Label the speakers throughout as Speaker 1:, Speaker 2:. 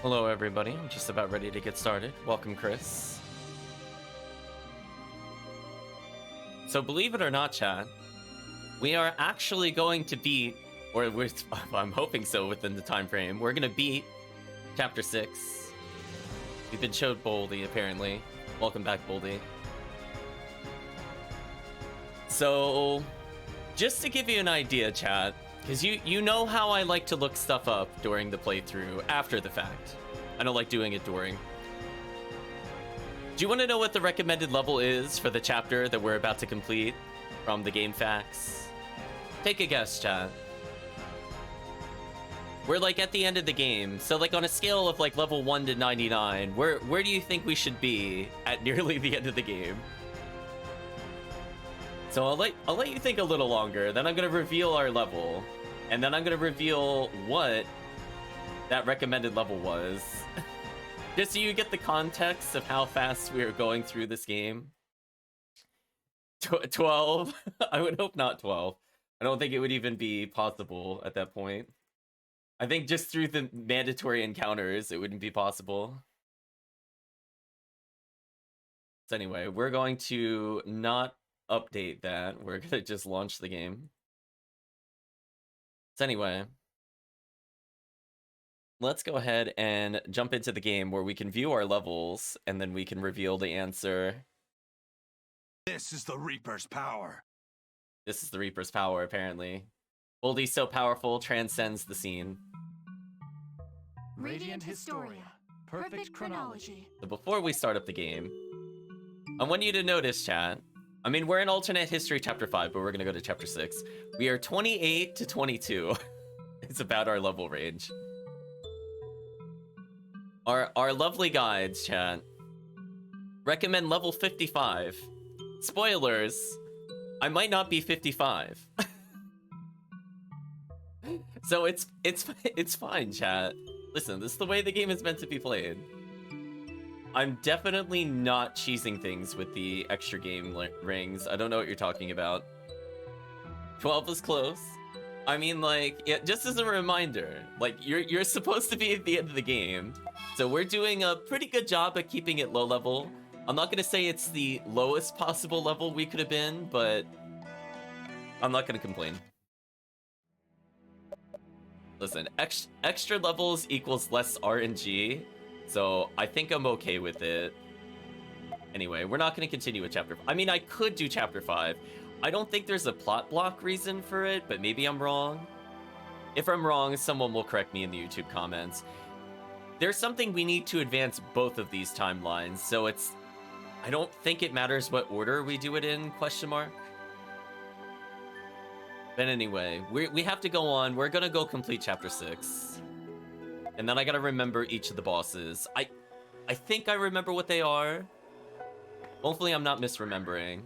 Speaker 1: Hello everybody, I'm just about ready to get started. Welcome, Chris. So believe it or not, chat, we are actually going to beat, or I'm hoping so within the time frame, we're gonna beat Chapter 6. We've been showed Boldy, apparently. Welcome back, Boldy. So, just to give you an idea, chat, because you know how I like to look stuff up during the playthrough after the fact. I don't like doing it during. Do you want to know what the recommended level is for the chapter that we're about to complete from the game facts? Take a guess, chat. We're like at the end of the game, so like on a scale of like level 1 to 99, where do you think we should be at nearly the end of the game? So I'll let you think a little longer, then I'm gonna reveal our level, and then I'm gonna reveal what that recommended level was. Just so you get the context of how fast we are going through this game. 12? I would hope not 12. I don't think it would even be possible at that point. I think just through the mandatory encounters, it wouldn't be possible. So anyway, we're going to not update that. We're gonna just launch the game. So anyway, let's go ahead and jump into the game where we can view our levels and then we can reveal the answer.
Speaker 2: This is the Reaper's power.
Speaker 1: This is the Reaper's power, apparently. Boldy's so powerful, transcends the scene.
Speaker 3: Radiant Historia. Perfect chronology.
Speaker 1: So before we start up the game, I want you to notice, chat. I mean, we're in alternate history chapter 5, but we're going to go to chapter 6. We are 28 to 22. It's about our level range. Our lovely guides, chat, recommend level 55. Spoilers, I might not be 55. So it's fine, chat. Listen, this is the way the game is meant to be played. I'm definitely not cheesing things with the extra game rings. I don't know what you're talking about. 12 is close. I mean, like, yeah, just as a reminder, like, you're supposed to be at the end of the game. So we're doing a pretty good job at keeping it low level. I'm not gonna say it's the lowest possible level we could have been, but I'm not gonna complain. Listen, extra levels equals less RNG, so I think I'm okay with it. Anyway, we're not going to continue with chapter 5. I mean, I could do chapter 5. I don't think there's a plot block reason for it, but maybe I'm wrong. If I'm wrong, someone will correct me in the YouTube comments. There's something we need to advance both of these timelines, so I don't think it matters what order we do it in, question mark. But anyway, we have to go on. We're gonna go complete chapter 6. And then I gotta remember each of the bosses. I think I remember what they are. Hopefully I'm not misremembering.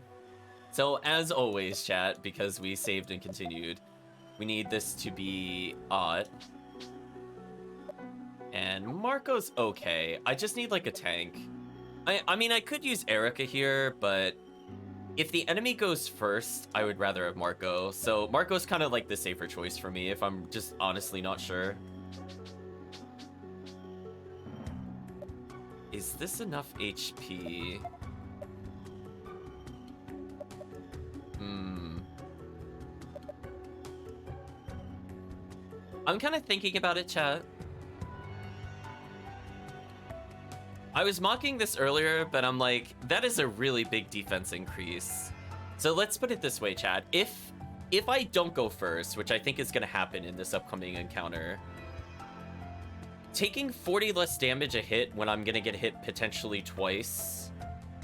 Speaker 1: So as always, chat, because we saved and continued, we need this to be odd. And Marco's okay. I just need like a tank. I mean, I could use Erica here, but if the enemy goes first, I would rather have Marco. So Marco's kind of like the safer choice for me if I'm just honestly not sure. Is this enough HP? I'm kind of thinking about it, chat. I was mocking this earlier, but I'm like, that is a really big defense increase. So let's put it this way, chat. If I don't go first, which I think is going to happen in this upcoming encounter, taking 40 less damage a hit when I'm going to get hit potentially twice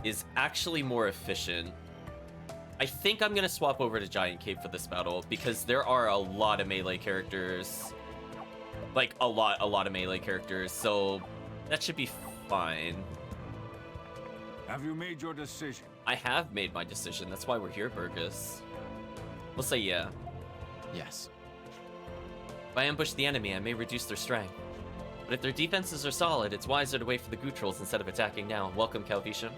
Speaker 1: is actually more efficient. I think I'm going to swap over to Giant Cape for this battle because there are a lot of melee characters. Like, a lot of melee characters, so that should be fine.
Speaker 2: Have you made your decision?
Speaker 1: I have made my decision. That's why we're here, Burgess. We'll say yeah.
Speaker 4: Yes.
Speaker 1: If I ambush the enemy, I may reduce their strength. But if their defenses are solid, it's wiser to wait for the Gootrolls instead of attacking now. Welcome, Calvisha.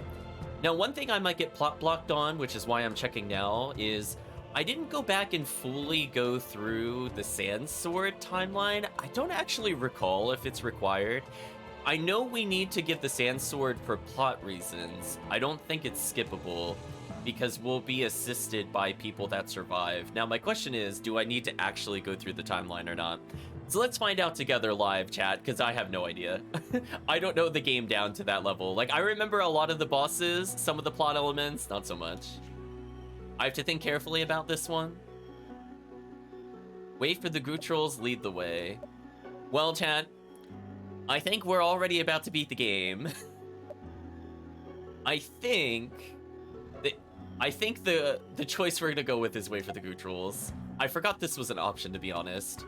Speaker 1: Now, one thing I might get plot blocked on, which is why I'm checking now, is I didn't go back and fully go through the Sand Sword timeline. I don't actually recall if it's required. I know we need to give the sand sword for plot reasons. I don't think it's skippable because we'll be assisted by people that survive. Now, my question is, do I need to actually go through the timeline or not? So let's find out together live, chat, because I have no idea. I don't know the game down to that level. Like, I remember a lot of the bosses, some of the plot elements, not so much. I have to think carefully about this one. Wait for the Gootrolls, lead the way. Well, chat, I think we're already about to beat the game. I think the choice we're gonna go with is wait for the Gootrolls. I forgot this was an option, to be honest.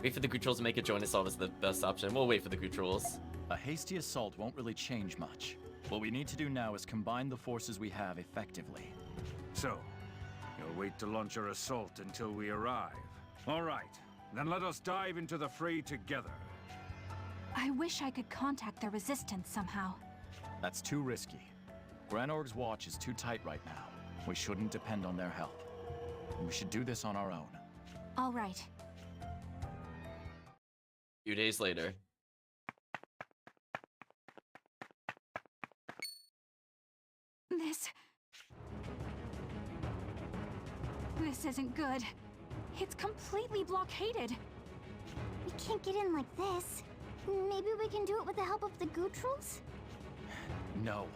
Speaker 1: Wait for the Gootrolls to make it join us all is the best option. We'll wait for the Gootrolls.
Speaker 4: A hasty assault won't really change much. What we need to do now is combine the forces we have effectively.
Speaker 2: So, you'll wait to launch your assault until we arrive. All right, then let us dive into the fray together.
Speaker 3: I wish I could contact the Resistance somehow.
Speaker 4: That's too risky. Granorg's watch is too tight right now. We shouldn't depend on their help. We should do this on our own.
Speaker 3: All right.
Speaker 1: A few days later.
Speaker 3: This isn't good. It's completely blockaded.
Speaker 5: We can't get in like this. Maybe we can do it with the help of the Gootrolls?
Speaker 4: No.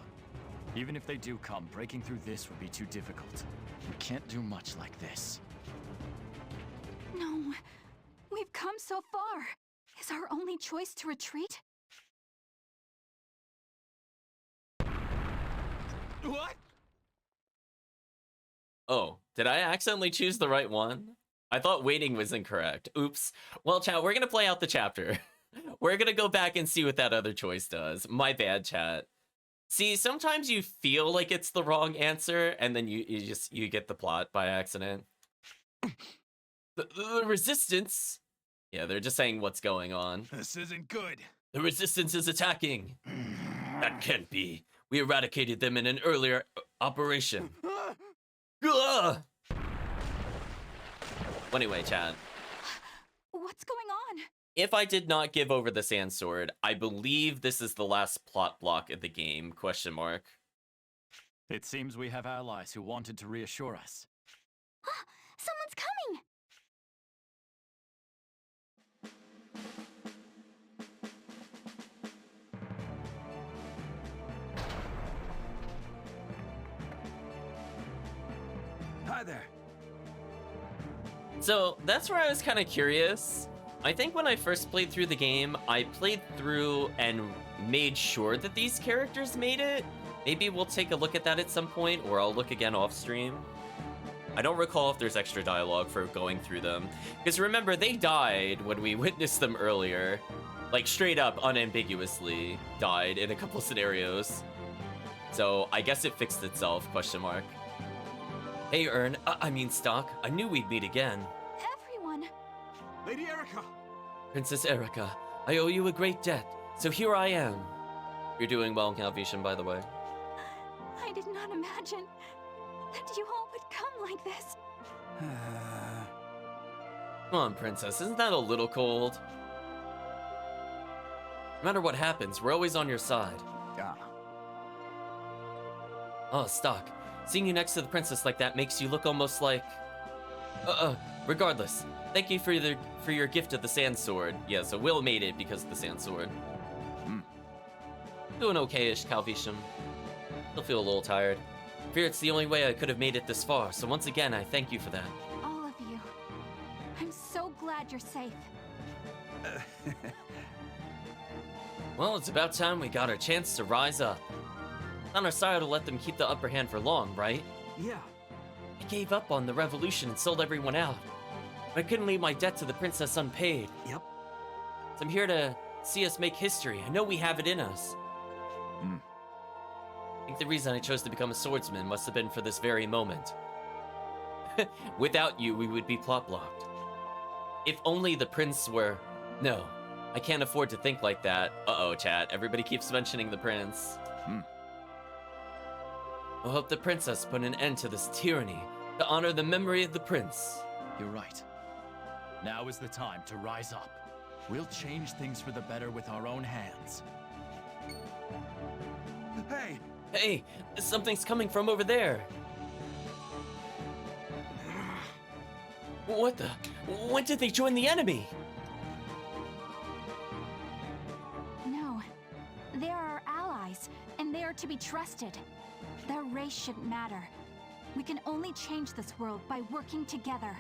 Speaker 4: Even if they do come, breaking through this would be too difficult. We can't do much like this.
Speaker 3: No. We've come so far. Is our only choice to retreat?
Speaker 2: What?
Speaker 1: Oh, did I accidentally choose the right one? I thought waiting was incorrect. Oops. Well, chat, we're gonna play out the chapter. We're gonna go back and see what that other choice does. My bad, chat. See, sometimes you feel like it's the wrong answer, and then you get the plot by accident. The resistance. Yeah, they're just saying what's going on.
Speaker 2: This isn't good.
Speaker 1: The resistance is attacking. That can't be. We eradicated them in an earlier operation. Ugh! Anyway, chat.
Speaker 3: What's going on?
Speaker 1: If I did not give over the sand sword, I believe this is the last plot block of the game, question mark.
Speaker 4: It seems we have allies who wanted to reassure us.
Speaker 5: Someone's coming!
Speaker 2: Hi there.
Speaker 1: So that's where I was kind of curious. I think when I first played through the game, I played through and made sure that these characters made it. Maybe we'll take a look at that at some point, or I'll look again off stream. I don't recall if there's extra dialogue for going through them. Because remember, they died when we witnessed them earlier. Like, straight up, unambiguously died in a couple scenarios. So, I guess it fixed itself, question mark. Hey, I mean Stock, I knew we'd meet again.
Speaker 3: Everyone.
Speaker 2: Lady Erica!
Speaker 1: Princess Erica, I owe you a great debt, so here I am. You're doing well, Calvetian, by the way.
Speaker 3: I did not imagine that you all would come like this.
Speaker 1: Come on, Princess, isn't that a little cold? No matter what happens, we're always on your side.
Speaker 2: Yeah.
Speaker 1: Oh, Stock, seeing you next to the princess like that makes you look almost like... regardless, thank you for your gift of the sand sword. Yeah, so Will made it because of the sand sword. Doing okay-ish, Calvetian. Still feel a little tired. Fear it's the only way I could have made it this far, so once again, I thank you for that.
Speaker 3: All of you. I'm so glad you're safe.
Speaker 1: Well, it's about time we got our chance to rise up. On our side to let them keep the upper hand for long, right?
Speaker 2: Yeah.
Speaker 1: I gave up on the revolution and sold everyone out. But I couldn't leave my debt to the princess unpaid.
Speaker 2: Yep.
Speaker 1: So I'm here to see us make history. I know we have it in us. I think the reason I chose to become a swordsman must have been for this very moment. Without you, we would be plot blocked. If only the prince were... No, I can't afford to think like that. Uh-oh, chat. Everybody keeps mentioning the prince. I hope the princess put an end to this tyranny to honor the memory of the prince.
Speaker 4: You're right. Now is the time to rise up. We'll change things for the better with our own hands.
Speaker 2: Hey!
Speaker 1: Hey, something's coming from over there. What the? When did they join the enemy?
Speaker 3: No. They are our allies, and they are to be trusted. Their race shouldn't matter. We can only change this world by working together.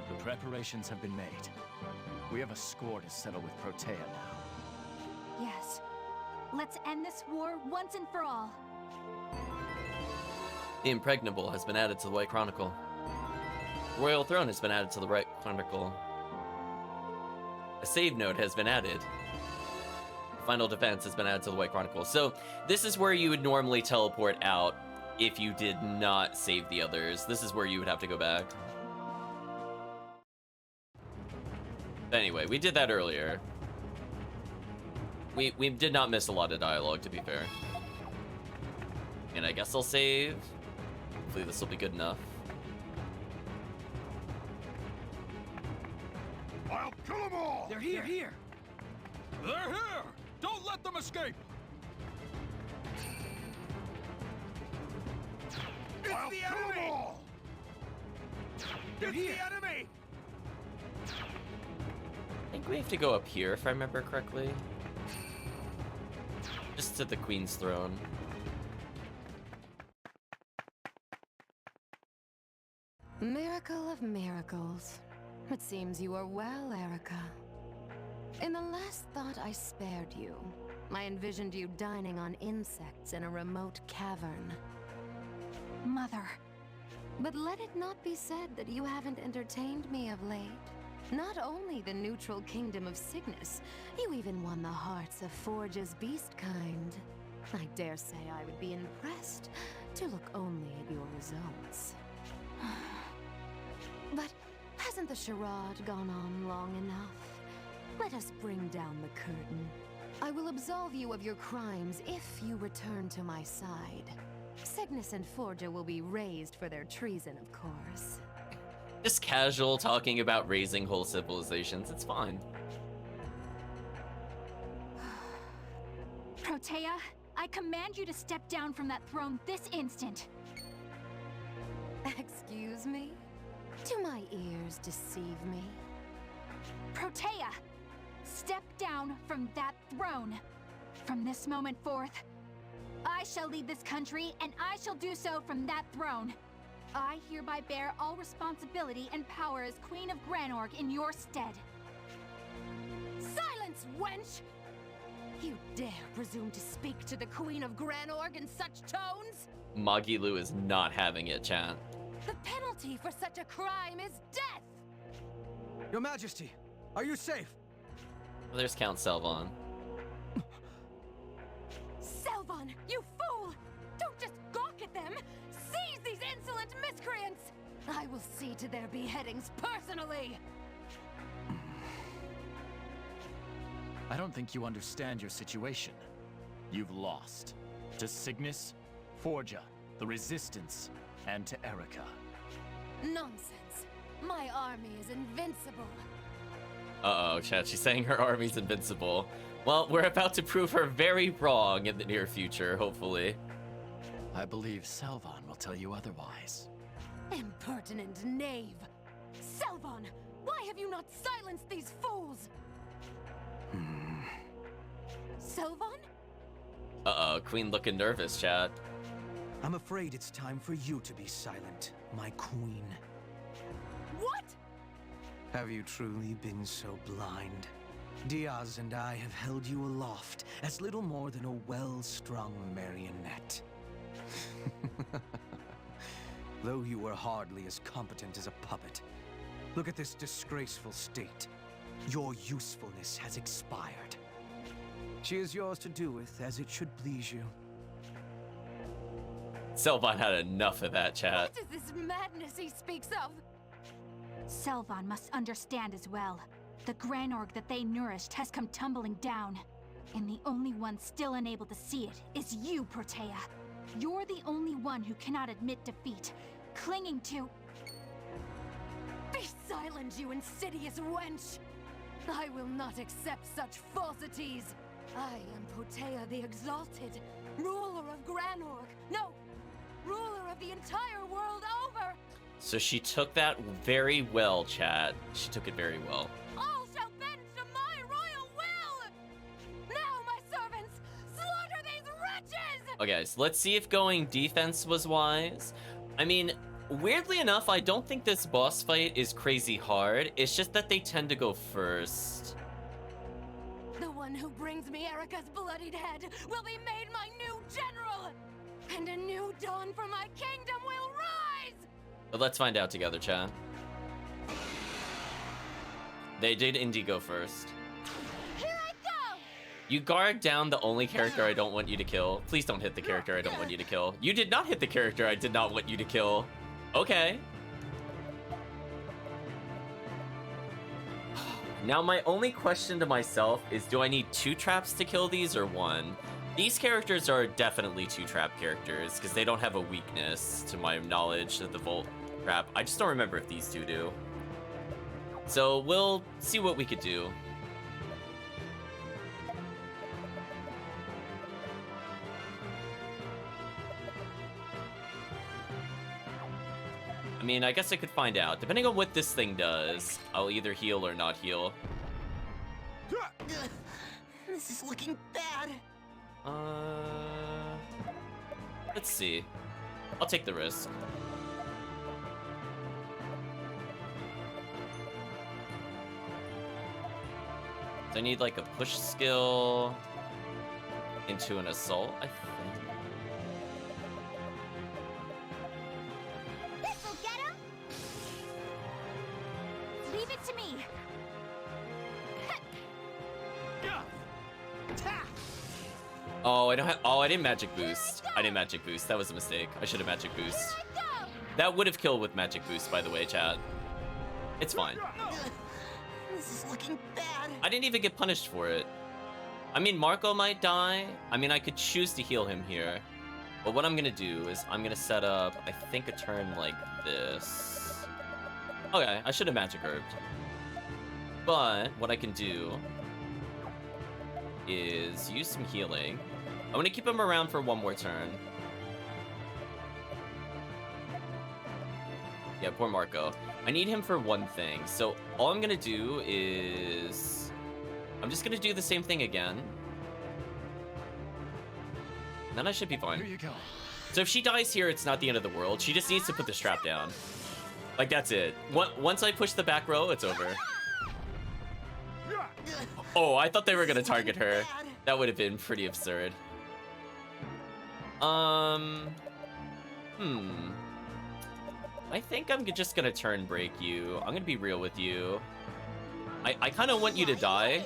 Speaker 4: The preparations have been made. We have a score to settle with Protea now.
Speaker 3: Yes. Let's end this war once and for all.
Speaker 1: The Impregnable has been added to the White Chronicle. Royal Throne has been added to the White Chronicle. A save node has been added. Final Defense has been added to the White Chronicle. So this is where you would normally teleport out if you did not save the others. This is where you would have to go back. Anyway, we did that earlier. We did not miss a lot of dialogue, to be fair. And I guess I'll save. Hopefully this will be good enough.
Speaker 2: I'll kill them all!
Speaker 4: They're here! Here!
Speaker 2: They're here! Don't let them escape! It's
Speaker 4: I'll
Speaker 2: the
Speaker 4: kill 'em
Speaker 2: enemy!
Speaker 4: all!
Speaker 2: It's
Speaker 4: here.
Speaker 2: the enemy!
Speaker 1: I think we have to go up here, if I remember correctly. Just to the Queen's throne.
Speaker 6: Miracle of miracles. It seems you are well, Erica. In the last thought I spared you, I envisioned you dining on insects in a remote cavern.
Speaker 3: Mother.
Speaker 6: But let it not be said that you haven't entertained me of late. Not only the neutral kingdom of Cygnus, you even won the hearts of Forge's beast kind. I dare say I would be impressed to look only at your results. But hasn't the charade gone on long enough? Let us bring down the curtain. I will absolve you of your crimes if you return to my side. Cygnus and Forja will be raised for their treason, of course.
Speaker 1: Just casual talking about raising whole civilizations. It's fine.
Speaker 3: Protea, I command you to step down from that throne this instant.
Speaker 6: Excuse me? Do my ears deceive me?
Speaker 3: Protea, step down from that throne. From this moment forth, I shall lead this country, and I shall do so from that throne. I hereby bear all responsibility and power as Queen of Granorg in your stead.
Speaker 6: Silence, wench! You dare presume to speak to the Queen of Granorg in such tones?
Speaker 1: Magilu is not having it, chat.
Speaker 6: The penalty for such a crime is death!
Speaker 7: Your Majesty, are you safe?
Speaker 1: There's Count Selvon.
Speaker 6: Selvon, you fool! Don't just gawk at them! Seize these insolent miscreants! I will see to their beheadings personally!
Speaker 4: I don't think you understand your situation. You've lost. To Cygnus, Forja, the Resistance, and to Erica.
Speaker 6: Nonsense! My army is invincible!
Speaker 1: Uh-oh, chat. She's saying her army's invincible. Well, we're about to prove her very wrong in the near future, hopefully.
Speaker 4: I believe Selvon will tell you otherwise.
Speaker 6: Impertinent knave! Selvon, why have you not silenced these fools? Selvon?
Speaker 1: Uh-oh, Queen looking nervous, chat.
Speaker 7: I'm afraid it's time for you to be silent, my queen.
Speaker 6: What?
Speaker 7: Have you truly been so blind? Diaz and I have held you aloft as little more than a well-strung marionette. Though you were hardly as competent as a puppet. Look at this disgraceful state. Your usefulness has expired. She is yours to do with as it should please you.
Speaker 1: Selvon had enough of that, chat.
Speaker 6: What is this madness he speaks of?
Speaker 3: Selvon must understand as well. The Granorg that they nourished has come tumbling down. And the only one still unable to see it is you, Protea. You're the only one who cannot admit defeat, clinging to...
Speaker 6: Be silent, you insidious wench! I will not accept such falsities. I am Protea the Exalted, ruler of Granorg. No, ruler of the entire world over.
Speaker 1: So she took that very well, chat. She took it very well.
Speaker 6: All shall bend to my royal will. Now, my servants, slaughter these wretches.
Speaker 1: Okay, so let's see if going defense was wise. I mean, weirdly enough, I don't think this boss fight is crazy hard. It's just that they tend to go first.
Speaker 6: The one who brings me Erica's bloodied head will be made my new general, and a new dawn for my kingdom will rise!
Speaker 1: But let's find out together, chat. They did indeed go first.
Speaker 6: Here I go!
Speaker 1: You guard down the only character I don't want you to kill. Please don't hit the character I don't want you to kill. You did not hit the character I did not want you to kill. Okay. Now my only question to myself is, do I need 2 traps to kill these or 1? These characters are definitely 2 trap characters because they don't have a weakness to my knowledge of the Volt trap. I just don't remember if these 2 do. So we'll see what we could do. I mean, I guess I could find out. Depending on what this thing does, I'll either heal or not heal.
Speaker 8: This is looking bad.
Speaker 1: Let's see. I'll take the risk. So I need like a push skill into an assault, I think.
Speaker 5: This'll get him.
Speaker 3: Leave it to me.
Speaker 1: Oh, I don't have. Oh, I didn't magic boost. I didn't magic boost. That was a mistake. I should have magic boost. That would have killed with magic boost, by the way, chat. It's fine.
Speaker 8: This is looking bad.
Speaker 1: I didn't even get punished for it. I mean, Marco might die. I mean, I could choose to heal him here. But what I'm gonna do is I'm gonna set up, I think, a turn like this. Okay, I should have magic herbed. But what I can do is use some healing. I'm gonna keep him around for 1 more turn. Yeah, poor Marco. I need him for 1 thing. So all I'm gonna do is I'm just gonna do the same thing again. Then I should be fine.
Speaker 4: Here you go.
Speaker 1: So if she dies here, it's not the end of the world. She just needs to put the strap down. Like, that's it. Once I push the back row, it's over. Oh, I thought they were gonna target her. That would have been pretty absurd. I think I'm just gonna turn break you. I'm gonna be real with you. I kind of want you to die.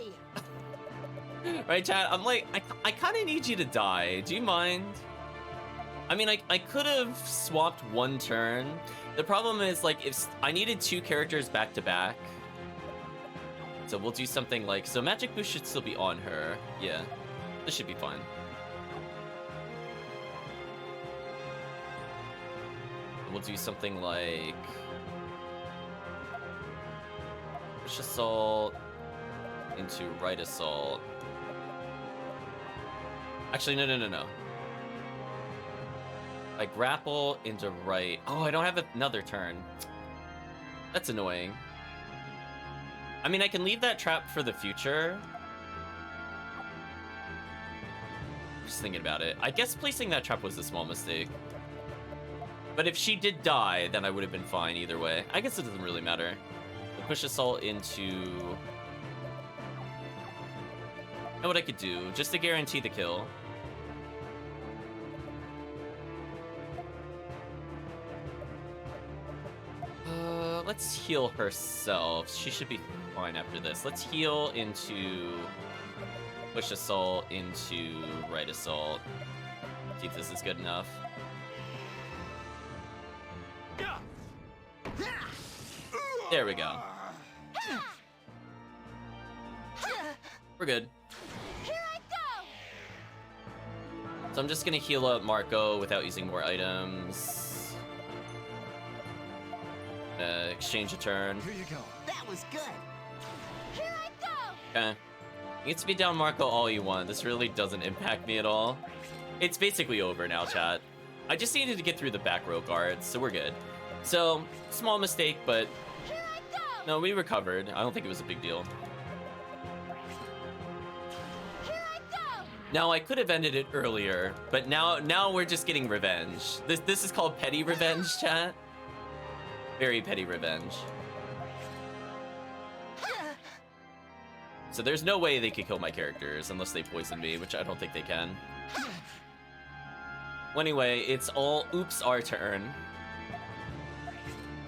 Speaker 1: Right, chat? I'm like, I kind of need you to die. Do you mind? I mean, I could have swapped 1 turn. The problem is, like, if I needed 2 characters back to back. So we'll do something like, so magic boost should still be on her. Yeah, this should be fine. We'll do something like push assault into right assault. Actually, no. I grapple into right. Oh, I don't have another turn. That's annoying. I mean, I can leave that trap for the future. Just thinking about it. I guess placing that trap was a small mistake. But if she did die, then I would have been fine either way. I guess it doesn't really matter. The push assault into... know what I could do, just to guarantee the kill. Let's heal herself. She should be fine after this. Let's heal into push assault into right assault. See if this is good enough. There we go. We're good.
Speaker 3: Here I go!
Speaker 1: So I'm just gonna heal up Marco without using more items. Exchange a turn.
Speaker 4: Here you go.
Speaker 8: That was good.
Speaker 3: Here I go!
Speaker 1: Okay. You get to be down Marco all you want. This really doesn't impact me at all. It's basically over now, chat. I just needed to get through the back row guards, so we're good. So, small mistake, but...
Speaker 3: Here I go!
Speaker 1: No, we recovered. I don't think it was a big deal.
Speaker 3: Here I go!
Speaker 1: Now, I could have ended it earlier, but now we're just getting revenge. This is called petty revenge, chat. Very petty revenge. So there's no way they could kill my characters unless they poison me, which I don't think they can. Well, anyway, it's all oops our turn.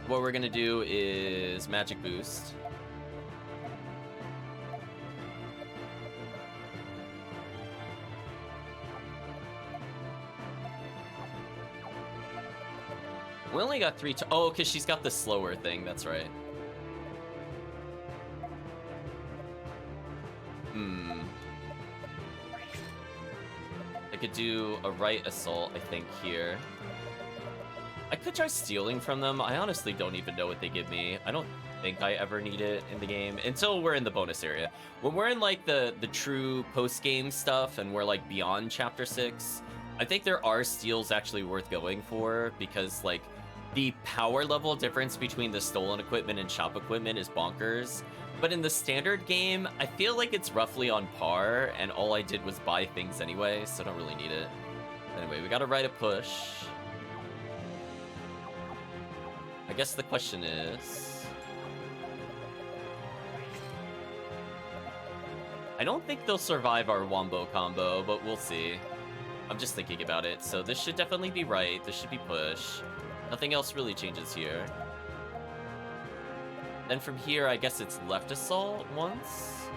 Speaker 1: What we're gonna do is magic boost. We only got 3 oh, because she's got the slower thing, that's right. I could do a right assault, I think, here. I could try stealing from them. I honestly don't even know what they give me. I don't think I ever need it in the game until we're in the bonus area. When we're in like the true post-game stuff and we're like beyond chapter 6, I think there are steals actually worth going for because like the power level difference between the stolen equipment and shop equipment is bonkers. But in the standard game, I feel like it's roughly on par, and all I did was buy things anyway, so I don't really need it. Anyway, we gotta write a push. I guess the question is... I don't think they'll survive our Wombo combo, but we'll see. I'm just thinking about it, so this should definitely be right. This should be push. Nothing else really changes here. Then from here, I guess it's left assault once.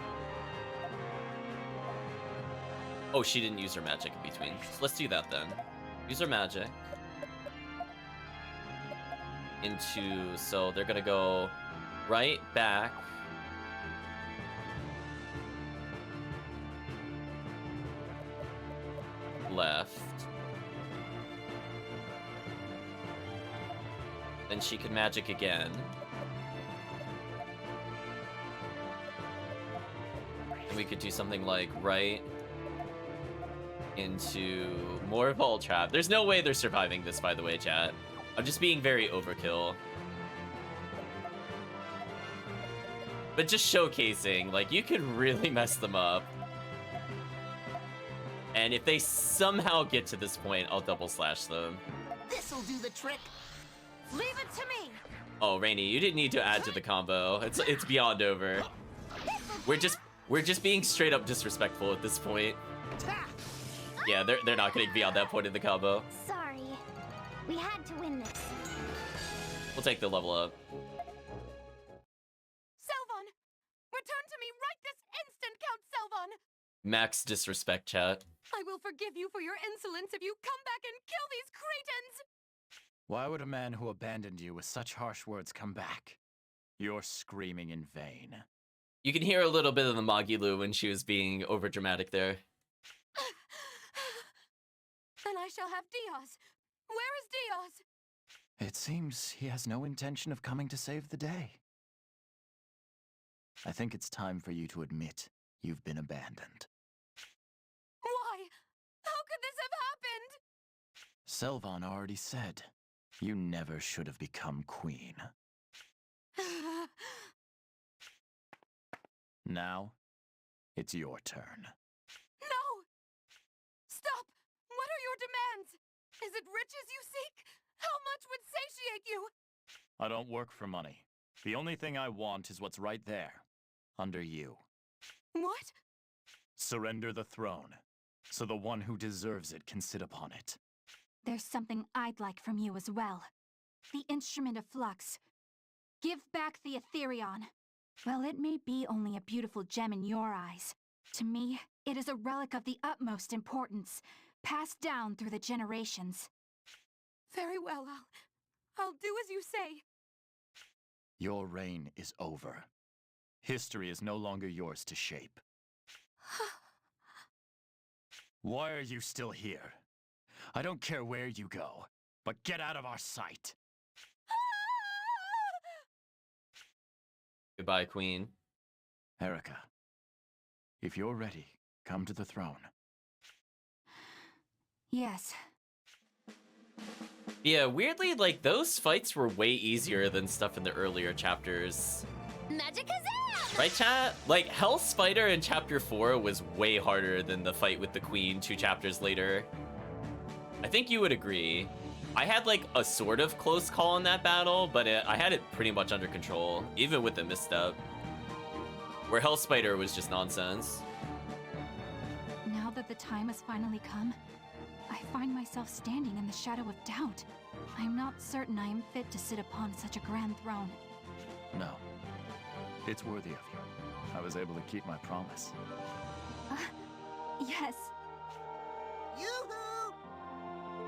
Speaker 1: Oh, she didn't use her magic in between. So let's do that then. Use her magic. Into, so they're gonna go right, back. Left. Then she can magic again. We could do something like right into more Vault Trap. There's no way they're surviving this, by the way, chat. I'm just being very overkill. But just showcasing, like, you could really mess them up. And if they somehow get to this point, I'll double slash them.
Speaker 8: This'll do the trick.
Speaker 3: Leave it to me!
Speaker 1: Oh, Rainy, you didn't need to add to the combo. It's beyond over. We're just being straight up disrespectful at this point. Yeah, they're not getting beyond that point in the combo.
Speaker 5: Sorry. We had to win this.
Speaker 1: We'll take the level up.
Speaker 6: Selvon! Return to me right this instant, Count Selvon!
Speaker 1: Max disrespect, chat.
Speaker 6: I will forgive you for your insolence if you come back and kill these cretins!
Speaker 4: Why would a man who abandoned you with such harsh words come back? You're screaming in vain.
Speaker 1: You can hear a little bit of the Magilu when she was being overdramatic there.
Speaker 6: Then I shall have Diaz. Where is Diaz?
Speaker 4: It seems he has no intention of coming to save the day. I think it's time for you to admit you've been abandoned.
Speaker 6: Why? How could this have happened?
Speaker 4: Selvon already said, you never should have become queen. Now, it's your turn.
Speaker 6: No! Stop! What are your demands? Is it riches you seek? How much would satiate you?
Speaker 4: I don't work for money. The only thing I want is what's right there, under you.
Speaker 6: What?
Speaker 4: Surrender the throne, so the one who deserves it can sit upon it.
Speaker 3: There's something I'd like from you as well. The Instrument of Flux. Give back the Etherion. Well, it may be only a beautiful gem in your eyes. To me, it is a relic of the utmost importance, passed down through the generations.
Speaker 6: Very well, I'll do as you say.
Speaker 4: Your reign is over. History is no longer yours to shape. Why are you still here? I don't care where you go, but get out of our sight.
Speaker 1: Goodbye, Queen.
Speaker 4: Erica, If you're ready, come to the throne.
Speaker 3: Yes.
Speaker 1: Yeah, weirdly, like, those fights were way easier than stuff in the earlier chapters.
Speaker 6: Magicazam!
Speaker 1: Right, chat? Like, Hell Spider in Chapter 4 was way harder than the fight with the Queen 2 chapters later. I think you would agree. I had, like, a sort of close call in that battle, but I had it pretty much under control, even with the misstep. Where Hell Spider was just nonsense.
Speaker 3: Now that the time has finally come, I find myself standing in the shadow of doubt. I am not certain I am fit to sit upon such a grand throne.
Speaker 4: No. It's worthy of you. I was able to keep my promise.
Speaker 3: Yes.
Speaker 8: Yoo-hoo!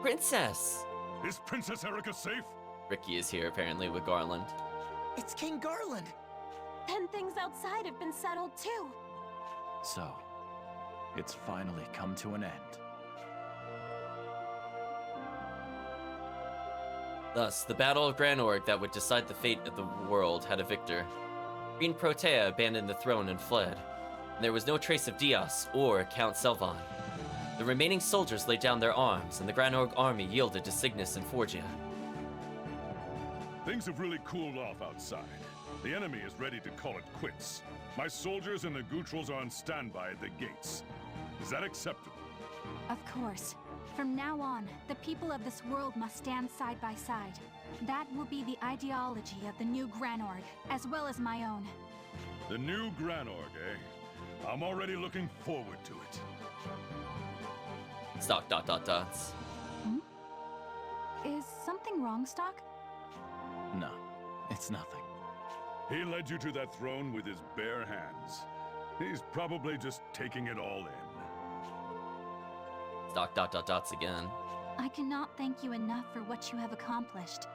Speaker 1: Princess!
Speaker 2: Is Princess Erica safe?
Speaker 1: Ricky is here, apparently, with Garland.
Speaker 8: It's King Garland.
Speaker 3: Then things outside have been settled too.
Speaker 4: So, it's finally come to an end.
Speaker 1: Thus, the Battle of Granorg that would decide the fate of the world had a victor. Queen Protea abandoned the throne and fled. And there was no trace of Dios or Count Selvan. The remaining soldiers laid down their arms, and the Granorg army yielded to Cygnus and Forgia.
Speaker 2: Things have really cooled off outside. The enemy is ready to call it quits. My soldiers and the Gutrals are on standby at the gates. Is that acceptable?
Speaker 3: Of course. From now on, the people of this world must stand side by side. That will be the ideology of the new Granorg, as well as my own.
Speaker 2: The new Granorg, eh? I'm already looking forward to it.
Speaker 1: Stock ...
Speaker 3: Is something wrong, Stock?
Speaker 4: No, it's nothing.
Speaker 2: He led you to that throne with his bare hands. He's probably just taking it all in.
Speaker 1: Stock ... again.
Speaker 3: I cannot thank you enough for what you have accomplished.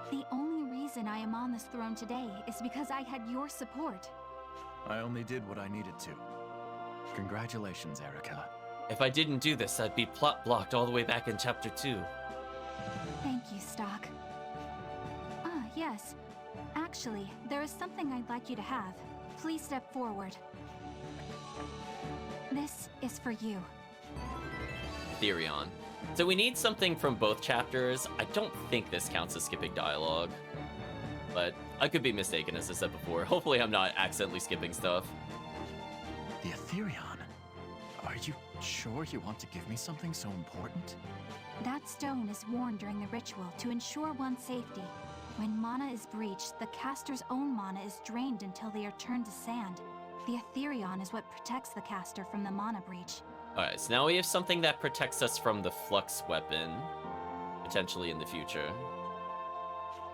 Speaker 3: The only reason I am on this throne today is because I had your support.
Speaker 4: I only did what I needed to. Congratulations, Erica.
Speaker 1: If I didn't do this, I'd be plot blocked all the way back in Chapter 2.
Speaker 3: Thank you, Stock. Ah, yes. Actually, there is something I'd like you to have. Please step forward. This is for you.
Speaker 1: Therion. So we need something from both chapters. I don't think this counts as skipping dialogue. But I could be mistaken, as I said before. Hopefully I'm not accidentally skipping stuff.
Speaker 4: The Therion? Are you sure you want to give me something so important?
Speaker 3: That stone is worn during the ritual to ensure one's safety. When mana is breached, the caster's own mana is drained until they are turned to sand. The Therion is what protects the caster from the mana breach.
Speaker 1: Alright, so now we have something that protects us from the flux weapon, potentially in the future.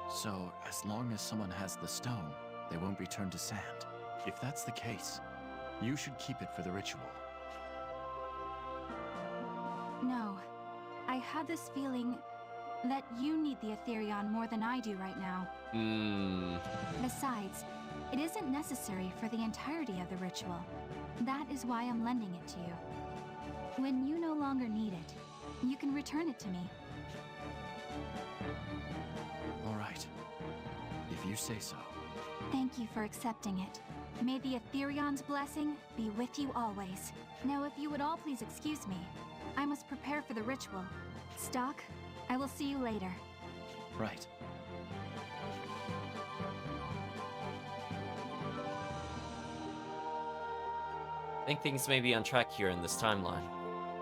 Speaker 4: So, as long as someone has the stone, they won't be turned to sand. If that's the case, you should keep it for the ritual.
Speaker 3: No. I have this feeling that you need the Therion more than I do right now. Besides, it isn't necessary for the entirety of the ritual. That is why I'm lending it to you. When you no longer need it, you can return it to me.
Speaker 4: All right. If you say so.
Speaker 3: Thank you for accepting it. May the Therion's blessing be with you always. Now, if you would all please excuse me, I must prepare for the ritual. Stock, I will see you later.
Speaker 4: Right.
Speaker 1: I think things may be on track here in this timeline.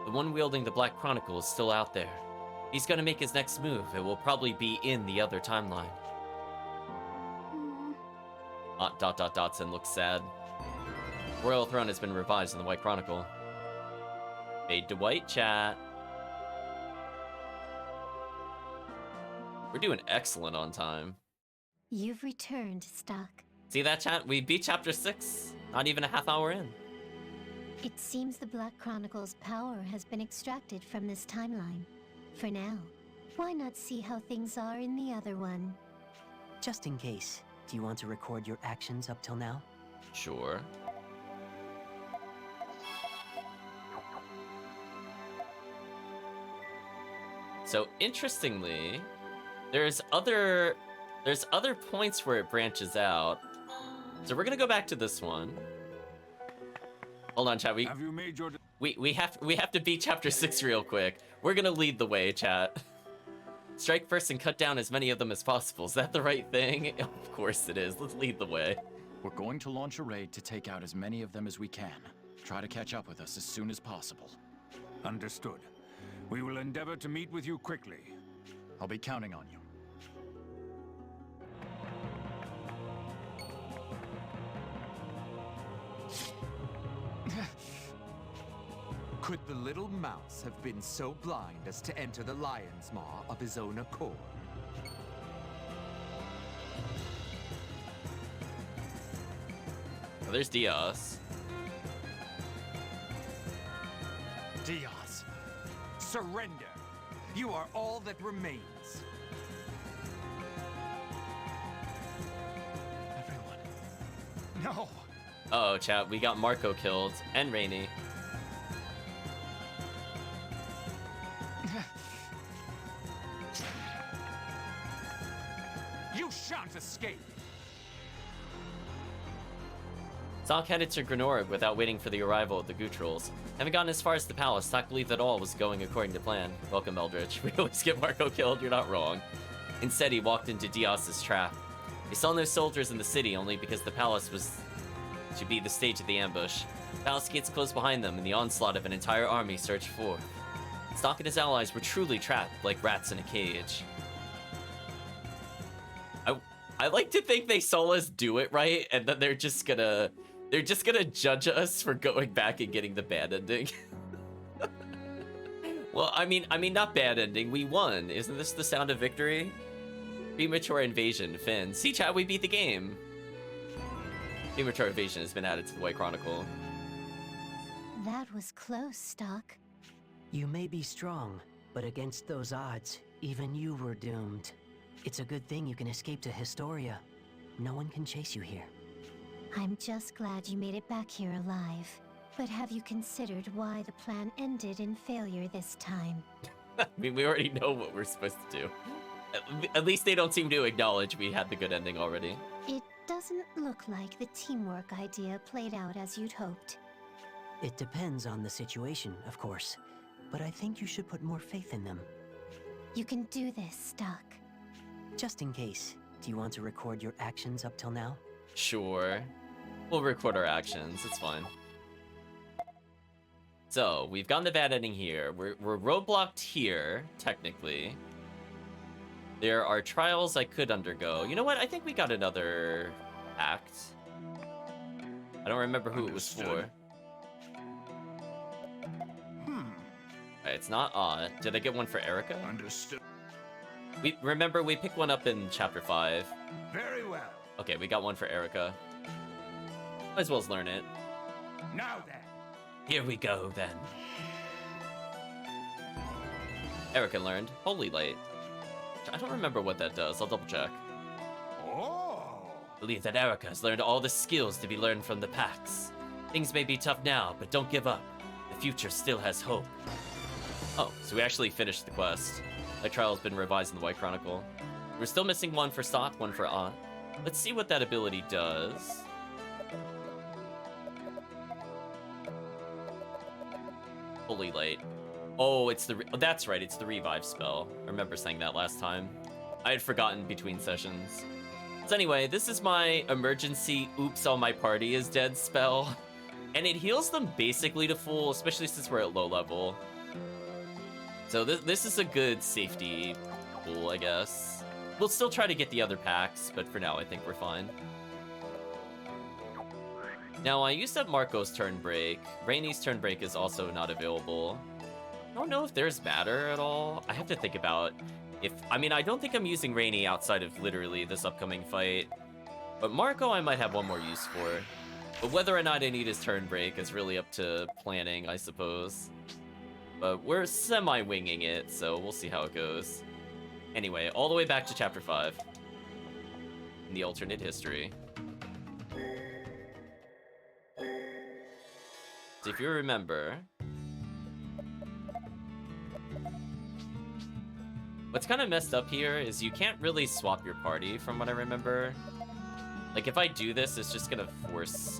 Speaker 1: The one wielding the Black Chronicle is still out there. He's gonna make his next move. It will probably be in the other timeline. Dotson looks sad. Royal Throne has been revised in the White Chronicle. Fade to white, chat. We're doing excellent on time.
Speaker 5: You've returned, Stock.
Speaker 1: See that, chat? We beat Chapter 6. Not even a half hour in.
Speaker 5: It seems the Black Chronicle's power has been extracted from this timeline. For now, why not see how things are in the other one?
Speaker 9: Just in case, do you want to record your actions up till now?
Speaker 1: Sure. So interestingly, there's other points where it branches out. So we're gonna go back to this one. Hold on, chat.
Speaker 2: Have you made your...
Speaker 1: We have to beat chapter 6 real quick. We're gonna lead the way, chat. Strike first and cut down as many of them as possible. Is that the right thing? Of course it is. Let's lead the way.
Speaker 4: We're going to launch a raid to take out as many of them as we can. Try to catch up with us as soon as possible.
Speaker 2: Understood. We will endeavor to meet with you quickly.
Speaker 4: I'll be counting on you.
Speaker 10: Could the little mouse have been so blind as to enter the lion's maw of his own accord?
Speaker 1: Oh, there's Diaz.
Speaker 10: Diaz, surrender! You are all that remains.
Speaker 4: Everyone. No!
Speaker 1: Uh oh, chat. We got Marco killed and Rainy.
Speaker 10: You shan't escape!
Speaker 1: Stalk headed to Granorg without waiting for the arrival of the Gootrolls. Having gotten as far as the palace, Stalk believed that all was going according to plan. Welcome, Eldritch. We always get Marco killed, you're not wrong. Instead, he walked into Diaz's trap. He saw no soldiers in the city only because the palace was to be the stage of the ambush. Palace gates closed behind them, and the onslaught of an entire army surged forth. Stalk and his allies were truly trapped like rats in a cage. I like to think they saw us do it right, and then they're just gonna judge us for going back and getting the bad ending. Well, I mean, not bad ending. We won. Isn't this the sound of victory? Premature invasion, Finn. See, chat, we beat the game. Premature invasion has been added to the White Chronicle.
Speaker 5: That was close, Stalk.
Speaker 9: You may be strong, but against those odds, even you were doomed. It's a good thing you can escape to Historia. No one can chase you here.
Speaker 5: I'm just glad you made it back here alive. But have you considered why the plan ended in failure this time?
Speaker 1: I mean, we already know what we're supposed to do. At least they don't seem to acknowledge we had the good ending already.
Speaker 5: It doesn't look like the teamwork idea played out as you'd hoped.
Speaker 9: It depends on the situation, of course. But I think you should put more faith in them.
Speaker 5: You can do this, Stalk.
Speaker 9: Just in case, do you want to record your actions up till now?
Speaker 1: Sure. We'll record our actions. It's fine. So, we've gotten the bad ending here. We're roadblocked here, technically. There are trials I could undergo. You know what? I think we got another act. I don't remember who it was for. Alright, it's not Odd. Did I get one for Erica?
Speaker 2: Understood.
Speaker 1: We picked one up in chapter 5.
Speaker 2: Very well.
Speaker 1: Okay, we got one for Erica. Might as well learn it.
Speaker 2: Now then.
Speaker 1: Here we go, then. Erica learned Holy Light. I don't remember what that does. I'll double check.
Speaker 2: Oh.
Speaker 1: Believe that Erica has learned all the skills to be learned from the packs. Things may be tough now, but don't give up. The future still has hope. Oh, so we actually finished the quest. That trial has been revised in the White Chronicle. We're still missing one for Stalk, one for Aunt. Let's see what that ability does. Holy Light. Oh, it's the... that's right, it's the revive spell. I remember saying that last time. I had forgotten between sessions. So anyway, this is my emergency oops all my party is dead spell. And it heals them basically to full, especially since we're at low level. So this is a good safety pool, I guess. We'll still try to get the other packs, but for now I think we're fine. Now, I used up Marco's turn break. Rainy's turn break is also not available. I don't know if theirs matter at all. I have to think about if... I mean, I don't think I'm using Rainy outside of literally this upcoming fight. But Marco I might have one more use for. But whether or not I need his turn break is really up to planning, I suppose. But we're semi-winging it, so we'll see how it goes. Anyway, all the way back to Chapter 5. In the alternate history. So if you remember... what's kind of messed up here is you can't really swap your party, from what I remember. Like, if I do this, it's just gonna force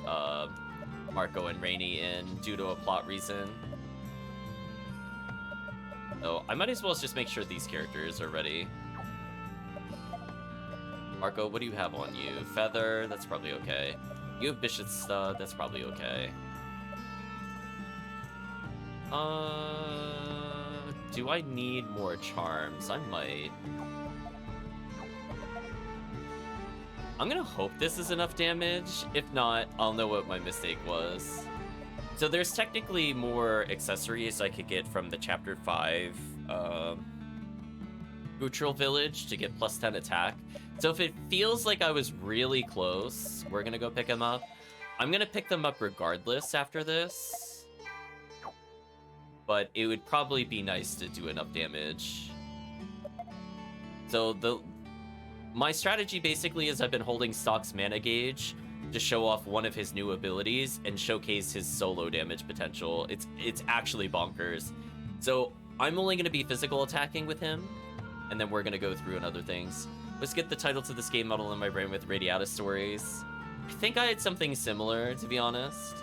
Speaker 1: Marco and Rainy in due to a plot reason. So I might as well just make sure these characters are ready. Marco, what do you have on you? Feather, that's probably okay. You have Bishop Stud, that's probably okay. Do I need more charms? I might. I'm gonna hope this is enough damage. If not, I'll know what my mistake was. So there's technically more accessories I could get from the Chapter 5 Neutral Village to get plus 10 attack. So if it feels like I was really close, we're gonna go pick them up. I'm gonna pick them up regardless after this. But it would probably be nice to do enough damage. So my strategy basically is I've been holding Stock's mana gauge to show off one of his new abilities and showcase his solo damage potential. It's actually bonkers. So I'm only going to be physical attacking with him, and then we're going to go through and other things. Let's get the title to this game model in my brain with Radiata Stories. I think I had something similar, to be honest.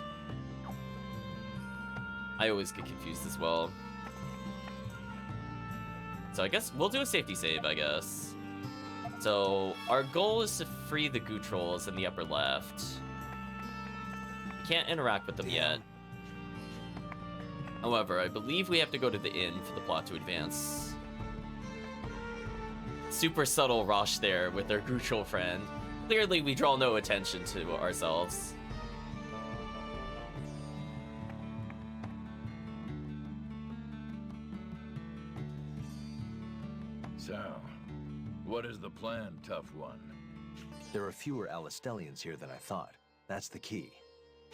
Speaker 1: I always get confused as well. So I guess we'll do a safety save, I guess. So our goal is to free the Gootrolls in the upper left. We can't interact with them yet. However, I believe we have to go to the inn for the plot to advance. Super subtle Rosh there with their Gootroll friend. Clearly, we draw no attention to ourselves.
Speaker 11: So, what is the plan, tough one?
Speaker 12: There are fewer Alistellians here than I thought. That's the key.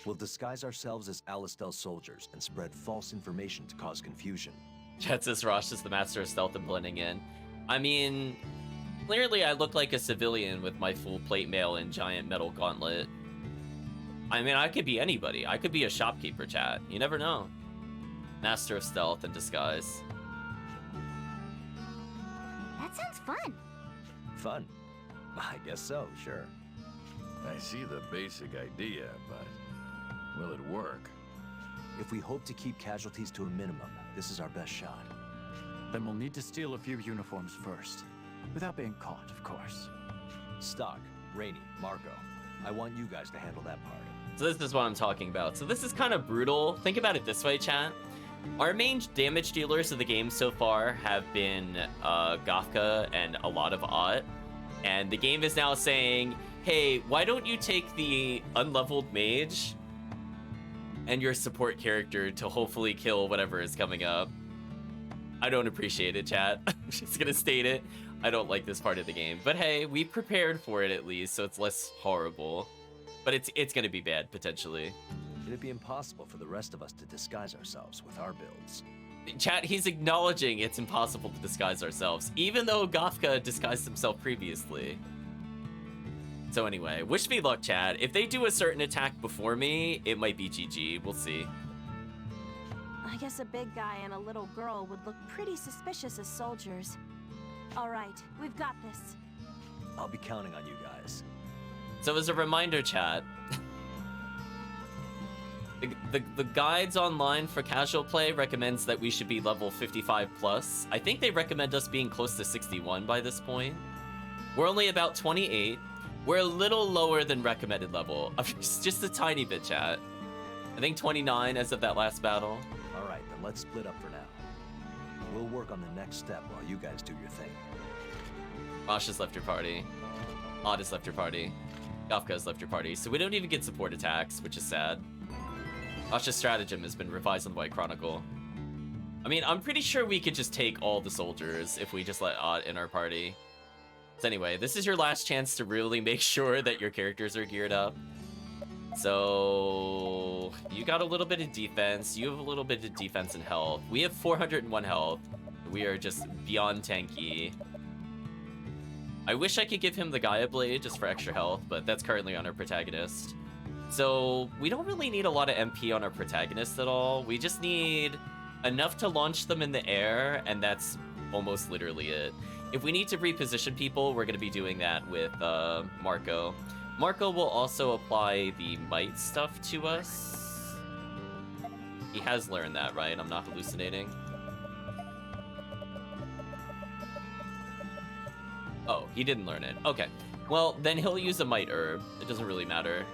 Speaker 12: We'll disguise ourselves as Alistel soldiers and spread false information to cause confusion.
Speaker 1: Chat says Rosh is the master of stealth and blending in. I mean, clearly I look like a civilian with my full plate mail and giant metal gauntlet. I mean, I could be anybody. I could be a shopkeeper, chat. You never know. Master of stealth and disguise.
Speaker 3: That sounds fun.
Speaker 12: Fun? I guess so, sure.
Speaker 11: I see the basic idea, but will it work?
Speaker 12: If we hope to keep casualties to a minimum, this is our best shot.
Speaker 4: Then we'll need to steal a few uniforms first. Without being caught, of course.
Speaker 12: Stock, Rainy, Marco, I want you guys to handle that part.
Speaker 1: So this is what I'm talking about. So this is kind of brutal. Think about it this way, chat. Our main damage dealers of the game so far have been Gafka and a lot of Ott. And the game is now saying, hey, why don't you take the unleveled mage and your support character to hopefully kill whatever is coming up. I don't appreciate it, chat. I'm just gonna state it. I don't like this part of the game. But hey, we prepared for it at least, so it's less horrible. But it's gonna be bad, potentially.
Speaker 12: It'd be impossible for the rest of us to disguise ourselves with our builds.
Speaker 1: Chat, he's acknowledging it's impossible to disguise ourselves, even though Gafka disguised himself previously. So anyway, wish me luck, chat. If they do a certain attack before me, it might be GG. We'll see.
Speaker 13: I guess a big guy and a little girl would look pretty suspicious as soldiers. All right, we've got this.
Speaker 12: I'll be counting on you guys.
Speaker 1: So as a reminder, chat, the guides online for casual play recommends that we should be level 55 plus. I think they recommend us being close to 61 by this point. We're only about 28. We're a little lower than recommended level. Just a tiny bit, chat. I think 29 as of that last battle.
Speaker 12: All right, then let's split up for now. We'll work on the next step while you guys do your thing.
Speaker 1: Rosh has left your party. Odd has left your party. Gafka has left your party. So we don't even get support attacks, which is sad. Rosh's stratagem has been revised on the White Chronicle. I mean, I'm pretty sure we could just take all the soldiers if we just let Odd in our party. So anyway, this is your last chance to really make sure that your characters are geared up. So you got a little bit of defense. You have a little bit of defense and health. We have 401 health. We are just beyond tanky. I wish I could give him the Gaia Blade just for extra health, but that's currently on our protagonist. So we don't really need a lot of MP on our protagonist at all. We just need enough to launch them in the air, and that's almost literally it. If we need to reposition people, we're going to be doing that with Marco. Marco will also apply the might stuff to us. He has learned that, right? I'm not hallucinating. Oh, he didn't learn it. Okay. Well, then he'll use a Might Herb. It doesn't really matter.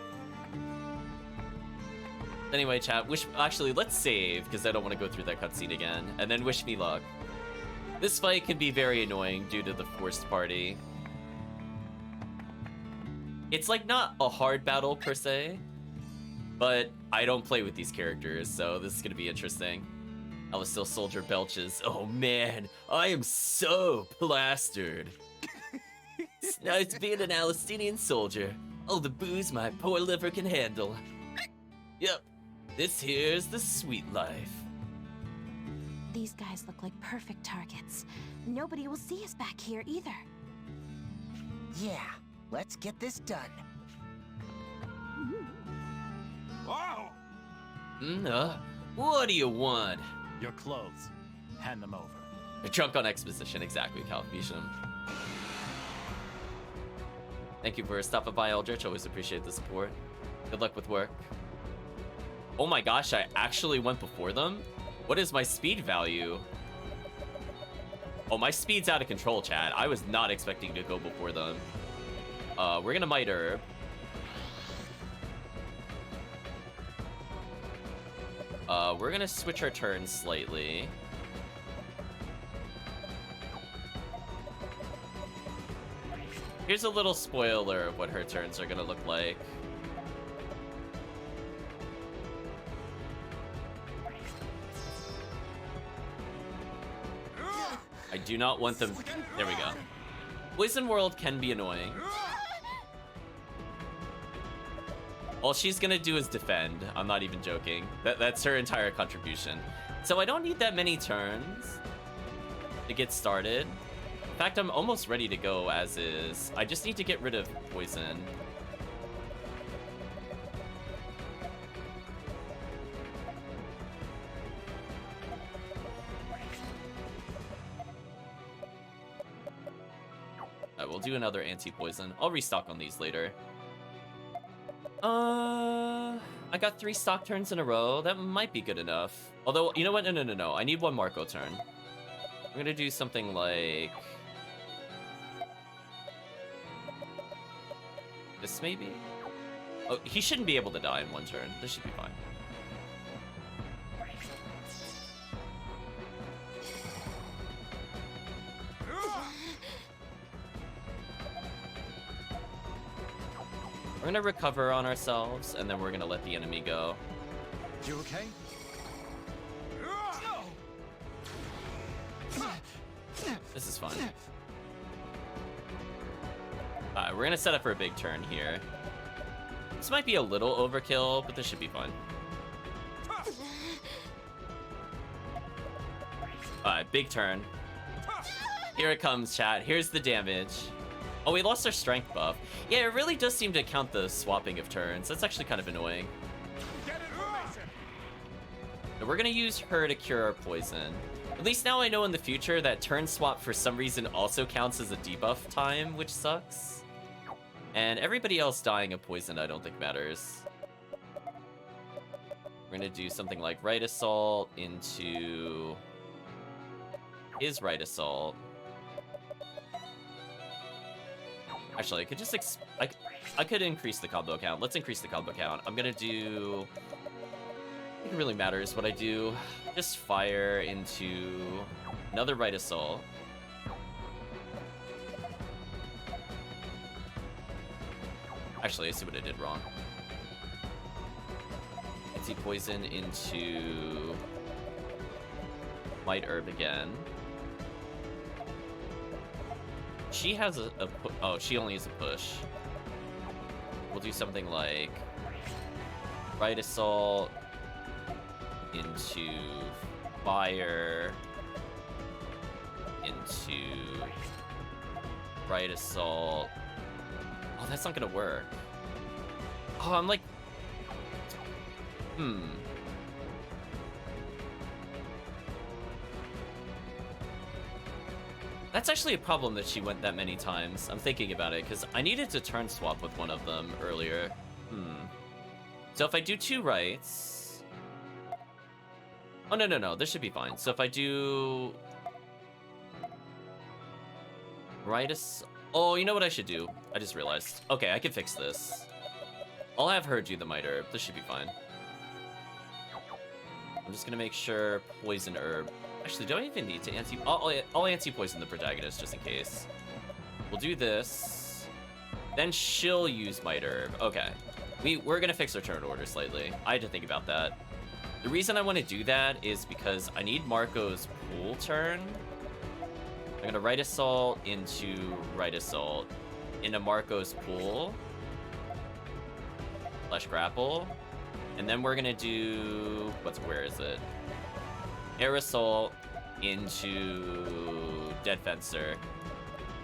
Speaker 1: Anyway, chat, actually, let's save, because I don't want to go through that cutscene again. And then wish me luck. This fight can be very annoying due to the forced party. It's like not a hard battle per se, but I don't play with these characters, so this is gonna be interesting. Alestial Soldier belches. Oh man, I am so plastered. It's nice being an Alestinian soldier. All the booze my poor liver can handle. Yep, this here's the sweet life.
Speaker 13: These guys look like perfect targets. Nobody will see us back here either.
Speaker 8: Yeah, let's get this done.
Speaker 2: Wow!
Speaker 1: What do you want?
Speaker 4: Your clothes. Hand them over.
Speaker 1: A drunk on exposition, exactly, Calvisham. Thank you for stopping by, Eldritch. Always appreciate the support. Good luck with work. Oh my gosh, I actually went before them? What is my speed value? Oh, my speed's out of control, chat. I was not expecting to go before them. We're gonna Might Herb. We're gonna switch our turns slightly. Here's a little spoiler of what her turns are gonna look like. I do not want them. There we go. Poison World can be annoying. All she's gonna do is defend. I'm not even joking. That's her entire contribution. So I don't need that many turns to get started. In fact, I'm almost ready to go as is. I just need to get rid of poison. We'll do another anti-poison. I'll restock on these later. I got 3 stock turns in a row. That might be good enough. Although, you know what? No. I need 1 Marco turn. I'm gonna do something like this, maybe? Oh, he shouldn't be able to die in 1 turn. This should be fine. We're gonna recover on ourselves, and then we're gonna let the enemy go.
Speaker 4: You okay?
Speaker 1: This is fun. Alright, we're gonna set up for a big turn here. This might be a little overkill, but this should be fun. Alright, big turn. Here it comes, chat. Here's the damage. Oh, we lost our strength buff. Yeah, it really does seem to count the swapping of turns. That's actually kind of annoying. So we're gonna use her to cure our poison. At least now I know in the future that turn swap for some reason also counts as a debuff time, which sucks. And everybody else dying of poison I don't think matters. We're gonna do something like Right Assault into his Right Assault. Actually, I could just I could increase the combo count. Let's increase the combo count. I'm gonna do. I think it really matters what I do. Just fire into another Right Assault. Actually, I see what I did wrong. Anti-poison into Might Herb again. She has oh, she only has a push. We'll do something like Right Assault into fire into Right Assault. Oh, that's not gonna work. Oh, I'm like, That's actually a problem that she went that many times. I'm thinking about it, because I needed to turn swap with one of them earlier. So if I do 2 rights... Oh, no. This should be fine. So if I do... Oh, you know what I should do? I just realized. Okay, I can fix this. I'll have her do the Might Herb. This should be fine. I'm just gonna make sure Poison Herb... Actually, do I even need to anti... I'll anti-poison the protagonist just in case. We'll do this. Then she'll use Might Herb. Okay. We're gonna fix our turn order slightly. I had to think about that. The reason I want to do that is because I need Marco's pool turn. I'm gonna Right Assault into Right Assault into Marco's pool. / grapple. And then we're gonna do... where is it? Air Assault into Dead Fencer.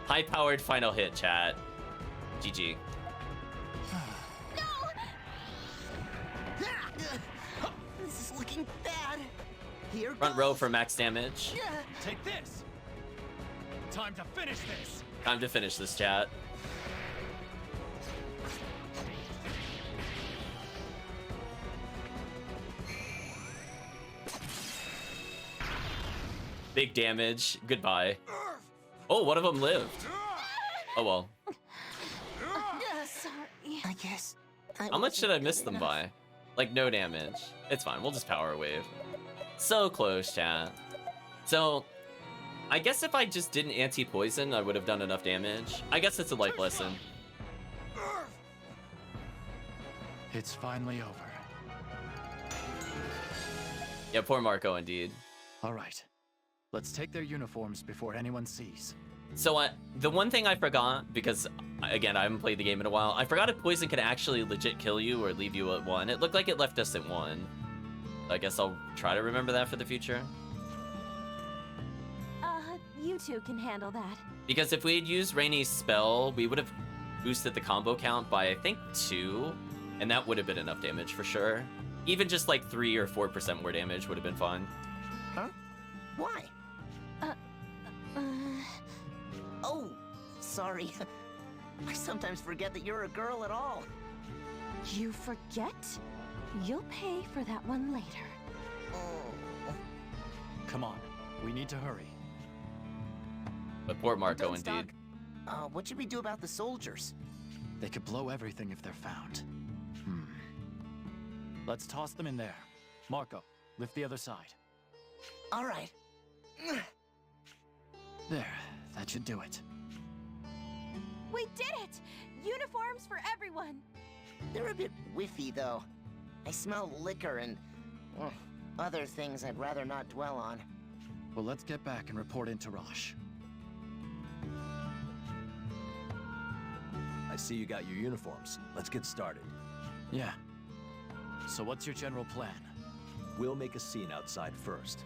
Speaker 1: High-powered final hit, chat. GG.
Speaker 8: This is looking bad. Here
Speaker 1: Front row for max damage.
Speaker 4: Take this. Time to finish this.
Speaker 1: Time to finish this, chat. Big damage. Goodbye. Oh, one of them lived. Oh well.
Speaker 13: Sorry.
Speaker 8: I guess.
Speaker 1: How much did I miss them by? Like, no damage. It's fine. We'll just Power Wave. So close, chat. So, I guess if I just didn't anti-poison, I would have done enough damage. I guess it's a life lesson.
Speaker 4: It's finally over.
Speaker 1: Yeah, poor Marco, indeed.
Speaker 4: All right. Let's take their uniforms before anyone sees.
Speaker 1: So, the one thing I forgot, because, again, I haven't played the game in a while, I forgot if poison can actually legit kill you or leave you at 1. It looked like it left us at 1. I guess I'll try to remember that for the future.
Speaker 13: You two can handle that.
Speaker 1: Because if we had used Rainey's spell, we would have boosted the combo count by, I think, 2. And that would have been enough damage for sure. Even just like 3 or 4% more damage would have been fine.
Speaker 8: Huh? Why? Oh, sorry. I sometimes forget that you're a girl at all.
Speaker 13: You forget? You'll pay for that one later.
Speaker 8: Oh.
Speaker 4: Come on, we need to hurry.
Speaker 1: But poor Marco,
Speaker 8: Don't
Speaker 1: indeed.
Speaker 8: What should we do about the soldiers?
Speaker 4: They could blow everything if they're found. Let's toss them in there. Marco, lift the other side.
Speaker 8: All right.
Speaker 4: There, that should do it.
Speaker 13: We did it! Uniforms for everyone!
Speaker 8: They're a bit whiffy, though. I smell liquor and other things I'd rather not dwell on.
Speaker 4: Well, let's get back and report into Rosh.
Speaker 12: I see you got your uniforms. Let's get started.
Speaker 4: Yeah. So what's your general plan?
Speaker 12: We'll make a scene outside first.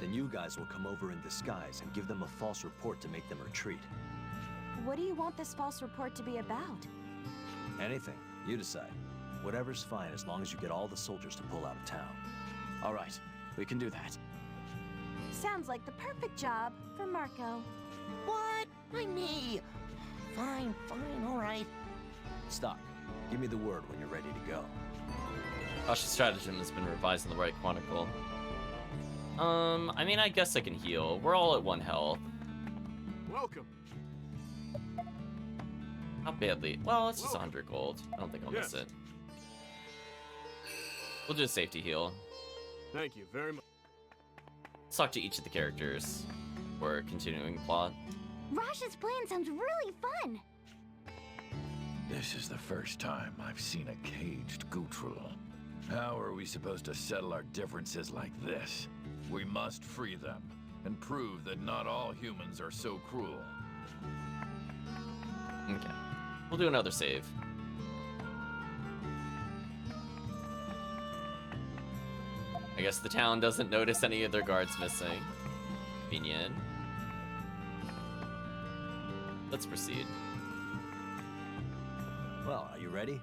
Speaker 12: Then you guys will come over in disguise and give them a false report to make them retreat.
Speaker 13: What do you want this false report to be about?
Speaker 12: Anything. You decide. Whatever's fine as long as you get all the soldiers to pull out of town.
Speaker 4: All right, we can do that.
Speaker 13: Sounds like the perfect job for Marco.
Speaker 8: What? Why me? Fine, all right.
Speaker 12: Stock, give me the word when you're ready to go.
Speaker 1: Rosh's stratagem has been revised in the right chronicle. I mean, I guess I can heal. We're all at 1 health.
Speaker 14: Welcome.
Speaker 1: Not badly. Well, it's just 100 gold. I don't think I'll miss it. We'll do a safety heal.
Speaker 14: Thank you very much.
Speaker 1: Let's talk to each of the characters. Or continuing plot.
Speaker 3: Rosh's plan sounds really fun.
Speaker 11: This is the first time I've seen a caged Gutrul. How are we supposed to settle our differences like this? We must free them, and prove that not all humans are so cruel.
Speaker 1: Okay. We'll do another save. I guess the town doesn't notice any of their guards missing. Convenient. Let's proceed.
Speaker 12: Well, are you ready?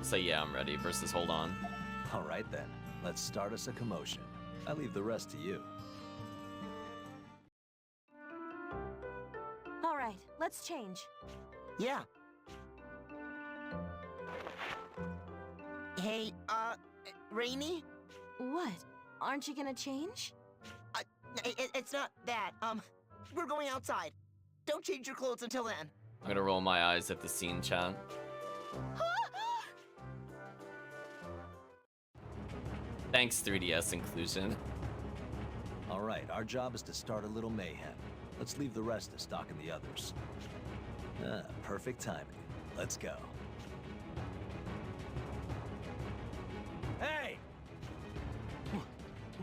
Speaker 1: Say yeah, I'm ready versus hold on.
Speaker 12: All right then. Let's start us a commotion. I leave the rest to you.
Speaker 13: All right, let's change.
Speaker 8: Yeah. Hey, Rainy?
Speaker 13: What? Aren't you gonna change?
Speaker 8: It's not that. We're going outside. Don't change your clothes until then.
Speaker 1: I'm gonna roll my eyes at the scene, chat. Thanks, 3DS inclusion.
Speaker 12: Alright, our job is to start a little mayhem. Let's leave the rest to stalking the others. Perfect timing. Let's go. Hey!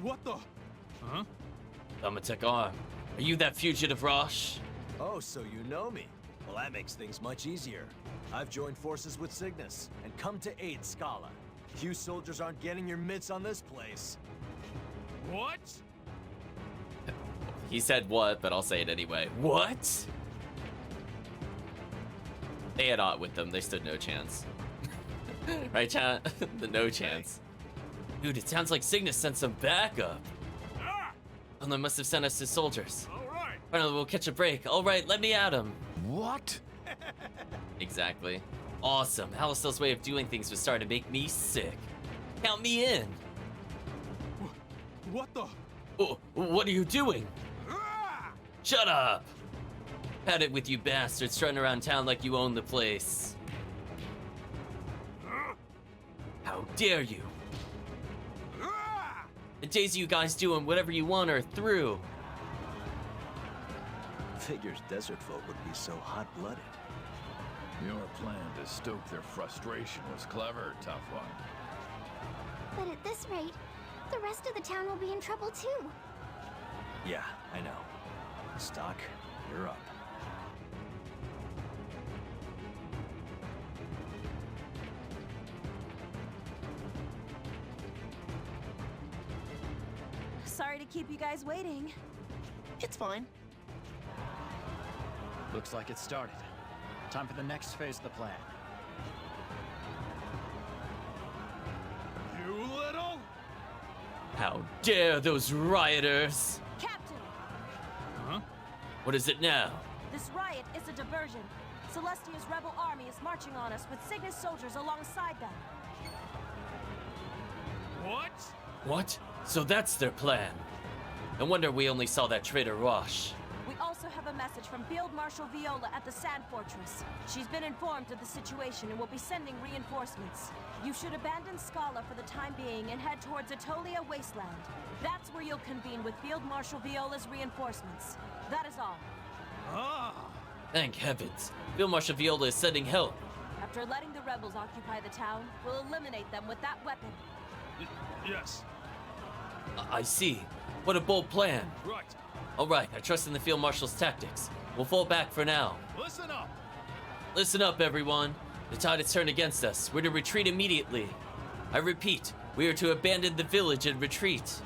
Speaker 14: What the? Huh?
Speaker 1: Thaumatek Arm, are you that fugitive Rosh?
Speaker 12: Oh, so you know me. Well, that makes things much easier. I've joined forces with Cygnus and come to aid Scala. You soldiers aren't getting your mitts on this place.
Speaker 14: What?
Speaker 1: He said what, but I'll say it anyway. What? They had aught with them. They stood no chance. Right, chat? No chance. Dude, it sounds like Cygnus sent some backup. Oh, they must have sent us his soldiers.
Speaker 14: All right.
Speaker 1: Finally, we'll catch a break. All right, let me at him.
Speaker 11: What?
Speaker 1: Exactly. Awesome. Alistel's way of doing things was starting to make me sick. Count me in.
Speaker 14: What the?
Speaker 1: Oh, what are you doing? Shut up! Had it with you bastards strutting around town like you own the place. How dare you? The days of you guys doing whatever you want are through.
Speaker 12: Figures desert folk would be so hot-blooded.
Speaker 11: Your plan to stoke their frustration was clever, tough one.
Speaker 5: But at this rate, the rest of the town will be in trouble too.
Speaker 12: Yeah, I know. Stock, you're up.
Speaker 13: Sorry to keep you guys waiting.
Speaker 8: It's fine.
Speaker 4: Looks like it started. Time for the next phase of the plan.
Speaker 14: You little?
Speaker 1: How dare those rioters?
Speaker 13: Captain!
Speaker 14: Huh?
Speaker 1: What is it now?
Speaker 13: This riot is a diversion. Celestia's rebel army is marching on us with Cygnus soldiers alongside them.
Speaker 14: What?
Speaker 1: What? So that's their plan. No wonder we only saw that traitor Rosh.
Speaker 13: We also have a message from Field Marshal Viola at the Sand Fortress. She's been informed of the situation and will be sending reinforcements. You should abandon Scala for the time being and head towards Atolia Wasteland. That's where you'll convene with Field Marshal Viola's reinforcements. That is all.
Speaker 14: Ah!
Speaker 1: Thank heavens. Field Marshal Viola is sending help.
Speaker 13: After letting the rebels occupy the town, we'll eliminate them with that weapon.
Speaker 14: Yes.
Speaker 1: I see. What a bold plan.
Speaker 14: Right.
Speaker 1: All right, I trust in the Field Marshal's tactics. We'll fall back for now.
Speaker 14: Listen up.
Speaker 1: Listen up, everyone. The tide has turned against us. We're to retreat immediately. I repeat, we are to abandon the village and retreat.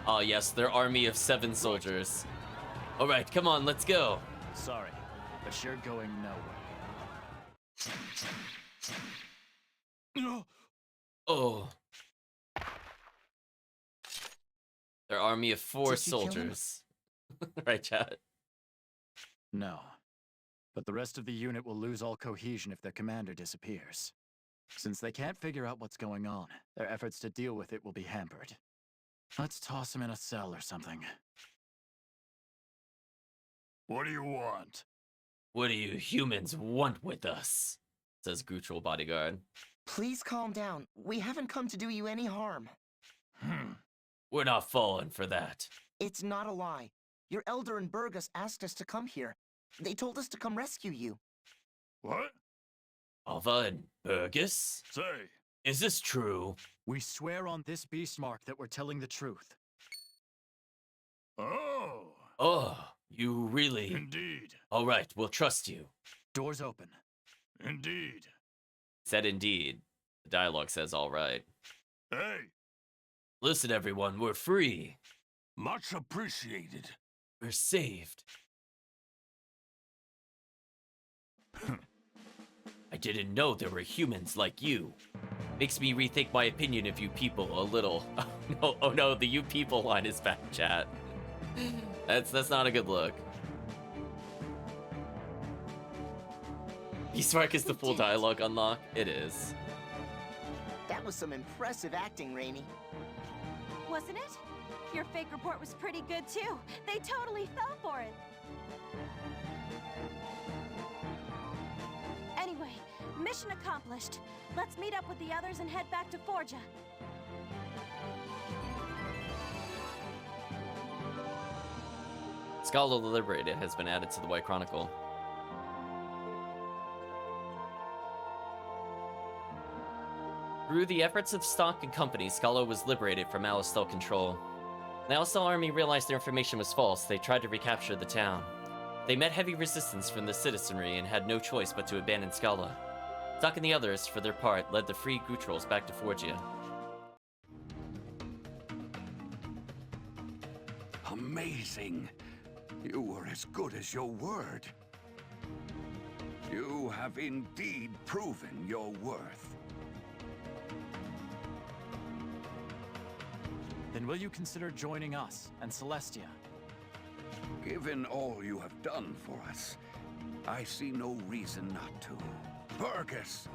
Speaker 1: Ah, yes, their army of 7 soldiers. All right, come on, let's go.
Speaker 4: Sorry, but you're going nowhere.
Speaker 1: Oh. Their army of 4
Speaker 8: Did you kill him?
Speaker 1: soldiers. Right, chat?
Speaker 4: No. But the rest of the unit will lose all cohesion if their commander disappears. Since they can't figure out what's going on, their efforts to deal with it will be hampered. Let's toss him in a cell or something.
Speaker 14: What do you want?
Speaker 1: What do you humans want with us? Says Gutrul bodyguard.
Speaker 8: Please calm down. We haven't come to do you any harm.
Speaker 1: We're not falling for that.
Speaker 8: It's not a lie. Your elder and Burgess asked us to come here. They told us to come rescue you.
Speaker 14: What?
Speaker 1: Alva and Burgess?
Speaker 14: Say.
Speaker 1: Is this true?
Speaker 4: We swear on this beast mark that we're telling the truth.
Speaker 14: Oh.
Speaker 1: Oh, you really?
Speaker 14: Indeed.
Speaker 1: All right, we'll trust you.
Speaker 4: Doors open.
Speaker 14: Indeed.
Speaker 1: Said indeed. The dialogue says all right.
Speaker 14: Hey.
Speaker 1: Listen, everyone, we're free.
Speaker 14: Much appreciated.
Speaker 1: We're saved. I didn't know there were humans like you. Makes me rethink my opinion of you people a little. Oh no, the you people line is back, chat. That's not a good look. Beastmark is the full dialogue unlock. It is.
Speaker 8: That was some impressive acting, Raimi.
Speaker 13: Wasn't it? Your fake report was pretty good too. They totally fell for it. Anyway, mission accomplished. Let's meet up with the others and head back to Forja.
Speaker 1: Scala the Liberated has been added to the White Chronicle. Through the efforts of Stock and company, Scala was liberated from Alistel control. The Alistel army realized their information was false. They tried to recapture the town. They met heavy resistance from the citizenry and had no choice but to abandon Scala. Stock and the others, for their part, led the free Gutrals back to Forgia.
Speaker 14: Amazing. You were as good as your word. You have indeed proven your worth.
Speaker 4: Then will you consider joining us and Celestia?
Speaker 14: Given all you have done for us, I see no reason not to. Burgess,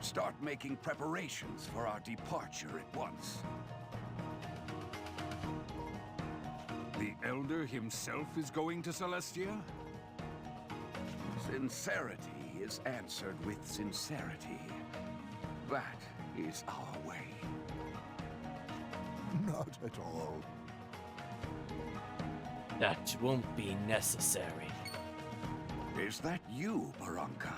Speaker 14: start making preparations for our departure at once.
Speaker 2: The Elder himself is going to Celestia?
Speaker 14: Sincerity is answered with sincerity. That is our way.
Speaker 15: Not at all.
Speaker 1: That won't be necessary.
Speaker 14: Is that you, Barunka?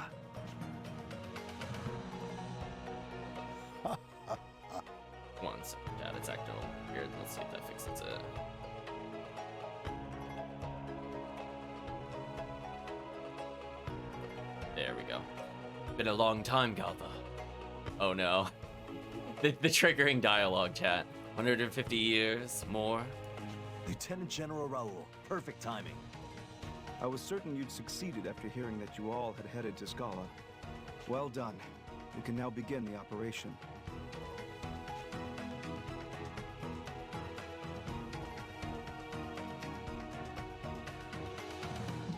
Speaker 1: One second, Dad, it's acting a little weird. Let's see if that fixes it. There we go. Been a long time, Galva. Oh no. The triggering dialogue, chat. 150 years, more.
Speaker 12: Lieutenant General Raul, perfect timing.
Speaker 16: I was certain you'd succeeded after hearing that you all had headed to Scala. Well done. We can now begin the operation.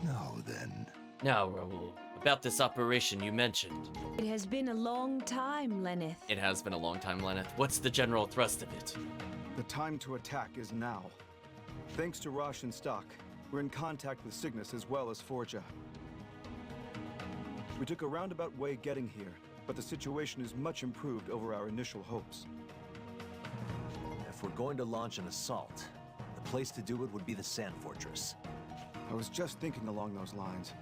Speaker 15: Now then.
Speaker 1: Now, Raul, about this operation you mentioned.
Speaker 17: It has been a long time, Lenneth.
Speaker 1: It has been a long time, Lenneth. What's the general thrust of it?
Speaker 16: The time to attack is now. Thanks to Rosh and Stock, we're in contact with Cygnus as well as Forja. We took a roundabout way getting here, but the situation is much improved over our initial hopes.
Speaker 12: If we're going to launch an assault, the place to do it would be the Sand Fortress.
Speaker 16: I was just thinking along those lines.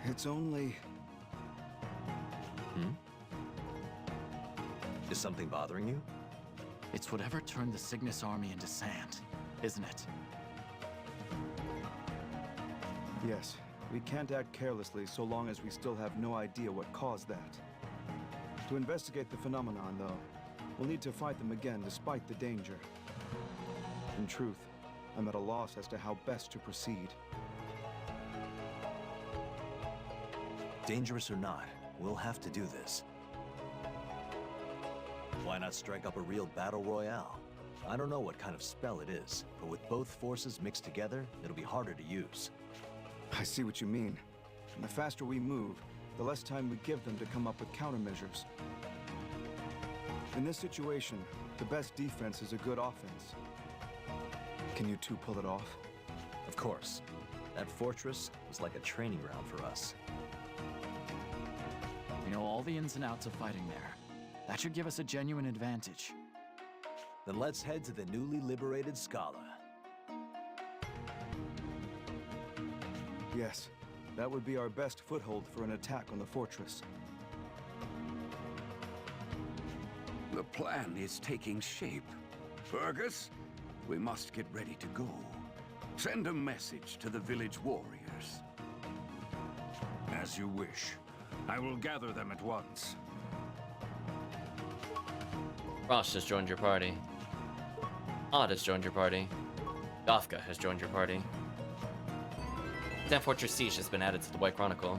Speaker 16: It's only...
Speaker 12: Is something bothering you?
Speaker 4: It's whatever turned the Cygnus army into sand, isn't it?
Speaker 16: Yes, we can't act carelessly so long as we still have no idea what caused that. To investigate the phenomenon, though, we'll need to fight them again despite the danger. In truth, I'm at a loss as to how best to proceed.
Speaker 12: Dangerous or not, we'll have to do this. Why not strike up a real battle royale? I don't know what kind of spell it is, but with both forces mixed together, it'll be harder to use.
Speaker 16: I see what you mean. And the faster we move, the less time we give them to come up with countermeasures. In this situation, the best defense is a good offense. Can you two pull it off?
Speaker 12: Of course. That fortress was like a training ground for us.
Speaker 4: We know all the ins and outs of fighting there. That should give us a genuine advantage.
Speaker 12: Then let's head to the newly liberated Scala.
Speaker 16: Yes, that would be our best foothold for an attack on the fortress.
Speaker 14: The plan is taking shape. Fergus, we must get ready to go. Send a message to the village warriors.
Speaker 2: As you wish. I will gather them at once.
Speaker 1: Rosh has joined your party. Odd has joined your party. Gafka has joined your party. Sand Fortress Siege has been added to the White Chronicle.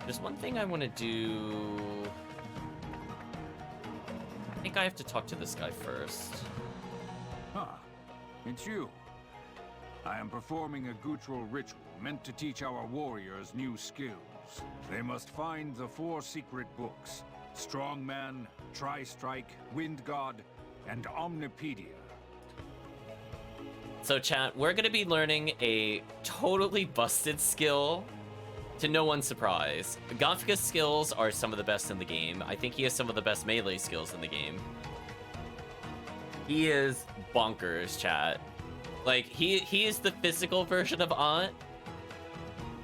Speaker 1: There's one thing I want to do. I think I have to talk to this guy first.
Speaker 2: Ah,
Speaker 14: it's you. I am performing a Gutral ritual meant to teach our warriors new skills. They must find the 4 secret books: Strongman, Tri-Strike, Wind God, and Omnipedia.
Speaker 1: So chat, we're gonna be learning a totally busted skill, to no one's surprise. Gafka's skills are some of the best in the game. I think he has some of the best melee skills in the game. He is bonkers, chat. Like, he is the physical version of Aunt.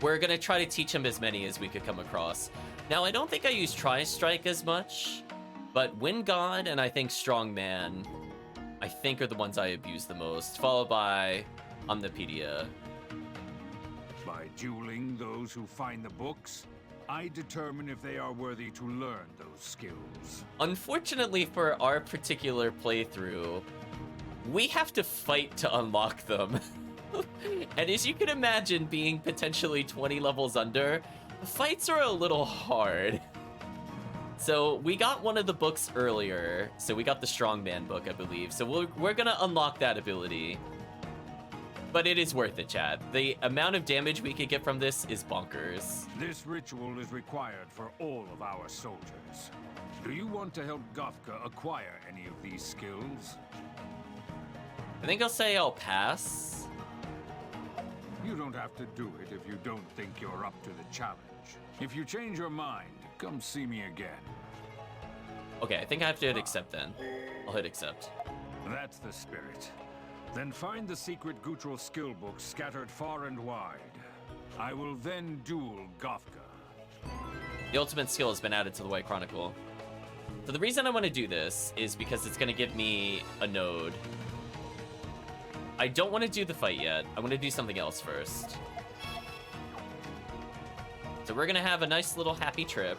Speaker 1: We're gonna try to teach him as many as we could come across. Now, I don't think I use Tri-Strike as much, but Wind God and I think Strongman, I think are the ones I abuse the most, followed by Omnipedia.
Speaker 14: By dueling those who find the books, I determine if they are worthy to learn those skills.
Speaker 1: Unfortunately for our particular playthrough, we have to fight to unlock them. And as you can imagine, being potentially 20 levels under, the fights are a little hard. So we got one of the books earlier, so we got the Strongman book, I believe. So we're gonna unlock that ability. But it is worth it, chat. The amount of damage we could get from this is bonkers.
Speaker 14: This ritual is required for all of our soldiers. Do you want to help Gafka acquire any of these skills?
Speaker 1: I think I'll say I'll pass.
Speaker 14: You don't have to do it if you don't think you're up to the challenge. If you change your mind, come see me again.
Speaker 1: Okay, I think I have to hit accept then. I'll hit accept.
Speaker 14: That's the spirit. Then find the secret Gutral skill books scattered far and wide. I will then duel Gafka.
Speaker 1: The ultimate skill has been added to the White Chronicle. So the reason I want to do this is because it's going to give me a node. I don't want to do the fight yet. I want to do something else first. So we're going to have a nice little happy trip.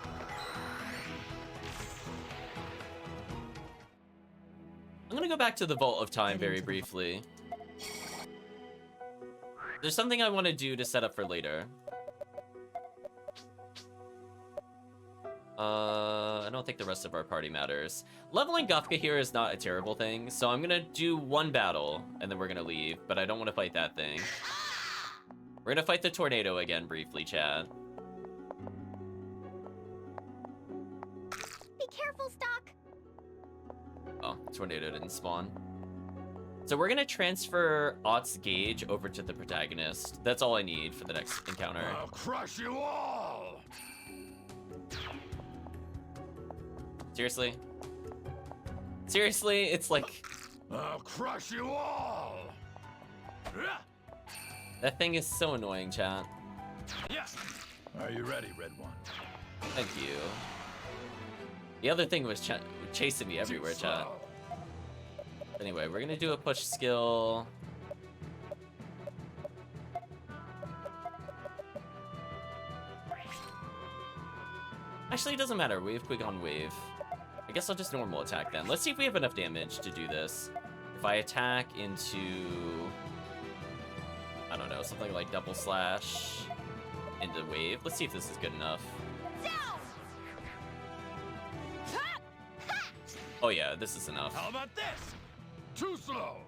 Speaker 1: I'm going to go back to the Vault of Time very briefly. There's something I want to do to set up for later. I don't think the rest of our party matters. Leveling Gafka here is not a terrible thing, so I'm gonna do one battle, and then we're gonna leave, but I don't want to fight that thing. We're gonna fight the tornado again briefly, Chad.
Speaker 3: Be careful, Stock!
Speaker 1: Oh, tornado didn't spawn. So we're gonna transfer Ott's Gauge over to the protagonist. That's all I need for the next encounter.
Speaker 2: I'll crush you all!
Speaker 1: Seriously? Seriously? It's like...
Speaker 2: I'll crush you all!
Speaker 1: That thing is so annoying, chat.
Speaker 2: Yes.
Speaker 11: Are you ready, Red One?
Speaker 1: Thank you. The other thing was chasing me everywhere, chat. Anyway, we're gonna do a push skill. Actually, it doesn't matter. We have quick on wave. I guess I'll just normal attack then. Let's see if we have enough damage to do this. If I attack into... I don't know, something like double slash into wave. Let's see if this is good enough. Oh yeah, this is enough.
Speaker 2: How about this? Too slow.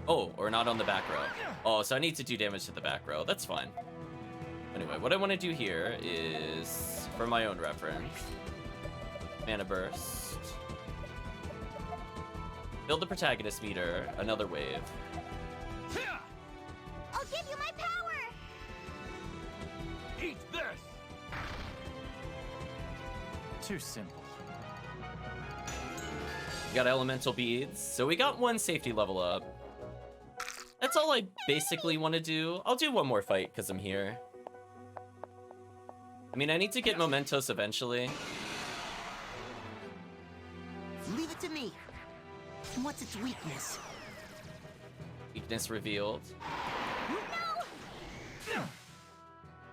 Speaker 1: Oh, or not on the back row. Oh, so I need to do damage to the back row. That's fine. Anyway, what I want to do here is, for my own reference, mana burst. Build the protagonist meter, another wave.
Speaker 3: I'll give you my power!
Speaker 2: Eat this!
Speaker 4: Too simple.
Speaker 1: We got elemental beads, so we got one safety level up. That's all I basically want to do. I'll do one more fight because I'm here. I mean, I need to get Mementos eventually.
Speaker 8: Leave it to me. What's its weakness?
Speaker 1: Weakness revealed.
Speaker 3: No!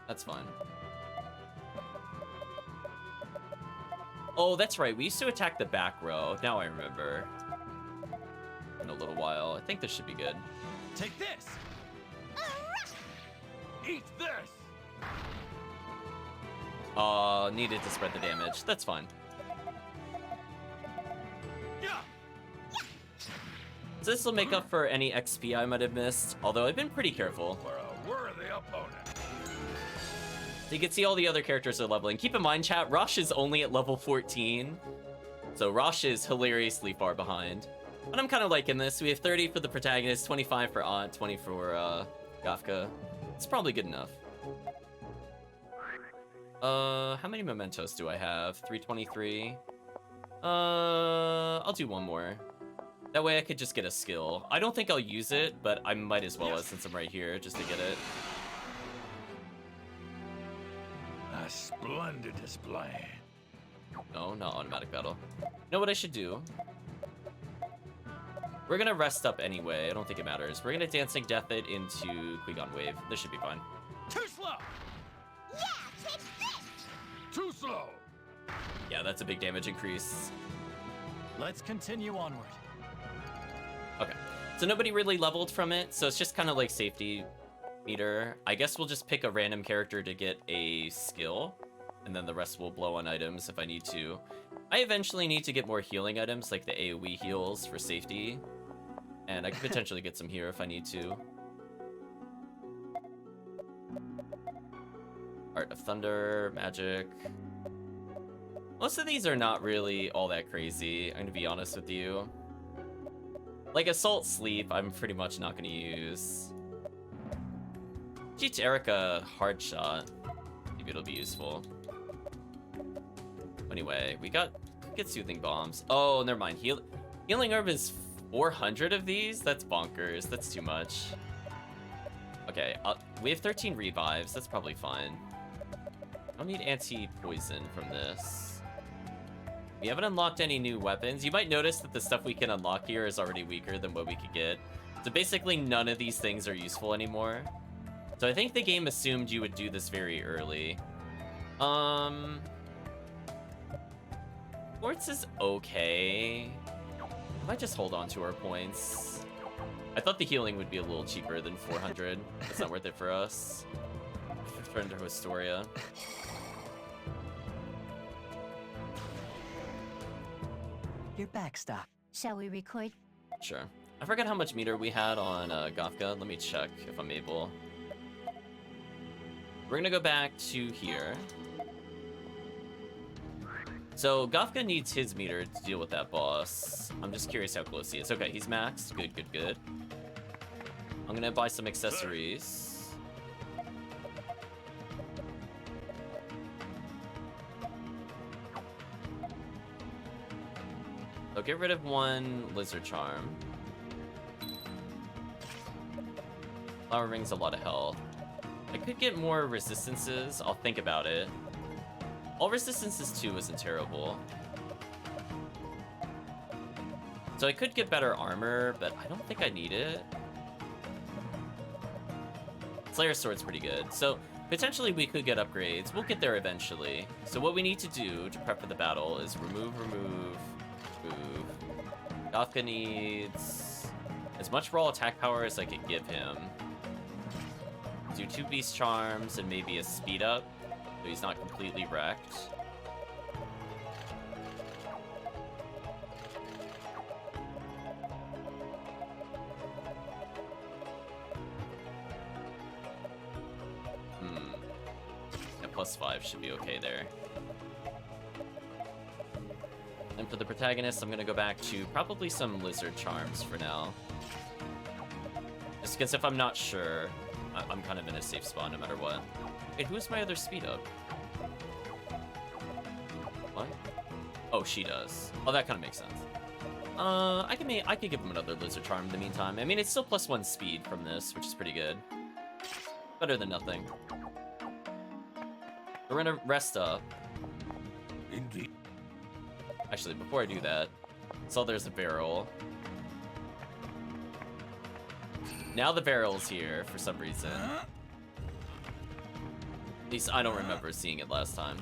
Speaker 1: That's fine. Oh, that's right. We used to attack the back row. Now I remember. In a little while. I think this should be good.
Speaker 2: Take this! Eat this!
Speaker 1: Needed to spread the damage. That's fine. this will make up for any XP I might have missed, although I've been pretty careful.
Speaker 11: For a worthy opponent.
Speaker 1: So you can see all the other characters are leveling. Keep in mind, chat, Rosh is only at level 14. So Rosh is hilariously far behind. But I'm kind of liking this. We have 30 for the protagonist, 25 for Aunt, 20 for Gafka. It's probably good enough. How many mementos do I have? 323. I'll do one more. That way I could just get a skill. I don't think I'll use it, but I might as well since I'm right here just to get it.
Speaker 11: A splendid display.
Speaker 1: No, not automatic battle. You know what I should do? We're gonna rest up anyway. I don't think it matters. We're gonna Dancing Death it into Qui-Gon Wave. This should be fine.
Speaker 11: Too slow!
Speaker 3: Yeah, take this!
Speaker 11: Too slow!
Speaker 1: Yeah, that's a big damage increase.
Speaker 4: Let's continue onward.
Speaker 1: Okay, so nobody really leveled from it, so it's just kind of like safety meter. I guess we'll just pick a random character to get a skill, and then the rest will blow on items if I need to. I eventually need to get more healing items, like the AoE heals for safety, and I could potentially get some here if I need to. Art of Thunder, Magic. Most of these are not really all that crazy, I'm gonna be honest with you. Like Assault Sleep, I'm pretty much not gonna use. Teach Erica Hard Shot. Maybe it'll be useful. Anyway, we get Soothing Bombs. Oh, never mind. Healing Herb is 400 of these? That's bonkers. That's too much. Okay, we have 13 revives. That's probably fine. I don't need anti-poison from this. We haven't unlocked any new weapons. You might notice that the stuff we can unlock here is already weaker than what we could get. So basically none of these things are useful anymore. So I think the game assumed you would do this very early. Quartz is okay. I might just hold on to our points. I thought the healing would be a little cheaper than 400. It's not worth it for us. Turn to Historia.
Speaker 9: Your backstop.
Speaker 5: Shall we record?
Speaker 1: Sure. I forgot how much meter we had on Gafka. Let me check if I'm able. We're gonna go back to here. So Gafka needs his meter to deal with that boss. I'm just curious how close he is. Okay, he's maxed. Good, good, good. I'm gonna buy some accessories. So get rid of one Lizard Charm. Flower Ring's a lot of health. I could get more resistances. I'll think about it. All resistances too isn't terrible. So I could get better armor, but I don't think I need it. Slayer Sword's pretty good. So potentially we could get upgrades. We'll get there eventually. So what we need to do to prep for the battle is remove. Gafka needs as much raw attack power as I could give him. Do 2 Beast Charms and maybe a speed up, so he's not completely wrecked. Yeah, +5 should be okay there. And for the protagonist, I'm gonna go back to probably some Lizard Charms for now. Just because if I'm not sure, I'm kind of in a safe spot no matter what. Wait, who's my other speed up? What? Oh, she does. Oh, that kind of makes sense. I could give him another Lizard Charm in the meantime. I mean, it's still +1 speed from this, which is pretty good. Better than nothing. We're gonna rest up.
Speaker 11: Indeed.
Speaker 1: Actually, before I do that, so there's a barrel. Now the barrel's here for some reason. At least I don't remember seeing it last time.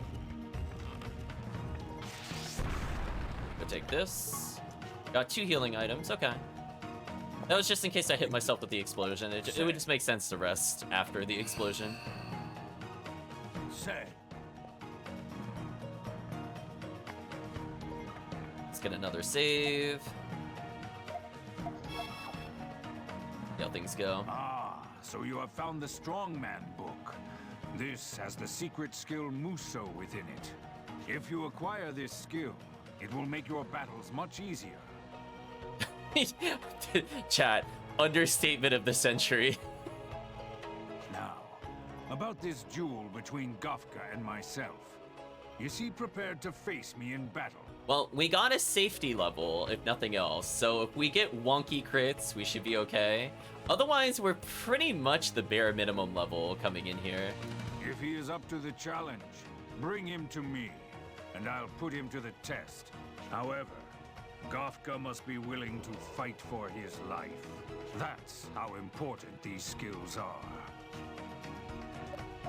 Speaker 1: Go take this. Got 2 healing items, okay. That was just in case I hit myself with the explosion. It would just make sense to rest after the explosion.
Speaker 11: Say.
Speaker 1: Let's get another save. See how things go.
Speaker 14: Ah, so you have found the Strongman book. This has the secret skill Muso within it. If you acquire this skill, it will make your battles much easier.
Speaker 1: Chat, understatement of the century.
Speaker 14: Now, about this duel between Gafka and myself. Is he prepared to face me in battle?
Speaker 1: Well, we got a safety level, if nothing else, so if we get wonky crits, we should be okay. Otherwise, we're pretty much the bare minimum level coming in here.
Speaker 14: If he is up to the challenge, bring him to me, and I'll put him to the test. However, Gafka must be willing to fight for his life. That's how important these skills are.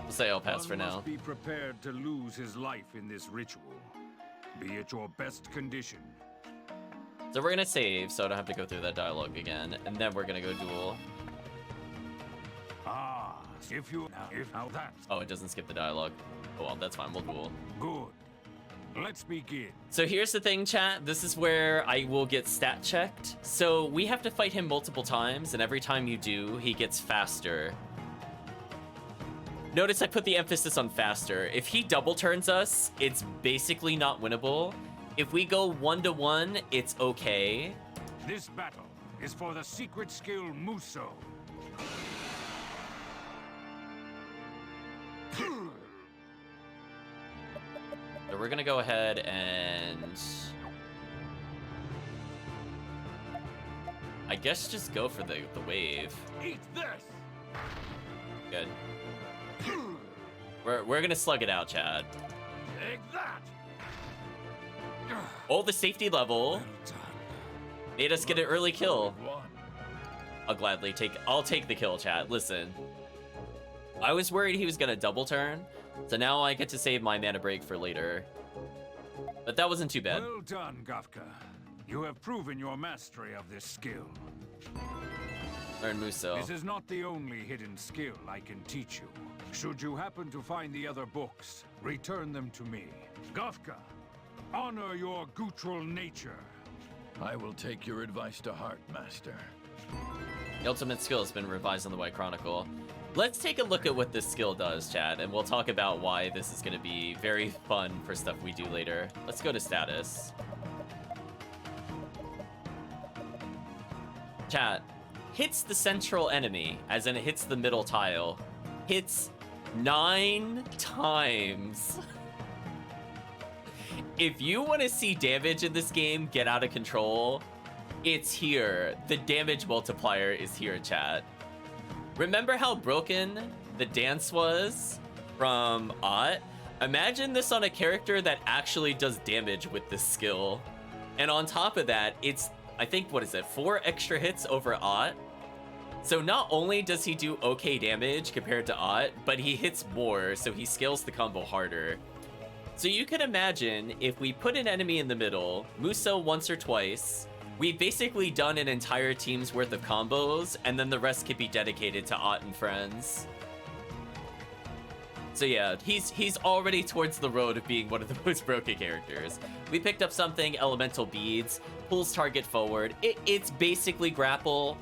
Speaker 1: We'll say I'll pass for now.
Speaker 14: One must be prepared to lose his life in this ritual. Be at your best condition.
Speaker 1: So we're gonna save, so I don't have to go through that dialogue again, and then we're gonna go duel.
Speaker 14: Ah, if how that.
Speaker 1: Oh, it doesn't skip the dialogue. Oh well, that's fine, we'll duel.
Speaker 14: Good. Let's begin.
Speaker 1: So here's the thing, chat. This is where I will get stat checked. So we have to fight him multiple times, and every time you do, he gets faster. Notice I put the emphasis on faster. If he double turns us, it's basically not winnable. If we go 1-to-1, it's okay.
Speaker 14: This battle is for the secret skill Muso.
Speaker 1: So we're gonna go ahead and I guess just go for the wave.
Speaker 14: Eat this.
Speaker 1: Good. We're gonna slug it out, Chad.
Speaker 14: Take that.
Speaker 1: Oh, the safety level made us get an early kill. I'll take the kill, Chad. Listen, I was worried he was gonna double turn, so now I get to save my mana break for later. But that wasn't too bad.
Speaker 14: Well done, Gafka. You have proven your mastery of this skill.
Speaker 1: Learn Muso.
Speaker 14: This is not the only hidden skill I can teach you. Should you happen to find the other books, return them to me. Gafka, honor your guttural nature.
Speaker 11: I will take your advice to heart, Master.
Speaker 1: The ultimate skill has been revised on the White Chronicle. Let's take a look at what this skill does, Chad, and we'll talk about why this is going to be very fun for stuff we do later. Let's go to status. Chat, hits the central enemy, as in it hits the middle tile. Hits 9 times. If you want to see damage in this game get out of control, it's here. The damage multiplier is here, chat. Remember how broken the dance was from Ott? Imagine this on a character that actually does damage with this skill. And on top of that, it's, I think, what is it, 4 extra hits over Ott? So not only does he do okay damage compared to Ott, but he hits more, so he scales the combo harder. So you can imagine if we put an enemy in the middle, Muso once or twice, we've basically done an entire team's worth of combos, and then the rest could be dedicated to Ott and friends. So yeah, he's already towards the road of being one of the most broken characters. We picked up something, Elemental Beads, pulls target forward. It's basically grapple.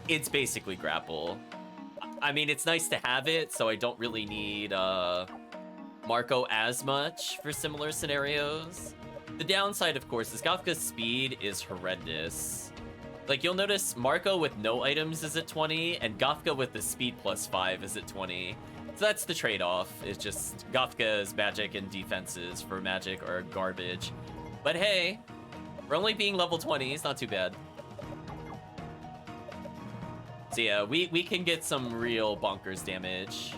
Speaker 1: It's basically grapple. I mean, it's nice to have it, so I don't really need Marco as much for similar scenarios. The downside, of course, is Gafka's speed is horrendous. Like, you'll notice Marco with no items is at 20, and Gafka with the speed +5 is at 20. So that's the trade-off, is just Gafka's magic and defenses for magic are garbage. But hey, we're only being level 20, it's not too bad. So yeah, we can get some real bonkers damage.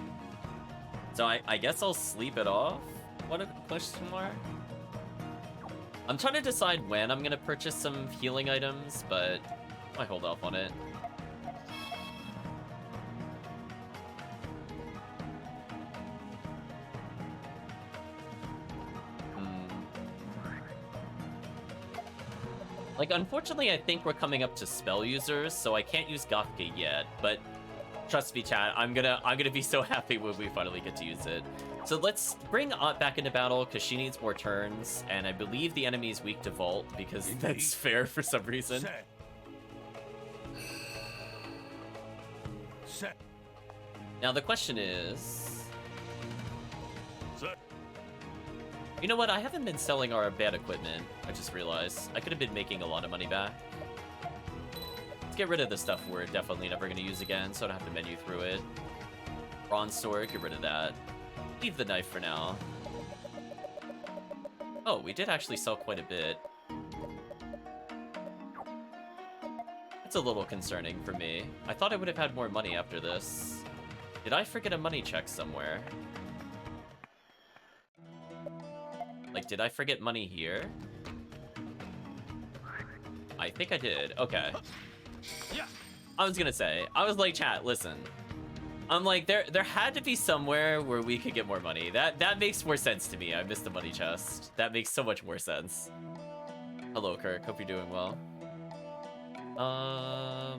Speaker 1: So I guess I'll sleep it off? What a question mark? I'm trying to decide when I'm gonna purchase some healing items, but I hold off on it. Like, unfortunately, I think we're coming up to spell users, so I can't use Gafka yet, but trust me, chat, I'm gonna be so happy when we finally get to use it. So let's bring Ott back into battle, because she needs more turns, and I believe the enemy is weak to Vault, because that's fair for some reason. Now the question is...
Speaker 2: Sir.
Speaker 1: You know what? I haven't been selling our bad equipment. I just realized. I could have been making a lot of money back. Let's get rid of the stuff we're definitely never going to use again, so I don't have to menu through it. Bronze sword, get rid of that. Leave the knife for now. Oh, we did actually sell quite a bit. It's a little concerning for me. I thought I would have had more money after this. Did I forget a money check somewhere? Like, did I forget money here? I think I did. Okay. I was gonna say, I was like, chat, listen. I'm like, there had to be somewhere where we could get more money. That makes more sense to me. I missed the money chest. That makes so much more sense. Hello, Kirk. Hope you're doing well.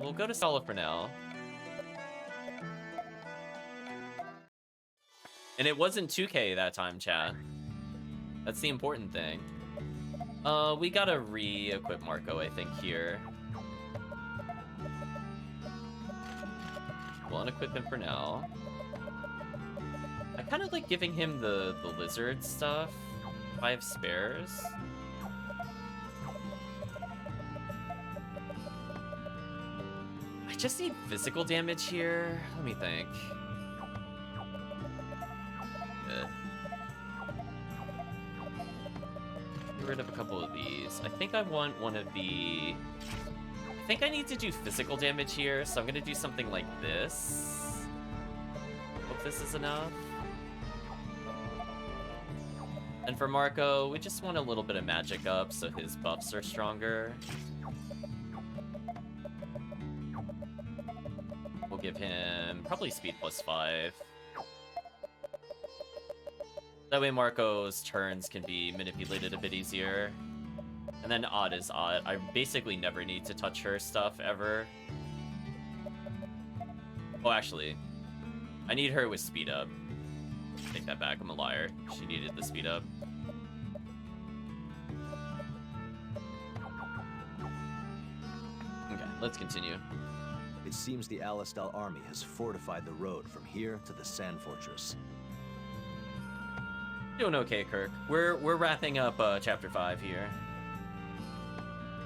Speaker 1: We'll go to Sala for now. And it wasn't 2K that time, chat. That's the important thing. We gotta re-equip Marco, I think, here. We'll unequip him for now. I kind of like giving him the lizard stuff. 5 spares. I just need physical damage here. Let me think. Get rid of a couple of these. I think I want one of the... I think I need to do physical damage here, so I'm gonna do something like this. Hope this is enough. And for Marco, we just want a little bit of magic up so his buffs are stronger. We'll give him probably speed +5. That way Marco's turns can be manipulated a bit easier. And then Odd is Odd. I basically never need to touch her stuff, ever. Oh, actually. I need her with speed up. Take that back, I'm a liar. She needed the speed up. Okay, let's continue.
Speaker 12: It seems the Alistal army has fortified the road from here to the Sand Fortress.
Speaker 1: Doing okay, Kirk. We're wrapping up Chapter 5 here.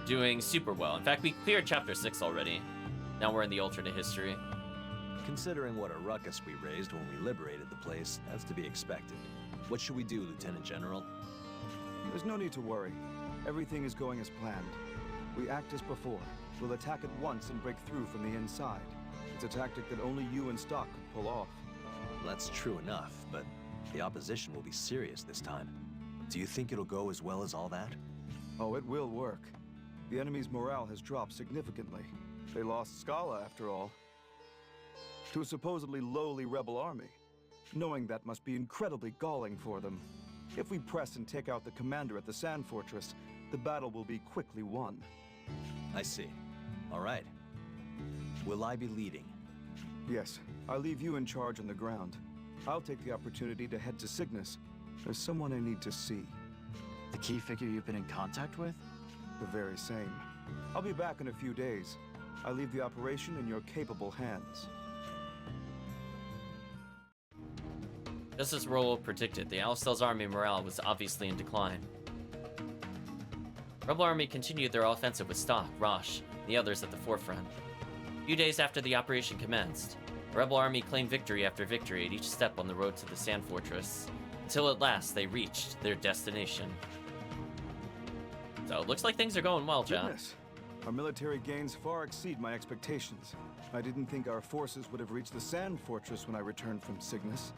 Speaker 1: Doing super well. In fact, we cleared Chapter 6 already. Now we're in the alternate history.
Speaker 12: Considering what a ruckus we raised when we liberated the place, that's to be expected. What should we do, Lieutenant General?
Speaker 16: There's no need to worry. Everything is going as planned. We act as before. We'll attack at once and break through from the inside. It's a tactic that only you and Stock could pull off.
Speaker 12: That's true enough, but the opposition will be serious this time. Do you think it'll go as well as all that?
Speaker 16: Oh, it will work. The enemy's morale has dropped significantly. They lost Scala, after all. To a supposedly lowly rebel army. Knowing that must be incredibly galling for them. If we press and take out the commander at the Sand Fortress, the battle will be quickly won.
Speaker 12: I see. All right. Will I be leading?
Speaker 16: Yes, I'll leave you in charge on the ground. I'll take the opportunity to head to Cygnus. There's someone I need to see.
Speaker 4: The key figure you've been in contact with?
Speaker 16: The very same. I'll be back in a few days. I leave the operation in your capable hands.
Speaker 1: Just as Rolo predicted, the Alistal's army morale was obviously in decline. Rebel army continued their offensive with Stock, Rosh, and the others at the forefront. A few days after the operation commenced, the Rebel army claimed victory after victory at each step on the road to the Sand Fortress, until at last they reached their destination. So it looks like things are going well, John.
Speaker 16: Goodness. Our military gains far exceed my expectations. I didn't think our forces would have reached the Sand Fortress when I returned from Cygnus.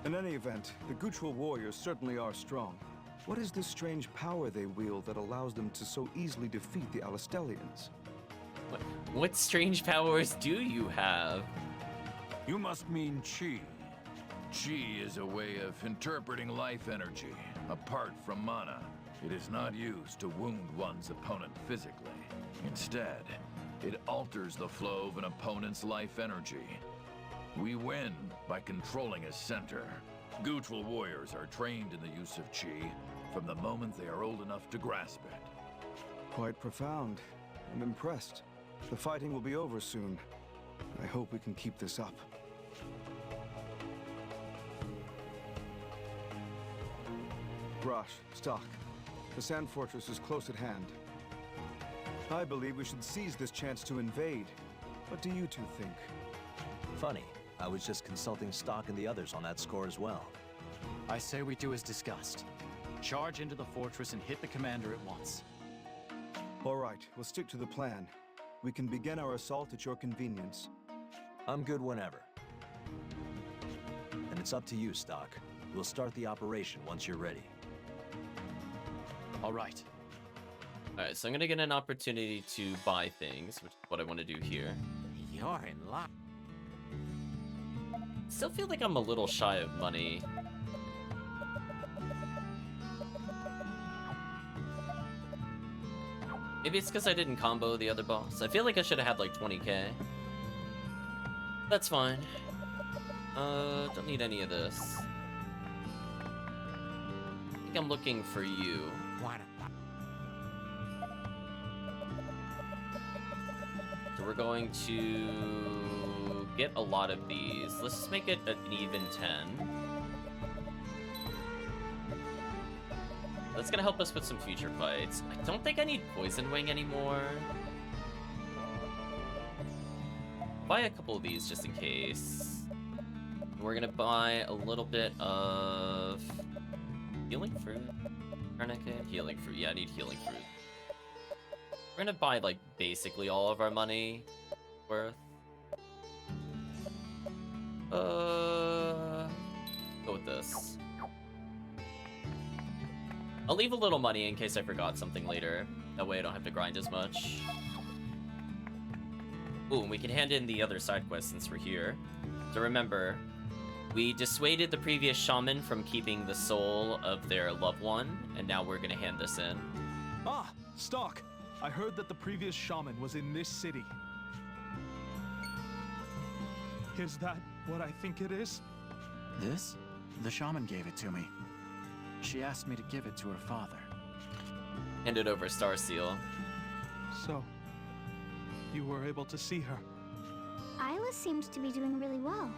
Speaker 16: In any event, the Guttural warriors certainly are strong. What is this strange power they wield that allows them to so easily defeat the Alistelians?
Speaker 1: What strange powers do you have?
Speaker 11: You must mean Chi. Chi is a way of interpreting life energy, apart from mana. It is not used to wound one's opponent physically. Instead, it alters the flow of an opponent's life energy. We win by controlling his center. Guttural warriors are trained in the use of Chi from the moment they are old enough to grasp it.
Speaker 16: Quite profound. I'm impressed. The fighting will be over soon. I hope we can keep this up. rush. Stock. The Sand Fortress is close at hand. I believe we should seize this chance to invade. What do you two think?
Speaker 12: Funny. I was just consulting Stock and the others on that score as well.
Speaker 4: I say we do as discussed. Charge into the fortress and hit the commander at once.
Speaker 16: All right, we'll stick to the plan. We can begin our assault at your convenience.
Speaker 12: I'm good whenever. And it's up to you, Stock. We'll start the operation once you're ready.
Speaker 4: All right.
Speaker 1: Alright, so I'm gonna get an opportunity to buy things, which is what I want to do here.
Speaker 10: You're in luck.
Speaker 1: Still feel like I'm a little shy of money. Maybe it's because I didn't combo the other boss. I feel like I should have had like 20k. That's fine. Don't need any of this. I think I'm looking for you. So we're going to get a lot of these. Let's just make it an even 10. That's gonna help us with some future fights. I don't think I need Poison Wing anymore. Buy a couple of these just in case. We're gonna buy a little bit of healing fruit. Tourniquet, healing fruit. Yeah, I need healing fruit. We're gonna buy like basically all of our money worth. Go with this. I'll leave a little money in case I forgot something later. That way I don't have to grind as much. Ooh, and we can hand in the other side quest since we're here. So remember, we dissuaded the previous shaman from keeping the soul of their loved one, and now we're gonna hand this in.
Speaker 18: Ah, Stock! I heard that the previous shaman was in this city. Is that what I think it is?
Speaker 4: This? The shaman gave it to me. She asked me to give it to her father.
Speaker 1: Hand it over, Star Seal.
Speaker 18: So, you were able to see her.
Speaker 5: Isla seems to be doing really well.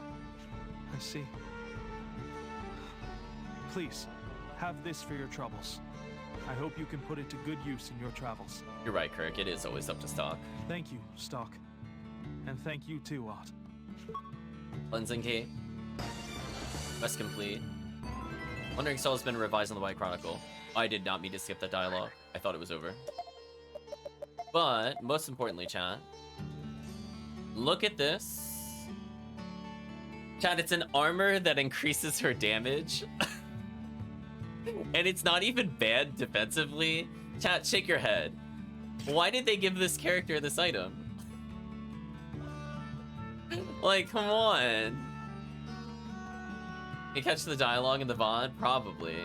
Speaker 18: I see. Please, have this for your troubles. I hope you can put it to good use in your travels.
Speaker 1: You're right, Kirk. It is always up to Stock.
Speaker 18: Thank you, Stock. And thank you too, Ott.
Speaker 1: Cleansing key. Quest complete. Wandering Soul has been revised on the White Chronicle. I did not mean to skip that dialogue. I thought it was over. But, most importantly, chat, look at this. Chat, it's an armor that increases her damage. And it's not even bad defensively. Chat, shake your head. Why did they give this character this item? Like, come on. You catch the dialogue in the VOD? Probably.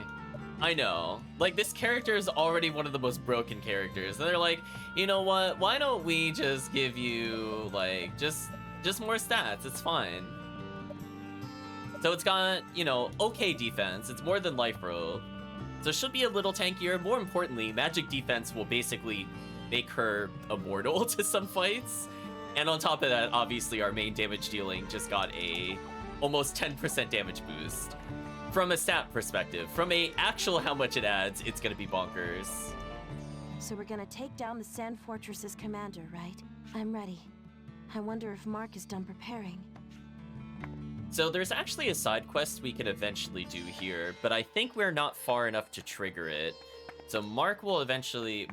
Speaker 1: I know. Like, this character is already one of the most broken characters. And they're like, you know what? Why don't we just give you, like, just more stats? It's fine. So it's got, you know, okay defense. It's more than Life Robe. So it should be a little tankier. More importantly, magic defense will basically make her immortal to some fights. And on top of that, obviously, our main damage dealing just got a almost 10% damage boost. From a stat perspective, from a actual how much it adds, it's gonna be bonkers.
Speaker 13: So we're gonna take down the Sand Fortress's commander, right? I'm ready. I wonder if Mark is done preparing.
Speaker 1: So there's actually a side quest we could eventually do here, but I think we're not far enough to trigger it. So Marco will eventually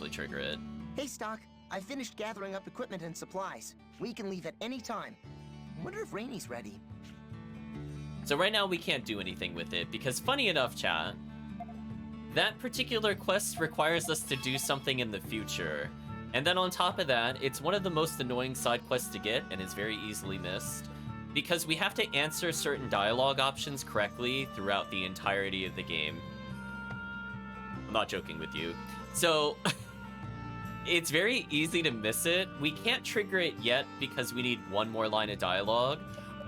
Speaker 1: trigger it.
Speaker 8: Hey, Stock. I finished gathering up equipment and supplies. We can leave at any time. Wonder if Rainy's ready.
Speaker 1: So right now we can't do anything with it because, funny enough, chat, that particular quest requires us to do something in the future. And then on top of that, it's one of the most annoying side quests to get and is very easily missed because we have to answer certain dialogue options correctly throughout the entirety of the game. I'm not joking with you. So it's very easy to miss it. We can't trigger it yet because we need one more line of dialogue.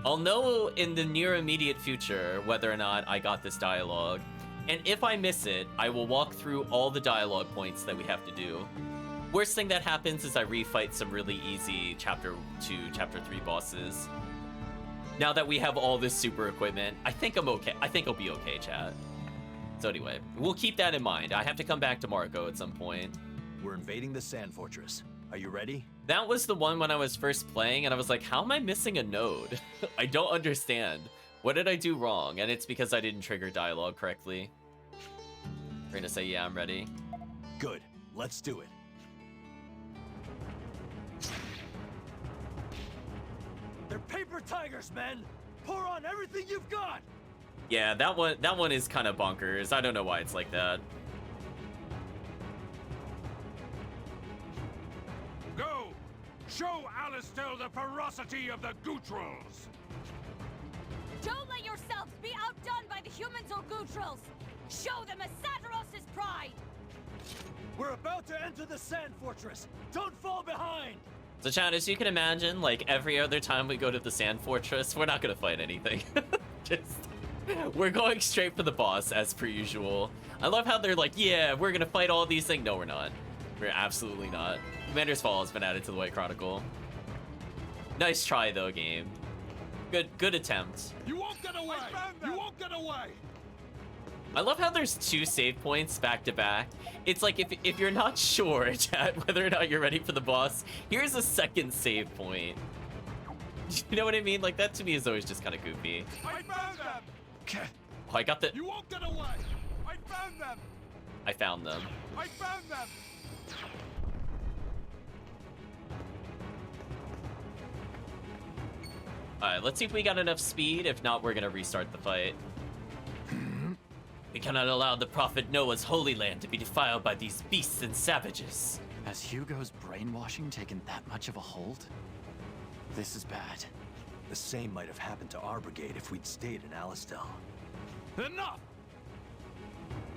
Speaker 1: I'll know in the near immediate future whether or not I got this dialogue. And if I miss it, I will walk through all the dialogue points that we have to do. Worst thing that happens is I refight some really easy Chapter 2, Chapter 3 bosses. Now that we have all this super equipment, I think I'm okay. I think I'll be okay, chat. So anyway, we'll keep that in mind. I have to come back to Marco at some point.
Speaker 12: We're invading the Sand Fortress. Are you ready?
Speaker 1: That was the one when I was first playing, and I was like, how am I missing a node? I don't understand. What did I do wrong? And it's because I didn't trigger dialogue correctly. We're gonna say, yeah, I'm ready.
Speaker 12: Good. Let's do it.
Speaker 7: They're paper tigers, men! Pour on everything you've got!
Speaker 1: Yeah, that one is kind of bonkers. I don't know why it's like that.
Speaker 2: Go! Show Alistel the ferocity of the Gootrals!
Speaker 13: Don't let yourselves be outdone by the humans or Gootrals! Show them Asateros' pride!
Speaker 7: We're about to enter the Sand Fortress! Don't fall behind!
Speaker 1: So chat, as you can imagine, like every other time we go to the Sand Fortress, we're not gonna fight anything. We're going straight for the boss, as per usual. I love how they're like, yeah, we're gonna fight all these things. No, we're not. We're absolutely not. Commander's Fall has been added to the White Chronicle. Nice try, though, game. Good attempt.
Speaker 2: You won't get away! You won't get away!
Speaker 1: I love how there's 2 save points back to back. It's like if you're not sure, chat, whether or not you're ready for the boss, here's a second save point. You know what I mean? Like, that to me is always just kind of goofy.
Speaker 2: I found them!
Speaker 1: Oh, I got the...
Speaker 2: You won't get away! I found them!
Speaker 1: I found them.
Speaker 2: I found them!
Speaker 1: Alright, let's see if we got enough speed. If not, we're gonna restart the fight. We cannot allow the Prophet Noah's holy land to be defiled by these beasts and savages.
Speaker 4: Has Hugo's brainwashing taken that much of a hold? This is bad.
Speaker 12: The same might have happened to our brigade if we'd stayed in Alistel.
Speaker 2: Enough!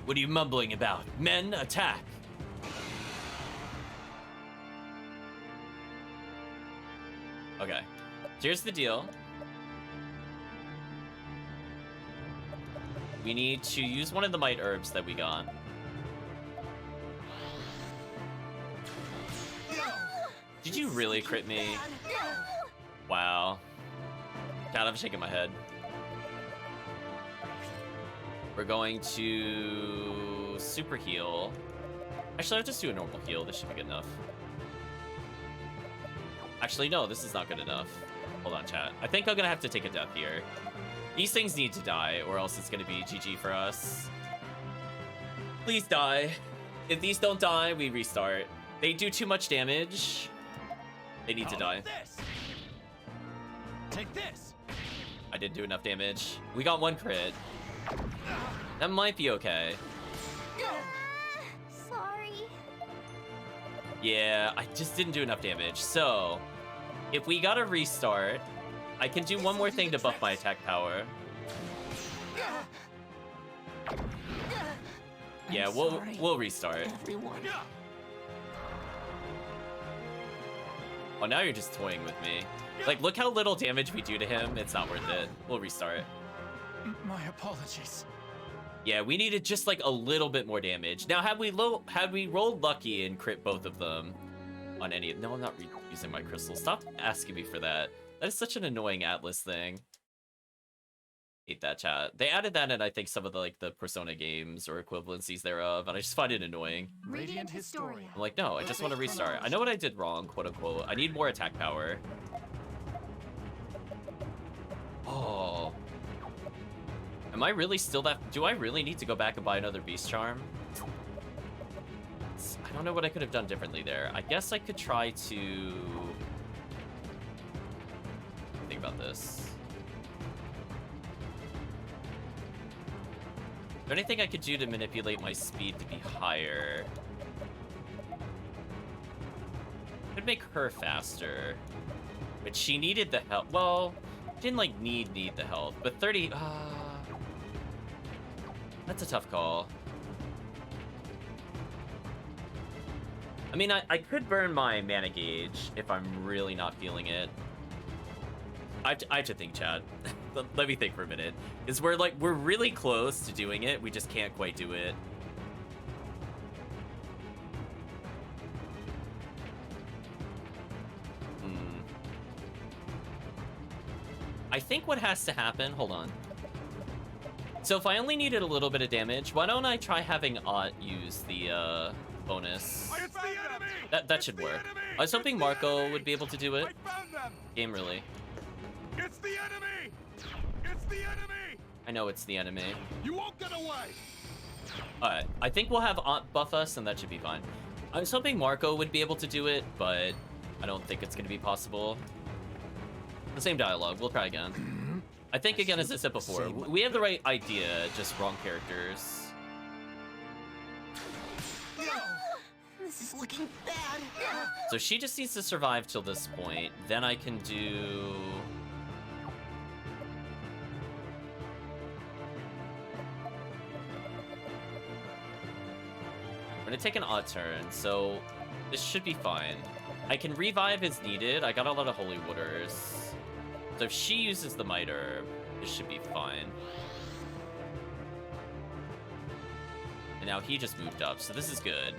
Speaker 1: What are you mumbling about? Men, attack! Okay. Here's the deal. We need to use one of the might herbs that we got. Did you really crit me? Wow. God, I'm shaking my head. We're going to super heal. Actually, I'll just do a normal heal. This should be good enough. Actually, no, this is not good enough. Hold on, chat. I think I'm gonna have to take a death here. These things need to die, or else it's gonna be GG for us. Please die. If these don't die, we restart. They do too much damage. They need to die.
Speaker 7: Take this.
Speaker 1: I didn't do enough damage. We got 1 crit. That might be okay.
Speaker 5: Sorry.
Speaker 1: Yeah, I just didn't do enough damage. So, if we gotta restart, I can do one more thing to buff my attack power. Yeah, we'll restart.
Speaker 8: Everyone.
Speaker 1: Oh, now you're just toying with me. Like, look how little damage we do to him. It's not worth it. We'll restart.
Speaker 4: My apologies.
Speaker 1: Yeah, we needed just like a little bit more damage. Now, had we rolled lucky and crit both of them on any... No, I'm not using my crystal. Stop asking me for that. That is such an annoying Atlas thing. Hate that, chat. They added that in, I think, some of the, like, the Persona games or equivalencies thereof, and I just find it annoying.
Speaker 5: Radiant Historia.
Speaker 1: I'm like, no, I just want to restart. I know what I did wrong, quote unquote. I need more attack power. Oh. Am I really still that... Do I really need to go back and buy another Beast Charm? I don't know what I could have done differently there. I guess I could try to... Think about this. Is there anything I could do to manipulate my speed to be higher? Could make her faster. But she needed the help. Well, didn't like need the health. But 30... that's a tough call. I mean, I could burn my mana gauge if I'm really not feeling it. I have to think, Chad. Let me think for a minute. Because we're really close to doing it. We just can't quite do it. I think what has to happen, hold on. So if I only needed a little bit of damage, why don't I try having Ott use the bonus? That should work. I was hoping Marco would be able to do it. Game really.
Speaker 2: It's the enemy! It's the enemy!
Speaker 1: I know it's the enemy.
Speaker 2: You won't get away!
Speaker 1: Alright, I think we'll have Ott buff us and that should be fine. I was hoping Marco would be able to do it, but I don't think it's going to be possible. The same dialogue, we'll try again. I think again, as I said before, we have the right idea, just wrong characters.
Speaker 8: This is looking bad.
Speaker 1: So she just needs to survive till this point, then I can do... I'm gonna take an odd turn, so this should be fine. I can revive as needed. I got a lot of holy waters. So if she uses the Might Herb, this should be fine. And now he just moved up, so this is good.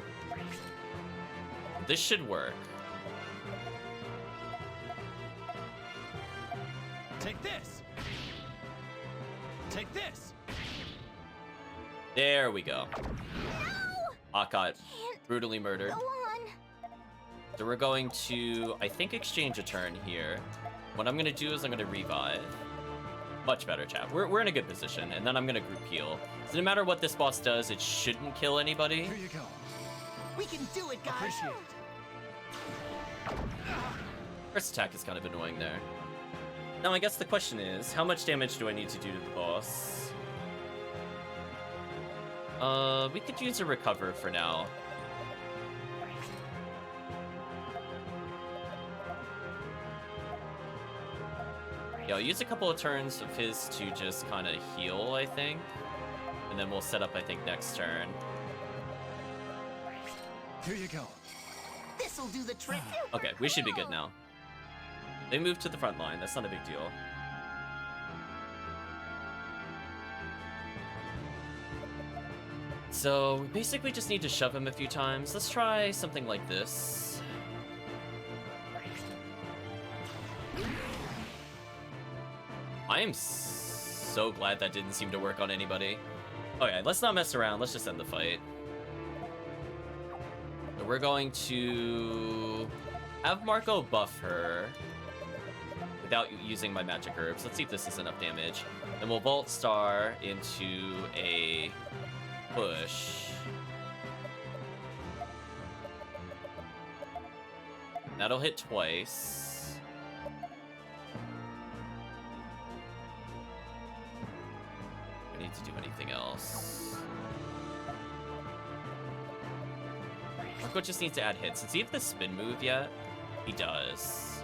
Speaker 1: This should work.
Speaker 18: Take this! Take this!
Speaker 1: There we go. Got brutally murdered. So we're going to, I think, exchange a turn here. What I'm gonna do is I'm gonna revive. Much better, chat. We're in a good position, and then I'm gonna group heal. So no matter what this boss does, it shouldn't kill anybody.
Speaker 18: Here you go.
Speaker 8: We can do it, guys.
Speaker 18: Appreciate it.
Speaker 1: First attack is kind of annoying there. Now I guess the question is, how much damage do I need to do to the boss? We could use a recover for now. Yeah, I'll use a couple of turns of his to just kind of heal, I think. And then we'll set up, I think, next turn.
Speaker 18: Here you go.
Speaker 8: This'll do the trick.
Speaker 1: Okay, we should be good now. They moved to the front line. That's not a big deal. So we basically just need to shove him a few times. Let's try something like this. I am so glad that didn't seem to work on anybody. Okay, let's not mess around. Let's just end the fight. So we're going to have Marco buff her without using my magic herbs. Let's see if this is enough damage. Then we'll Volt Star into a push. That'll hit twice. I need to do anything else. Marco just needs to add hits. Does he have the spin move yet? He does.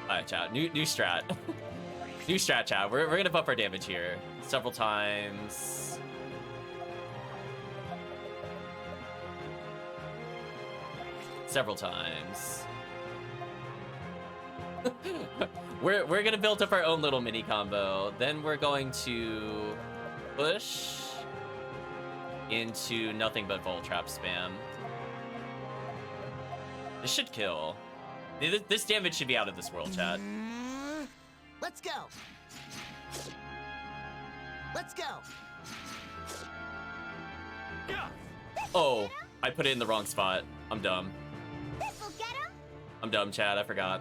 Speaker 1: Alright, chat. New strat. New strat, chat. We're gonna buff our damage here several times. Several times. we're gonna build up our own little mini combo. Then we're going to push into nothing but Volt Trap spam. This should kill. This damage should be out of this world, chat.
Speaker 8: Let's go. Let's go.
Speaker 1: Oh, I put it in the wrong spot. I'm dumb.
Speaker 3: This'll get him.
Speaker 1: I'm dumb, Chad. I forgot.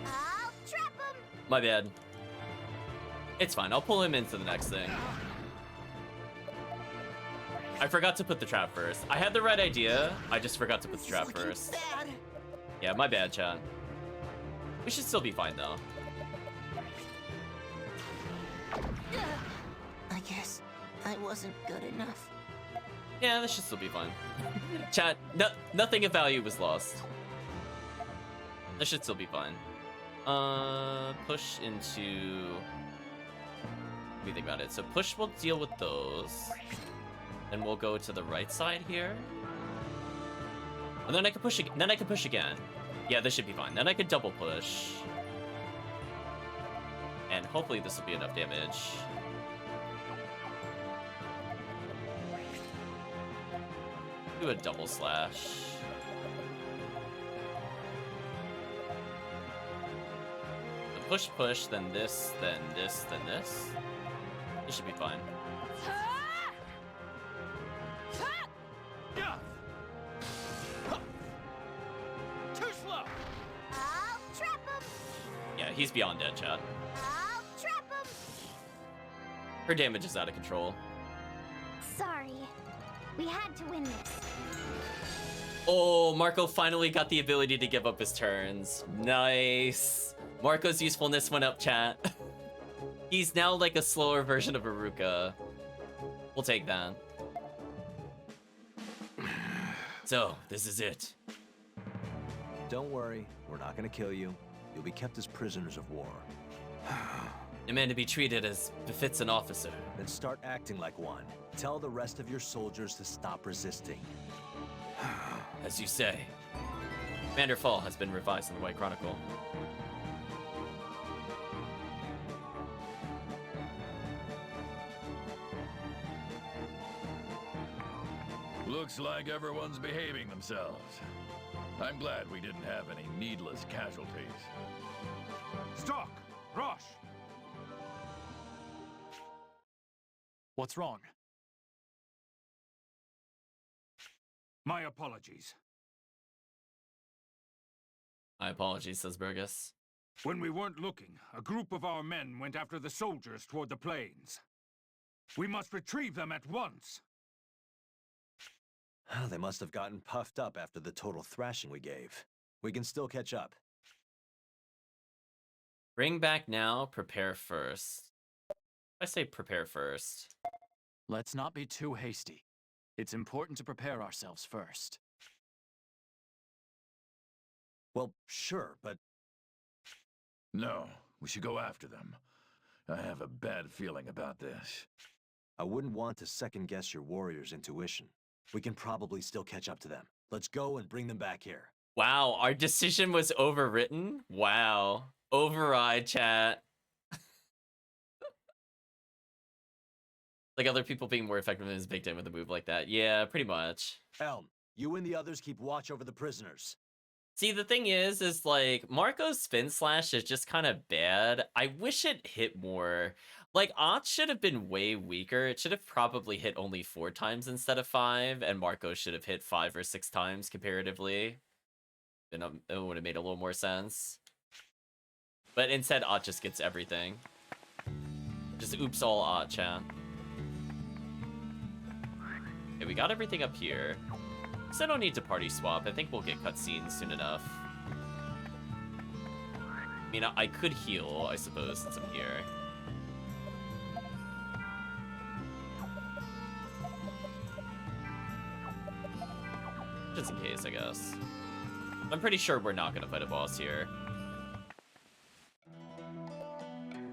Speaker 3: I'll trap him.
Speaker 1: My bad. It's fine. I'll pull him into the next thing. I forgot to put the trap first. I had the right idea. I just forgot to put the trap first.
Speaker 8: Bad.
Speaker 1: Yeah, my bad, Chad. We should still be fine, though.
Speaker 8: I guess I wasn't good enough.
Speaker 1: Yeah, this should still be fine. Chat, nothing of value was lost. This should still be fine. Push into... Let me think about it. So push will deal with those. Then we'll go to the right side here. And then I can push again. Then I can push again. Yeah, this should be fine. Then I could double push. And hopefully this will be enough damage. Do a double slash. push, then this, then this, then this. This should be fine.
Speaker 14: Too slow.
Speaker 3: I'll trap him.
Speaker 1: Yeah, he's beyond dead, chat.
Speaker 3: I'll trap him.
Speaker 1: Her damage is out of control.
Speaker 5: Sorry. We had to win this.
Speaker 1: Oh, Marco finally got the ability to give up his turns. Nice. Marco's usefulness went up, chat. He's now like a slower version of Aruka. We'll take that. So, this is it.
Speaker 12: Don't worry, we're not gonna kill you. You'll be kept as prisoners of war.
Speaker 1: Demand to be treated as befits an officer.
Speaker 12: Then start acting like one. Tell the rest of your soldiers to stop resisting.
Speaker 1: As you say. Commander Fall has been revised in the White Chronicle.
Speaker 11: Looks like everyone's behaving themselves. I'm glad we didn't have any needless casualties.
Speaker 2: Stock! Rosh!
Speaker 4: What's wrong?
Speaker 2: My apologies.
Speaker 1: My apologies, says Burgess.
Speaker 2: When we weren't looking, a group of our men went after the soldiers toward the plains. We must retrieve them at once.
Speaker 12: They must have gotten puffed up after the total thrashing we gave. We can still catch up.
Speaker 1: Bring back now, prepare first. I say prepare first.
Speaker 4: Let's not be too hasty. It's important to prepare ourselves first.
Speaker 12: Well, sure, but...
Speaker 11: No, we should go after them. I have a bad feeling about this.
Speaker 12: I wouldn't want to second-guess your warrior's intuition. We can probably still catch up to them. Let's go and bring them back here.
Speaker 1: Wow, our decision was overwritten? Wow. Override, chat. Like other people being more effective in his victim with a move like that. Yeah, pretty much.
Speaker 12: Elm, you and the others keep watch over the prisoners.
Speaker 1: See, the thing is like, Marco's spin slash is just kind of bad. I wish it hit more. Like, Ott should have been way weaker. It should have probably hit only 4 times instead of 5, and Marco should have hit 5 or 6 times comparatively. Then it would have made a little more sense. But instead, Ott just gets everything. Just oops all Ott, chat. Okay, we got everything up here. So I don't need to party swap. I think we'll get cutscenes soon enough. I mean, I could heal, I suppose, since I'm here. Just in case, I guess. I'm pretty sure we're not gonna fight a boss here.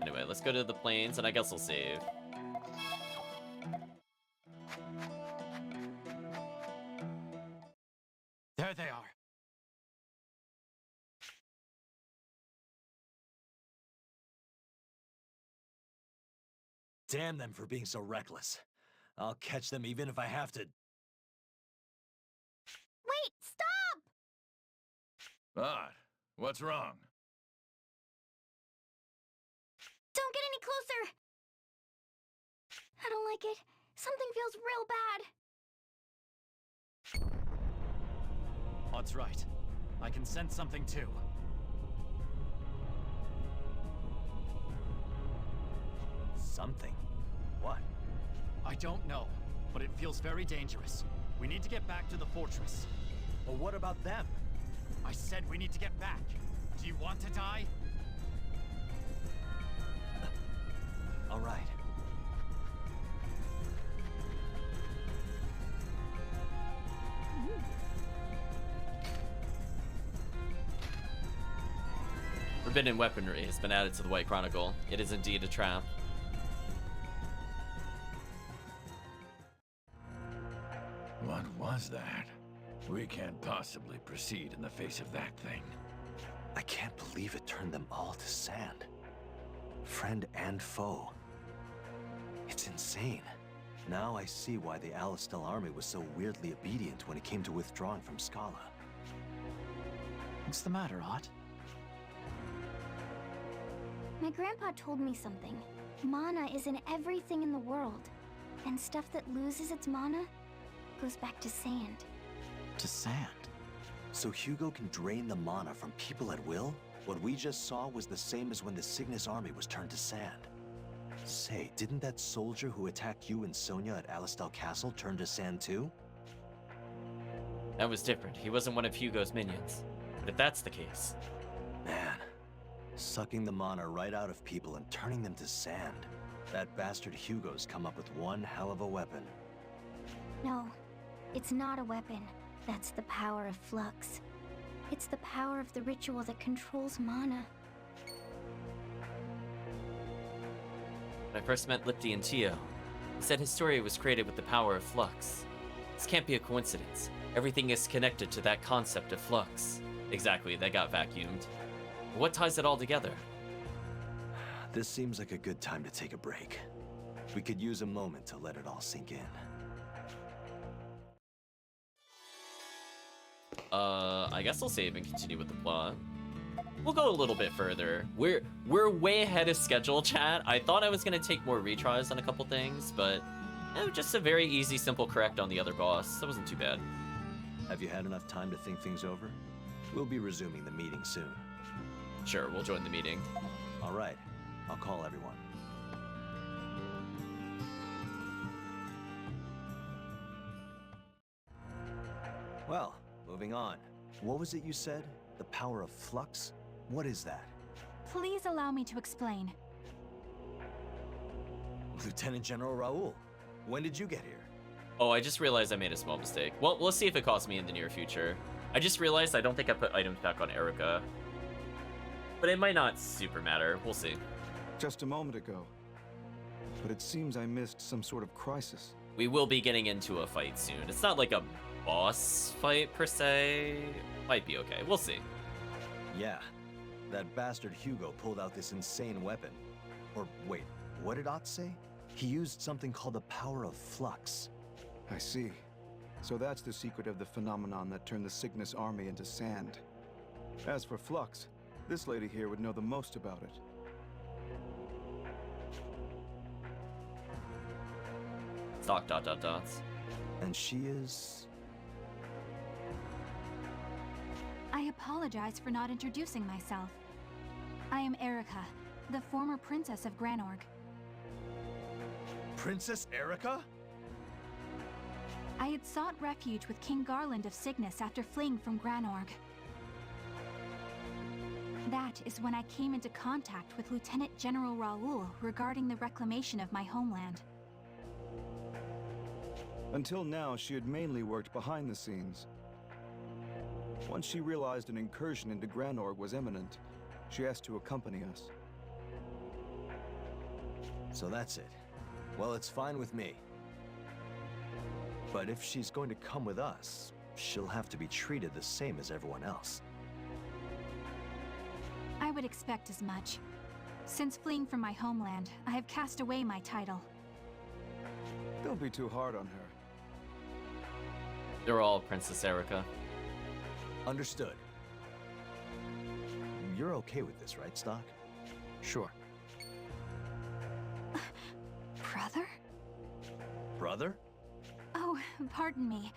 Speaker 1: Anyway, let's go to the plains, and I guess we'll save.
Speaker 4: There they are.
Speaker 12: Damn them for being so reckless. I'll catch them even if I have to.
Speaker 3: Wait, stop!
Speaker 11: Odd. What's wrong?
Speaker 3: Don't get any closer! I don't like it. Something feels real bad.
Speaker 4: Odd's right. I can sense something too.
Speaker 12: Something? What?
Speaker 4: I don't know, but it feels very dangerous. We need to get back to the fortress.
Speaker 12: But what about them?
Speaker 4: I said we need to get back. Do you want to die?
Speaker 12: All right.
Speaker 1: Forbidden weaponry has been added to the White Chronicle. It is indeed a trap.
Speaker 11: What was that? We can't possibly proceed in the face of that thing.
Speaker 12: I can't believe it turned them all to sand. Friend and foe. It's insane. Now I see why the Alistel army was so weirdly obedient when it came to withdrawing from Scala.
Speaker 4: What's the matter, Ott?
Speaker 5: My grandpa told me something. Mana is in everything in the world. And stuff that loses its mana goes back to sand.
Speaker 4: To sand?
Speaker 12: So Hugo can drain the mana from people at will? What we just saw was the same as when the Cygnus army was turned to sand. Say, didn't that soldier who attacked you and Sonia at Alistal Castle turn to sand too?
Speaker 1: That was different. He wasn't one of Hugo's minions. But if that's the case...
Speaker 12: Man, sucking the mana right out of people and turning them to sand. That bastard Hugo's come up with one hell of a weapon.
Speaker 5: No, it's not a weapon. That's the power of flux. It's the power of the ritual that controls mana.
Speaker 1: When I first met Lipti and Tio, he said Historia was created with the power of flux. This can't be a coincidence. Everything is connected to that concept of flux. Exactly, that got vacuumed. What ties it all together?
Speaker 12: This seems like a good time to take a break. We could use a moment to let it all sink in.
Speaker 1: I guess I'll save and continue with the plot. We'll go a little bit further. We're way ahead of schedule, chat. I thought I was gonna take more retries on a couple things, but just a very easy, simple correct on the other boss. That wasn't too bad.
Speaker 12: Have you had enough time to think things over? We'll be resuming the meeting soon.
Speaker 1: Sure, we'll join the meeting.
Speaker 12: All right, I'll call everyone. Well, moving on. What was it you said? The power of flux? What is that?
Speaker 3: Please allow me to explain.
Speaker 12: Lieutenant General Raoul, when did you get here?
Speaker 1: Oh, I just realized I made a small mistake. Well, let's see if it costs me in the near future. I just realized I don't think I put items back on Erica. But it might not super matter. We'll see.
Speaker 16: Just a moment ago. But it seems I missed some sort of crisis.
Speaker 1: We will be getting into a fight soon. It's not like a boss fight, per se. Might be okay. We'll see.
Speaker 12: Yeah. That bastard Hugo pulled out this insane weapon. Or wait, what did Ott say? He used something called the power of flux.
Speaker 16: I see. So that's the secret of the phenomenon that turned the Cygnus army into sand. As for flux, this lady here would know the most about it.
Speaker 1: Stock ... dots.
Speaker 12: And she is...
Speaker 3: I apologize for not introducing myself. I am Erica, the former princess of Granorg.
Speaker 12: Princess Erica?
Speaker 3: I had sought refuge with King Garland of Cygnus after fleeing from Granorg. That is when I came into contact with Lieutenant General Raoul regarding the reclamation of my homeland.
Speaker 16: Until now, she had mainly worked behind the scenes. Once she realized an incursion into Granorg was imminent, she asked to accompany us.
Speaker 12: So that's it. Well, it's fine with me. But if she's going to come with us, she'll have to be treated the same as everyone else.
Speaker 3: I would expect as much. Since fleeing from my homeland, I have cast away my title.
Speaker 16: Don't be too hard on her.
Speaker 1: They're all Princess Erica.
Speaker 12: Understood. You're okay with this, right, Stock?
Speaker 4: Sure.
Speaker 3: Brother?
Speaker 12: Brother?
Speaker 3: Oh, pardon me. ...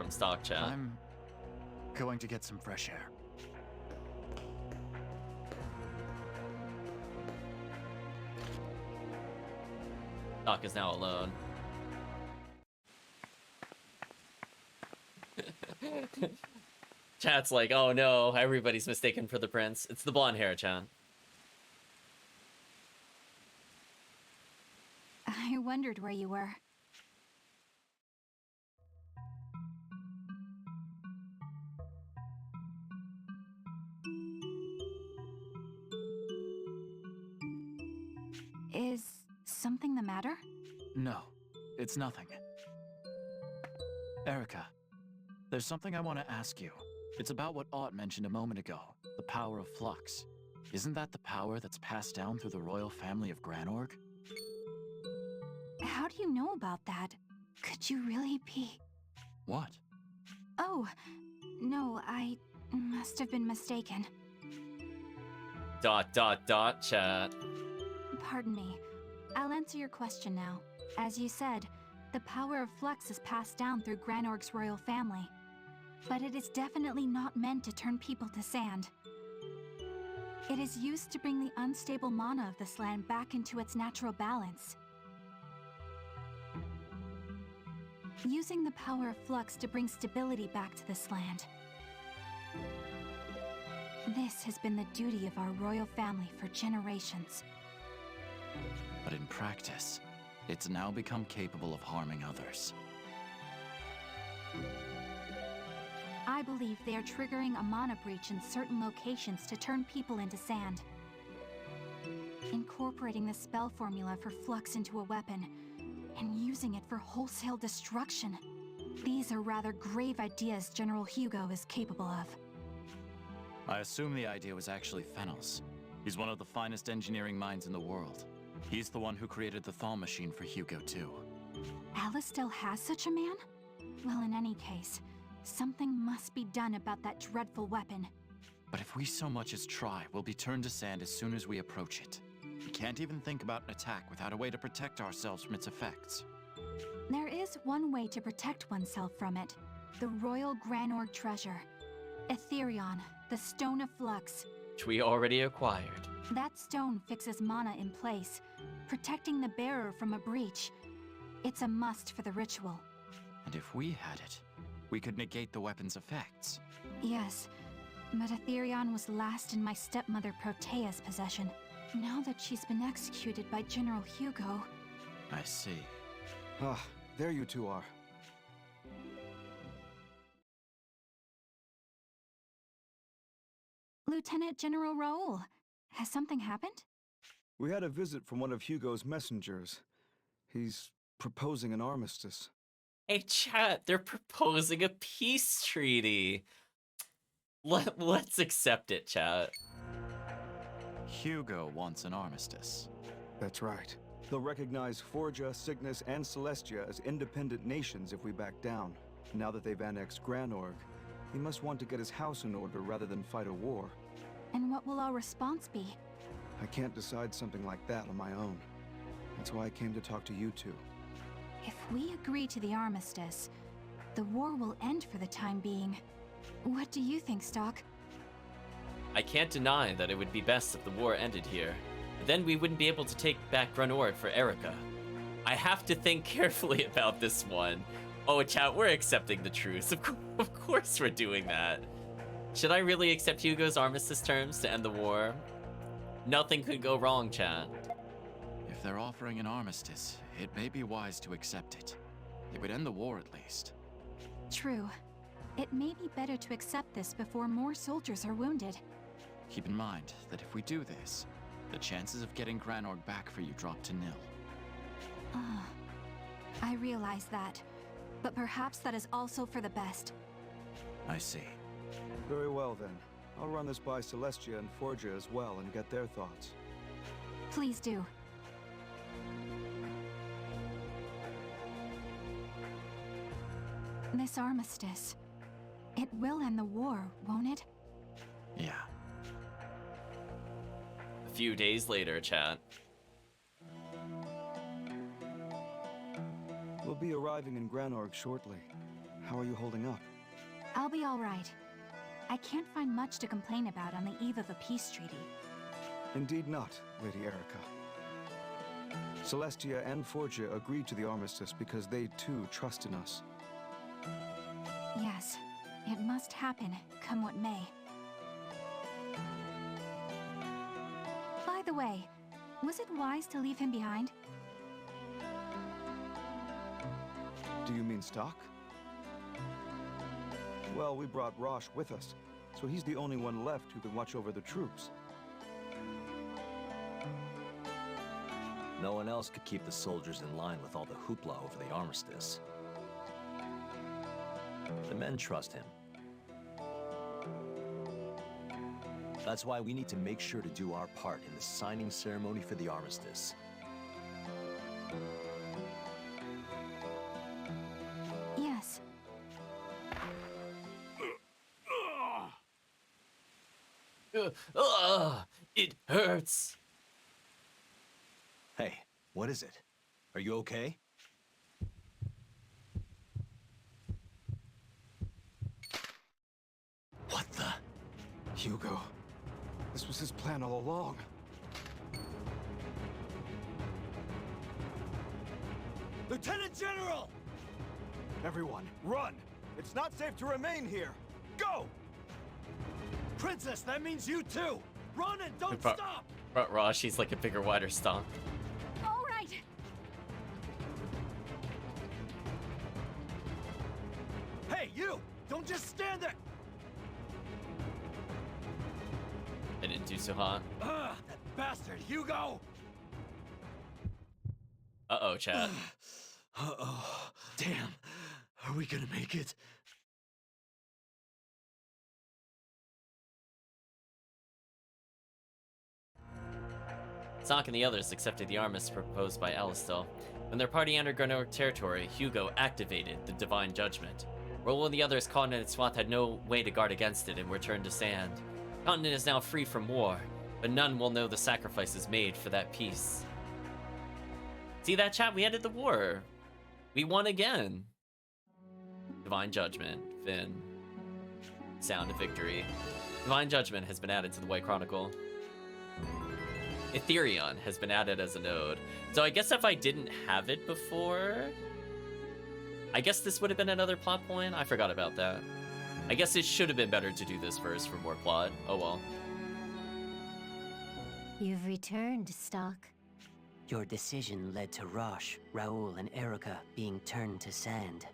Speaker 1: from stock chat.
Speaker 4: I'm going to get some fresh air.
Speaker 1: Stock is now alone. Chat's like, oh no, everybody's mistaken for the prince. It's the blonde hair, chat.
Speaker 3: I wondered where you were. Is something the matter?
Speaker 4: No, it's nothing. Erica, there's something I want to ask you. It's about what Ott mentioned a moment ago, the power of flux. Isn't that the power that's passed down through the royal family of Granorg?
Speaker 3: How do you know about that? Could you really be...
Speaker 4: What?
Speaker 3: Oh, no, Must have been mistaken. ...
Speaker 1: Chat.
Speaker 3: Pardon me. I'll answer your question now. As you said, the power of Flux is passed down through Granorg's royal family. But it is definitely not meant to turn people to sand. It is used to bring the unstable mana of this land back into its natural balance. Using the power of Flux to bring stability back to this land. This has been the duty of our royal family for generations.
Speaker 4: But in practice, it's now become capable of harming others.
Speaker 3: I believe they are triggering a mana breach in certain locations to turn people into sand. Incorporating the spell formula for Flux into a weapon, and using it for wholesale destruction. These are rather grave ideas General Hugo is capable of.
Speaker 4: I assume the idea was actually Fennel's. He's one of the finest engineering minds in the world. He's the one who created the thaw machine for Hugo too.
Speaker 3: Alice still has such a man? Well, in any case, something must be done about that dreadful weapon.
Speaker 4: But if we so much as try, we'll be turned to sand as soon as we approach it. We can't even think about an attack without a way to protect ourselves from its effects.
Speaker 3: There is one way to protect oneself from it. The Royal Granorg treasure. Etherion, the Stone of Flux.
Speaker 1: Which we already acquired.
Speaker 3: That stone fixes mana in place, protecting the bearer from a breach. It's a must for the ritual.
Speaker 4: And if we had it, we could negate the weapon's effects.
Speaker 3: Yes, but Etherion was last in my stepmother Protea's possession. Now that she's been executed by General Hugo...
Speaker 4: I see.
Speaker 16: Ah, there you two are.
Speaker 3: Lieutenant General Raoul, has something happened?
Speaker 16: We had a visit from one of Hugo's messengers. He's proposing an armistice.
Speaker 1: Hey, chat, they're proposing a peace treaty. Let's accept it, chat.
Speaker 4: Hugo wants an armistice.
Speaker 16: That's right. They'll recognize Forja, Cygnus, and Celestia as independent nations if we back down. Now that they've annexed Granorg, he must want to get his house in order rather than fight a war.
Speaker 3: And what will our response be?
Speaker 16: I can't decide something like that on my own. That's why I came to talk to you two.
Speaker 3: If we agree to the armistice, the war will end for the time being. What do you think, Stock?
Speaker 1: I can't deny that it would be best if the war ended here. Then we wouldn't be able to take back Granorg for Erica. I have to think carefully about this one. Oh, chat, we're accepting the truce. Of course we're doing that. Should I really accept Hugo's armistice terms to end the war? Nothing could go wrong, chat.
Speaker 4: If they're offering an armistice, it may be wise to accept it. It would end the war at least.
Speaker 3: True. It may be better to accept this before more soldiers are wounded.
Speaker 4: Keep in mind that if we do this, the chances of getting Granorg back for you drop to nil.
Speaker 3: I realize that, but perhaps that is also for the best.
Speaker 4: I see.
Speaker 16: Very well then. I'll run this by Celestia and Forja as well and get their thoughts.
Speaker 3: Please do. This armistice, it will end the war, won't it?
Speaker 4: Yeah.
Speaker 1: A few days later, chat.
Speaker 16: We'll be arriving in Granorg shortly. How are you holding up?
Speaker 3: I'll be all right. I can't find much to complain about on the eve of a peace treaty.
Speaker 16: Indeed not, Lady Erica. Celestia and Forja agreed to the armistice because they too trust in us.
Speaker 3: Yes, it must happen, come what may. By the way, was it wise to leave him behind?
Speaker 16: Do you mean Stock? Well, we brought Rosh with us, so he's the only one left who can watch over the troops.
Speaker 12: No one else could keep the soldiers in line with all the hoopla over the armistice. The men trust him. That's why we need to make sure to do our part in the signing ceremony for the armistice.
Speaker 3: Yes.
Speaker 1: It hurts.
Speaker 12: Hey, what is it? Are you okay? What the?
Speaker 16: Hugo. This was his plan all along.
Speaker 7: Lieutenant General!
Speaker 16: Everyone, run! It's not safe to remain here! Go!
Speaker 7: Princess, that means you too! Run and don't
Speaker 1: But-
Speaker 7: stop!
Speaker 1: But Raw, she's like a bigger, wider stomp.
Speaker 3: All right.
Speaker 7: Hey, you! Don't just stand there!
Speaker 1: I didn't do so hot.
Speaker 7: Ugh, that bastard, Hugo!
Speaker 1: Uh-oh, chat.
Speaker 7: Uh-oh. Damn. Are we gonna make it?
Speaker 1: Sock and the others accepted the armistice proposed by Alistel. When their party entered Granor territory, Hugo activated the Divine Judgment. Rolo and the others caught in its swath had no way to guard against it and were turned to sand. The continent is now free from war, but none will know the sacrifices made for that peace. See that, chat? We ended the war. We won again. Divine Judgment, Finn. Sound of victory. Divine Judgment has been added to the White Chronicle. Ethereon has been added as a node. So I guess if I didn't have it before, I guess this would have been another plot point. I forgot about that. I guess it should have been better to do this first for more plot. Oh well.
Speaker 5: You've returned, Stock.
Speaker 9: Your decision led to Rosh, Raoul, and Erica being turned to sand.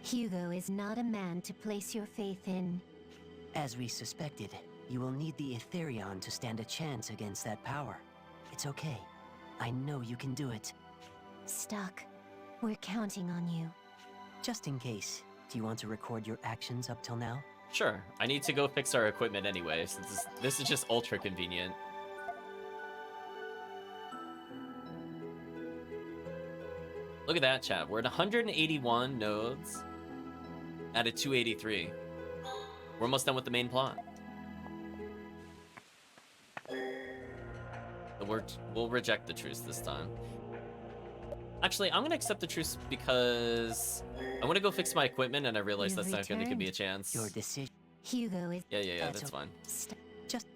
Speaker 5: Hugo is not a man to place your faith in.
Speaker 9: As we suspected, you will need the Ethereon to stand a chance against that power. It's okay. I know you can do it.
Speaker 5: Stock, we're counting on you.
Speaker 9: Just in case, do you want to record your actions up till now?
Speaker 1: Sure. I need to go fix our equipment anyway, since this is just ultra convenient. Look at that, chat. We're at 181 nodes out of 283. We're almost done with the main plot. We'll reject the truce this time. Actually, I'm gonna accept the truce because I want to go fix my equipment, and I realize that's not gonna give me a chance.
Speaker 9: Your decision.
Speaker 5: Hugo is.
Speaker 1: Yeah, that's fine.
Speaker 9: Just.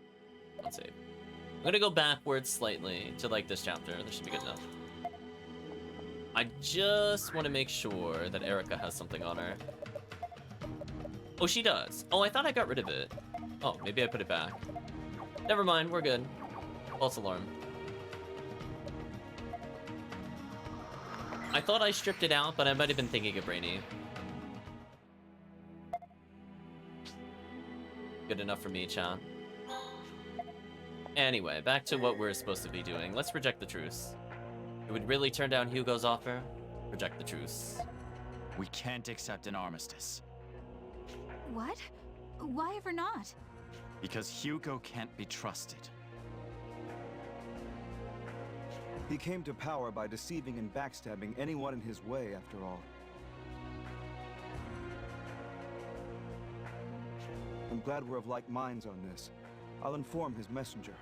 Speaker 1: Let's save. I'm gonna go backwards slightly to like this chapter. This should be good enough. I just want to make sure that Erica has something on her. Oh, she does. Oh, I thought I got rid of it. Oh, maybe I put it back. Never mind, we're good. False alarm. I thought I stripped it out, but I might have been thinking of Brainy. Good enough for me, chat. Anyway, back to what we're supposed to be doing. Let's reject the truce. It would really turn down Hugo's offer. Reject the truce.
Speaker 4: We can't accept an armistice.
Speaker 3: What? Why ever not?
Speaker 4: Because Hugo can't be trusted.
Speaker 16: He came to power by deceiving and backstabbing anyone in his way, after all. I'm glad we're of like minds on this. I'll inform his messenger.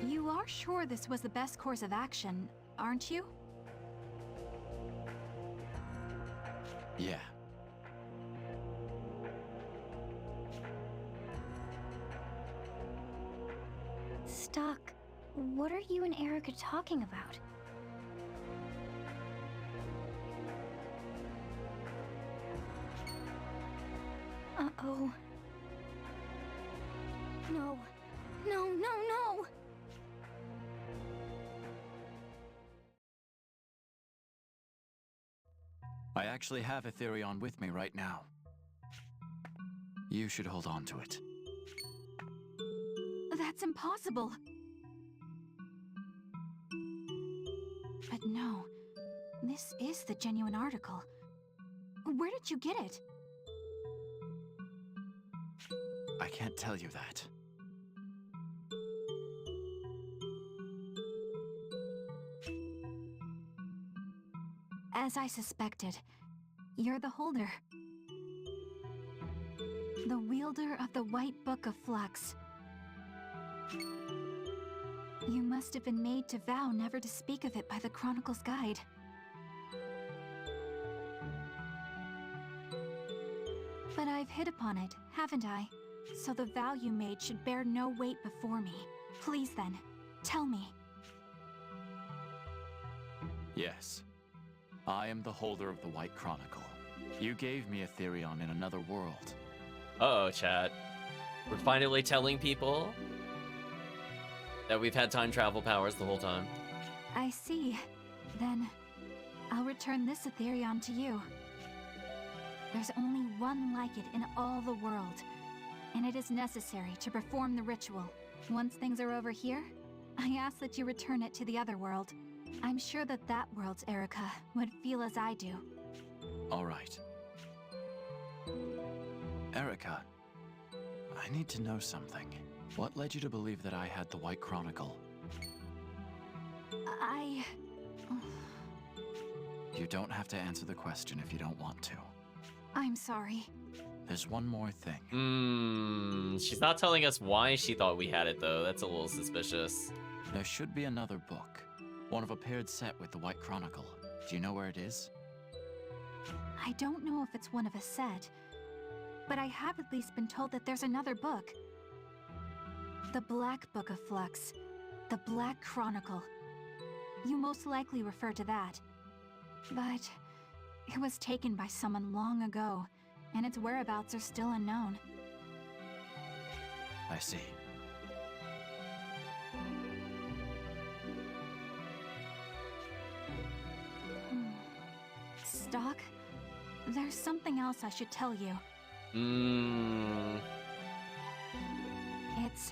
Speaker 3: You are sure this was the best course of action, aren't you?
Speaker 4: Yeah.
Speaker 5: Stock, what are you and Erica talking about? Uh-oh. No. No, no, no!
Speaker 4: I actually have Ethereon with me right now. You should hold on to it.
Speaker 3: That's impossible. But no, this is the genuine article. Where did you get it?
Speaker 4: I can't tell you that.
Speaker 3: As I suspected, you're the holder. The wielder of the White Book of Flux. You must have been made to vow never to speak of it by the Chronicle's Guide. But I've hit upon it, haven't I? So the vow you made should bear no weight before me. Please then, tell me.
Speaker 4: Yes. I am the holder of the White Chronicle. You gave me Etherion in another world.
Speaker 1: Uh-oh, chat. We're finally telling people that we've had time travel powers the whole time.
Speaker 3: I see. Then, I'll return this Etherion to you. There's only one like it in all the world, and it is necessary to perform the ritual. Once things are over here, I ask that you return it to the other world. I'm sure that that world's Erica would feel as I do.
Speaker 4: All right. Erica, I need to know something. What led you to believe that I had the White Chronicle? You don't have to answer the question if you don't want to.
Speaker 3: I'm sorry.
Speaker 4: There's one more thing.
Speaker 1: She's not telling us why she thought we had it, though. That's a little suspicious.
Speaker 4: There should be another book. One of a paired set with the White Chronicle. Do you know where it is?
Speaker 3: I don't know if it's one of a set, but I have at least been told that there's another book. The Black Book of Flux. The Black Chronicle. You most likely refer to that. But it was taken by someone long ago, and its whereabouts are still unknown.
Speaker 4: I see.
Speaker 3: Stock, there's something else I should tell you. It's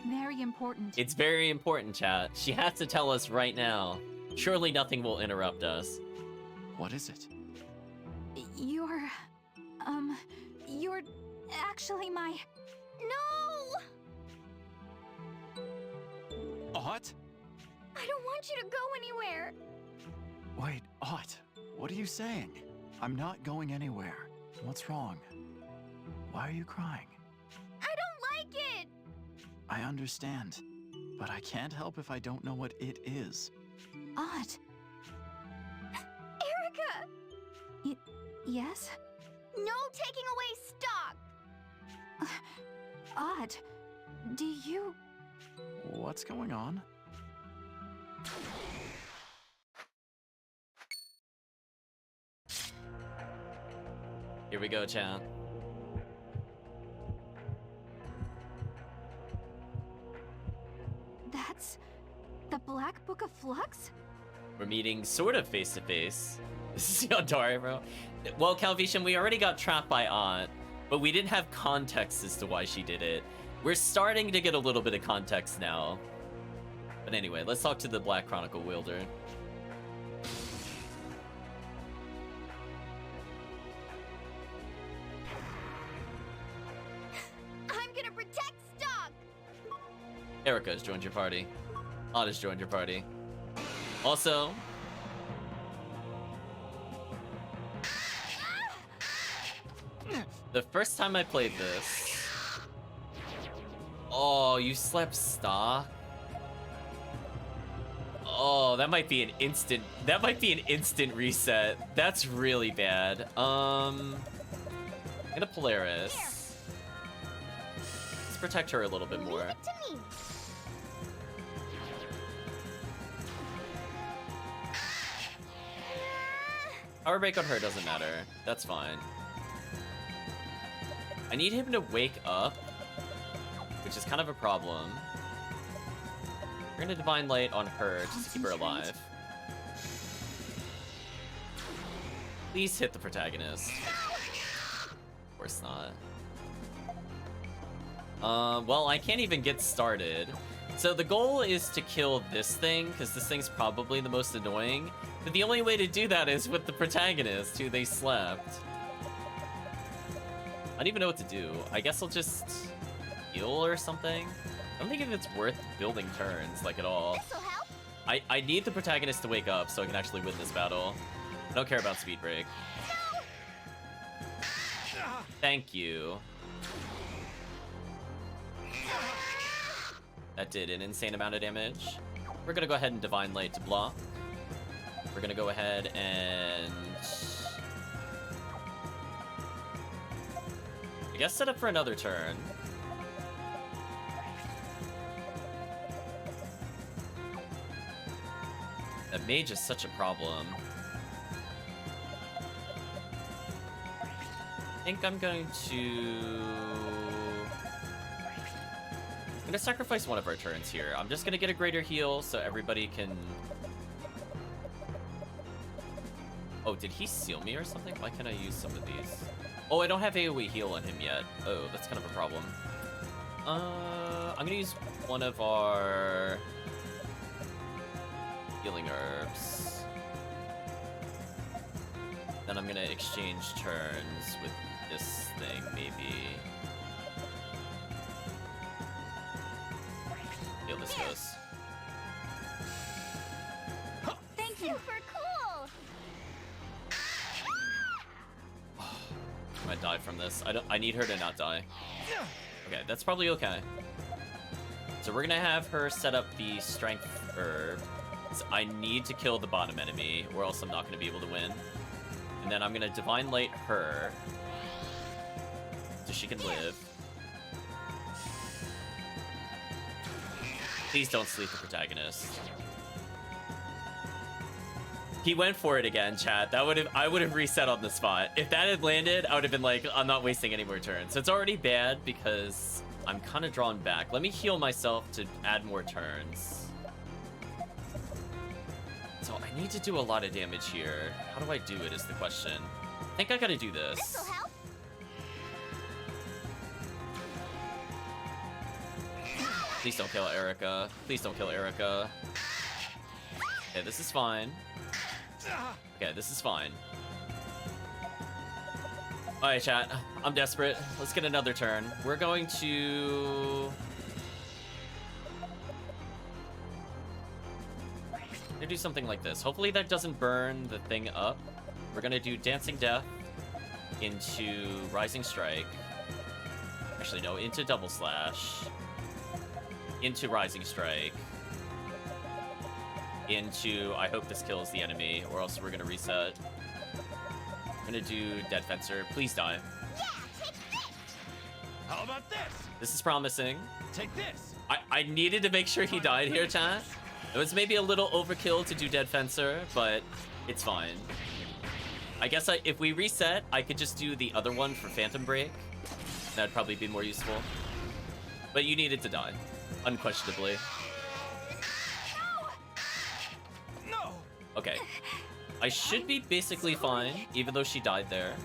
Speaker 3: very important.
Speaker 1: It's very important, chat. She has to tell us right now. Surely nothing will interrupt us.
Speaker 4: What is it?
Speaker 3: You're actually my... No!
Speaker 4: Ott?
Speaker 3: I don't want you to go anywhere.
Speaker 4: Wait, Ott, what are you saying? I'm not going anywhere. What's wrong? Why are you crying?
Speaker 3: I don't like it!
Speaker 4: I understand, but I can't help if I don't know what it is.
Speaker 3: Ott. Erica! Yes? No taking away stock! Ott, do you...
Speaker 4: What's going on?
Speaker 1: Here we go, chat.
Speaker 3: That's... the Black Book of Flux?
Speaker 1: We're meeting sort of face to face. This is Yandere, bro. Well, Calvation, we already got trapped by Aunt, but we didn't have context as to why she did it. We're starting to get a little bit of context now. But anyway, let's talk to the Black Chronicle wielder.
Speaker 3: I'm gonna protect stock!
Speaker 1: Erica has joined your party. Aunt has joined your party. Also... the first time I played this... Oh, you slept stock? Oh, that might be an instant... That might be an instant reset. That's really bad. And a Polaris. Let's protect her a little bit more. Power break on her doesn't matter. That's fine. I need him to wake up, which is kind of a problem. We're gonna Divine Light on her just to keep her alive. Please hit the protagonist. Of course not. Well, I can't even get started. So the goal is to kill this thing, because this thing's probably the most annoying. But the only way to do that is with the protagonist, who they slept. I don't even know what to do. I guess I'll just heal or something. I don't think if it's worth building turns, like, at all. I need the protagonist to wake up so I can actually win this battle. I don't care about speed break. Thank you. That did an insane amount of damage. We're gonna go ahead and Divine Light to block. We're gonna go ahead and... I guess set up for another turn. That mage is such a problem. I think I'm going to sacrifice one of our turns here. I'm just gonna get a greater heal so everybody can... Oh, did he seal me or something? Why can't I use some of these? Oh, I don't have AoE heal on him yet. Oh, that's kind of a problem. I'm gonna use one of our healing herbs. Then I'm gonna exchange turns with this thing, maybe. See how this goes.
Speaker 3: Thank you. Super cool.
Speaker 1: I might die from this. I need her to not die. Okay, that's probably okay. So we're gonna have her set up the strength herb. So I need to kill the bottom enemy, or else I'm not gonna be able to win. And then I'm gonna Divine Light her, so she can live. Please don't sleep the protagonist. He went for it again, chat. I would have reset on the spot. If that had landed, I would have been like, I'm not wasting any more turns. So it's already bad because I'm kind of drawn back. Let me heal myself to add more turns. So I need to do a lot of damage here. How do I do it is the question. I think I gotta do this.
Speaker 3: This'll help.
Speaker 1: Please don't kill Erica. Please don't kill Erica. Okay, this is fine. Okay, this is fine. Alright, chat. I'm desperate. Let's get another turn. We're going to... do something like this. Hopefully that doesn't burn the thing up. We're gonna do Dancing Death into Rising Strike. Actually, no, into Double Slash. Into Rising Strike. Into, I hope this kills the enemy, or else we're gonna reset. We're gonna do Dead Fencer. Please die.
Speaker 3: Yeah, take this.
Speaker 18: How about this?
Speaker 1: This is promising.
Speaker 18: Take this.
Speaker 1: I needed to make sure he died here, chat. It was maybe a little overkill to do Dead Fencer, but it's fine. I guess if we reset, I could just do the other one for Phantom Break. That'd probably be more useful. But you needed to die, unquestionably.
Speaker 18: No.
Speaker 1: Okay. I should be basically fine, even though she died there.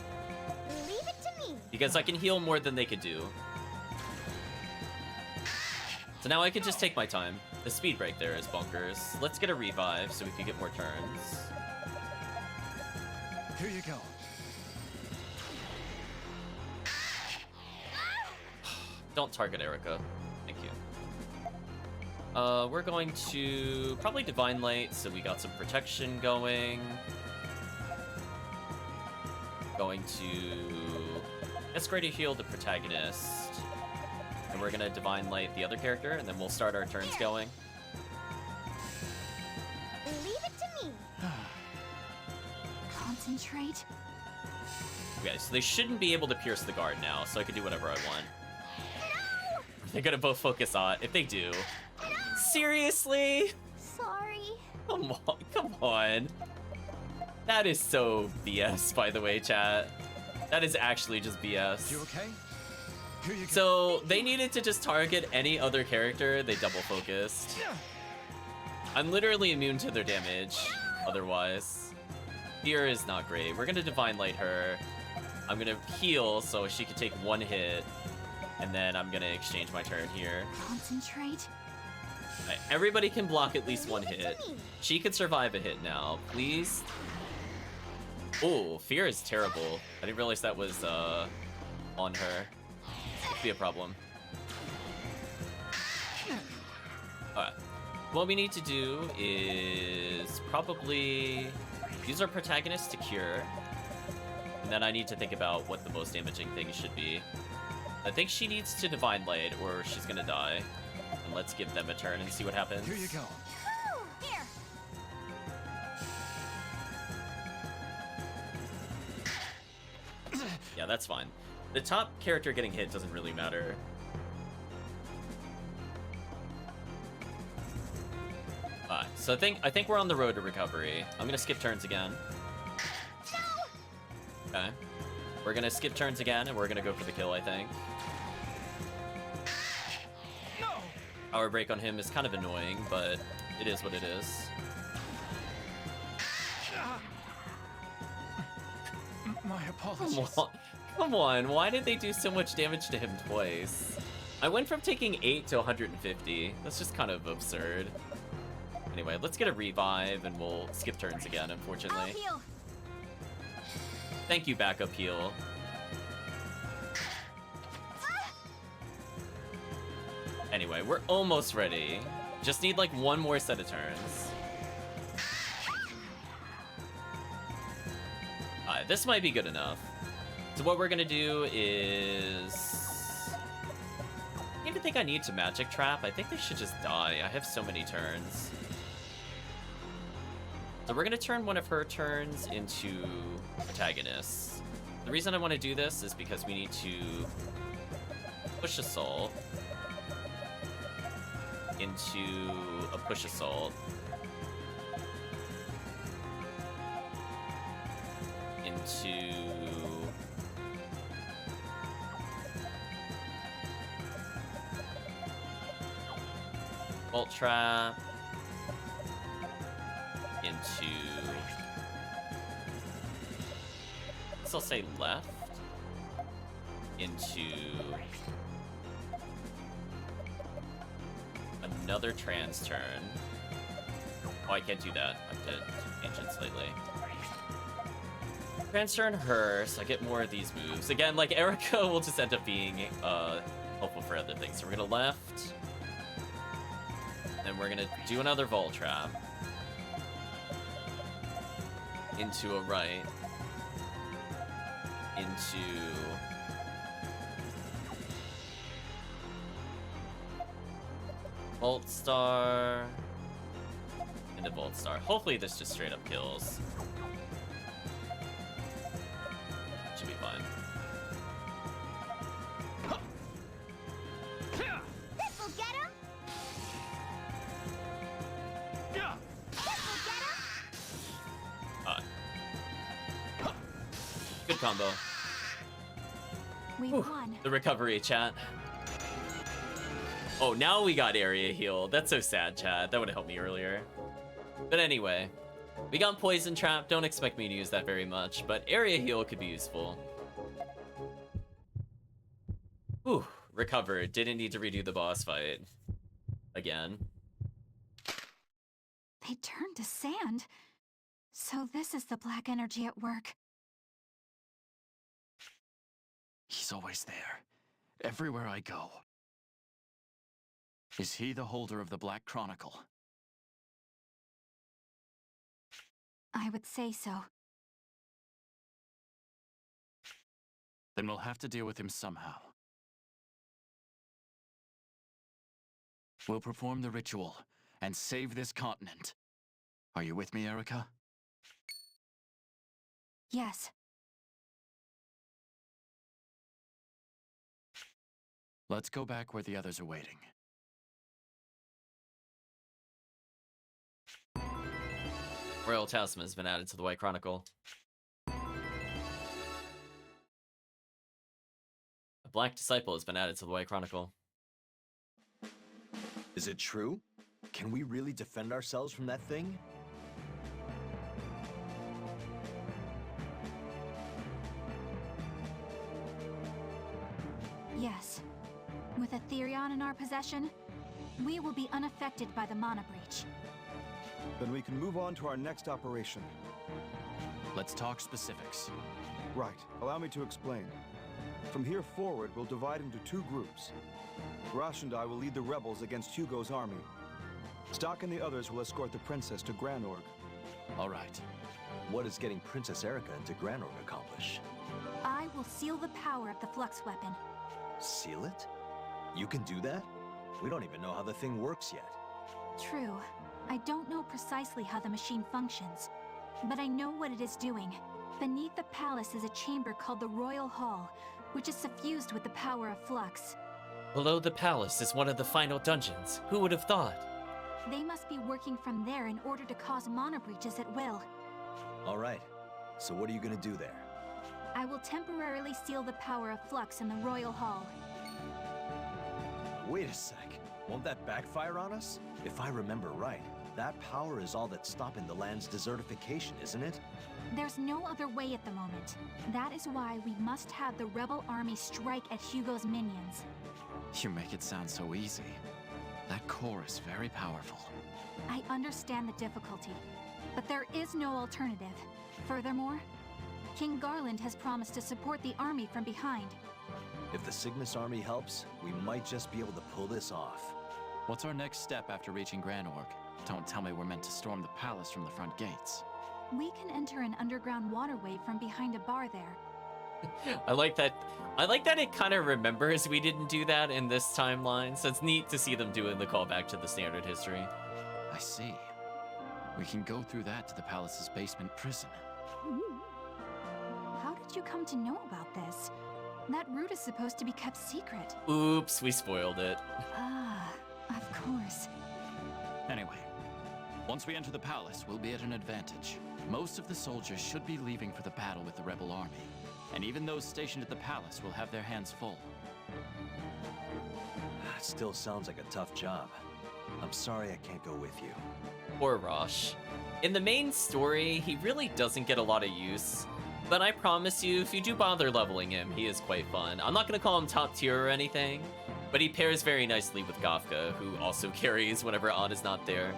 Speaker 3: Leave it to me.
Speaker 1: Because I can heal more than they could do. So now I can just take my time. The speed break there is bonkers. Let's get a revive so we can get more turns.
Speaker 4: Here you go.
Speaker 1: Don't target Erica. Thank you. We're going to probably Divine Light, so we got some protection going. Going to... Let's greater heal the protagonist. And we're gonna Divine Light the other character, and then we'll start our turns going.
Speaker 3: Leave it to me. Concentrate.
Speaker 1: Okay, so they shouldn't be able to pierce the guard now, so I can do whatever I want.
Speaker 3: No!
Speaker 1: They're gonna both focus on if they do.
Speaker 3: No!
Speaker 1: Seriously?
Speaker 3: Sorry.
Speaker 1: Come on, come on. That is so BS, by the way, chat. That is actually just BS.
Speaker 4: You okay?
Speaker 1: So they needed to just target any other character they double focused. I'm literally immune to their damage otherwise. Fear is not great. We're gonna Divine Light her. I'm gonna heal so she can take one hit, and then I'm gonna exchange my turn here.
Speaker 3: Concentrate.
Speaker 1: Right, everybody can block at least one hit. She could survive a hit now, please. Oh, Fear is terrible. I didn't realize that was on her. Could be a problem. Alright. What we need to do is probably Use our protagonist to cure. And then I need to think about what the most damaging thing should be. I think she needs to Divine Light or she's gonna die. And let's give them a turn and see what happens.
Speaker 4: Here you go.
Speaker 3: Here.
Speaker 1: Yeah, that's fine. The top character getting hit doesn't really matter. Alright, so I think we're on the road to recovery. I'm gonna skip turns again. Okay. We're gonna skip turns again and we're gonna go for the kill, I think. Power break on him is kind of annoying, but it is what it is.
Speaker 4: My apologies.
Speaker 1: Come on, why did they do so much damage to him twice? I went from taking 8 to 150. That's just kind of absurd. Anyway, let's get a revive and we'll skip turns again, unfortunately.
Speaker 3: I'll heal.
Speaker 1: Thank you, backup heal. Anyway, we're almost ready. Just need like one more set of turns. Alright, this might be good enough. So what we're gonna do is... I don't even think I need to magic trap. I think they should just die. I have so many turns. So we're gonna turn one of her turns into protagonists. The reason I want to do this is because we need to push assault into a push assault into bolt trap into, I'll say left into another trans turn. Oh, I can't do that. I have to change it slightly. Trans turn her, so I get more of these moves. Again, like Erica will just end up being helpful for other things. So we're gonna left, then we're gonna do another Vault Trap into a right, into Volt Star, into Volt Star. Hopefully this just straight up kills. Should be fine.
Speaker 3: This'll get him. This'll get him.
Speaker 1: Good combo.
Speaker 3: We won.
Speaker 1: The recovery, chat. Oh, now we got area heal. That's so sad, chat. That would have helped me earlier. But anyway, we got poison trap. Don't expect me to use that very much, but area heal could be useful. Whew, recovered. Didn't need to redo the boss fight again.
Speaker 3: They turned to sand. So this is the black energy at work.
Speaker 4: He's always there. Everywhere I go. Is he the holder of the Black Chronicle?
Speaker 3: I would say so.
Speaker 4: Then we'll have to deal with him somehow. We'll perform the ritual and save this continent. Are you with me, Erica?
Speaker 3: Yes.
Speaker 4: Let's go back where the others are waiting.
Speaker 1: Royal Talisman has been added to the White Chronicle. A Black Disciple has been added to the White Chronicle.
Speaker 12: Is it true? Can we really defend ourselves from that thing?
Speaker 3: Yes. With Aetherion in our possession, we will be unaffected by the Mana Breach.
Speaker 16: Then we can move on to our next operation.
Speaker 4: Let's talk specifics.
Speaker 16: Right. Allow me to explain. From here forward, we'll divide into two groups. Grash and I will lead the rebels against Hugo's army. Stock and the others will escort the princess to Granorg.
Speaker 4: All right.
Speaker 12: What does getting Princess Erica into Granorg accomplish?
Speaker 3: I will seal the power of the flux weapon.
Speaker 12: Seal it? You can do that? We don't even know how the thing works yet.
Speaker 3: True. I don't know precisely how the machine functions, but I know what it is doing. Beneath the palace is a chamber called the Royal Hall, which is suffused with the power of flux.
Speaker 1: Below the palace is one of the final dungeons. Who would have thought?
Speaker 3: They must be working from there in order to cause mana breaches at will.
Speaker 12: All right. So what are you gonna do there?
Speaker 3: I will temporarily seal the power of flux in the Royal Hall.
Speaker 12: Wait a sec. Won't that backfire on us? If I remember right, that power is all that's stopping the land's desertification, isn't it?
Speaker 3: There's no other way at the moment. That is why we must have the rebel army strike at Hugo's minions.
Speaker 4: You make it sound so easy. That core is very powerful.
Speaker 3: I understand the difficulty, but there is no alternative. Furthermore, King Garland has promised to support the army from behind.
Speaker 12: If the Cygnus army helps, we might just be able to pull this off.
Speaker 4: What's our next step after reaching Granorg? Don't tell me we're meant to storm the palace from the front gates.
Speaker 3: We can enter an underground waterway from behind a bar there.
Speaker 1: I like that it kind of remembers we didn't do that in this timeline, so it's neat to see them doing the callback to the standard history.
Speaker 4: I see. We can go through that to the palace's basement prison.
Speaker 3: How did you come to know about this? That route is supposed to be kept secret.
Speaker 1: Oops, we spoiled it.
Speaker 3: Ah, of course.
Speaker 4: Anyway, once we enter the palace, we'll be at an advantage. Most of the soldiers should be leaving for the battle with the rebel army, and even those stationed at the palace will have their hands full.
Speaker 12: It still sounds like a tough job. I'm sorry I can't go with you.
Speaker 1: Poor Rosh. In the main story, he really doesn't get a lot of use, but I promise you, if you do bother leveling him, he is quite fun. I'm not gonna call him top tier or anything, but he pairs very nicely with Gafka, who also carries whenever Odd is not there.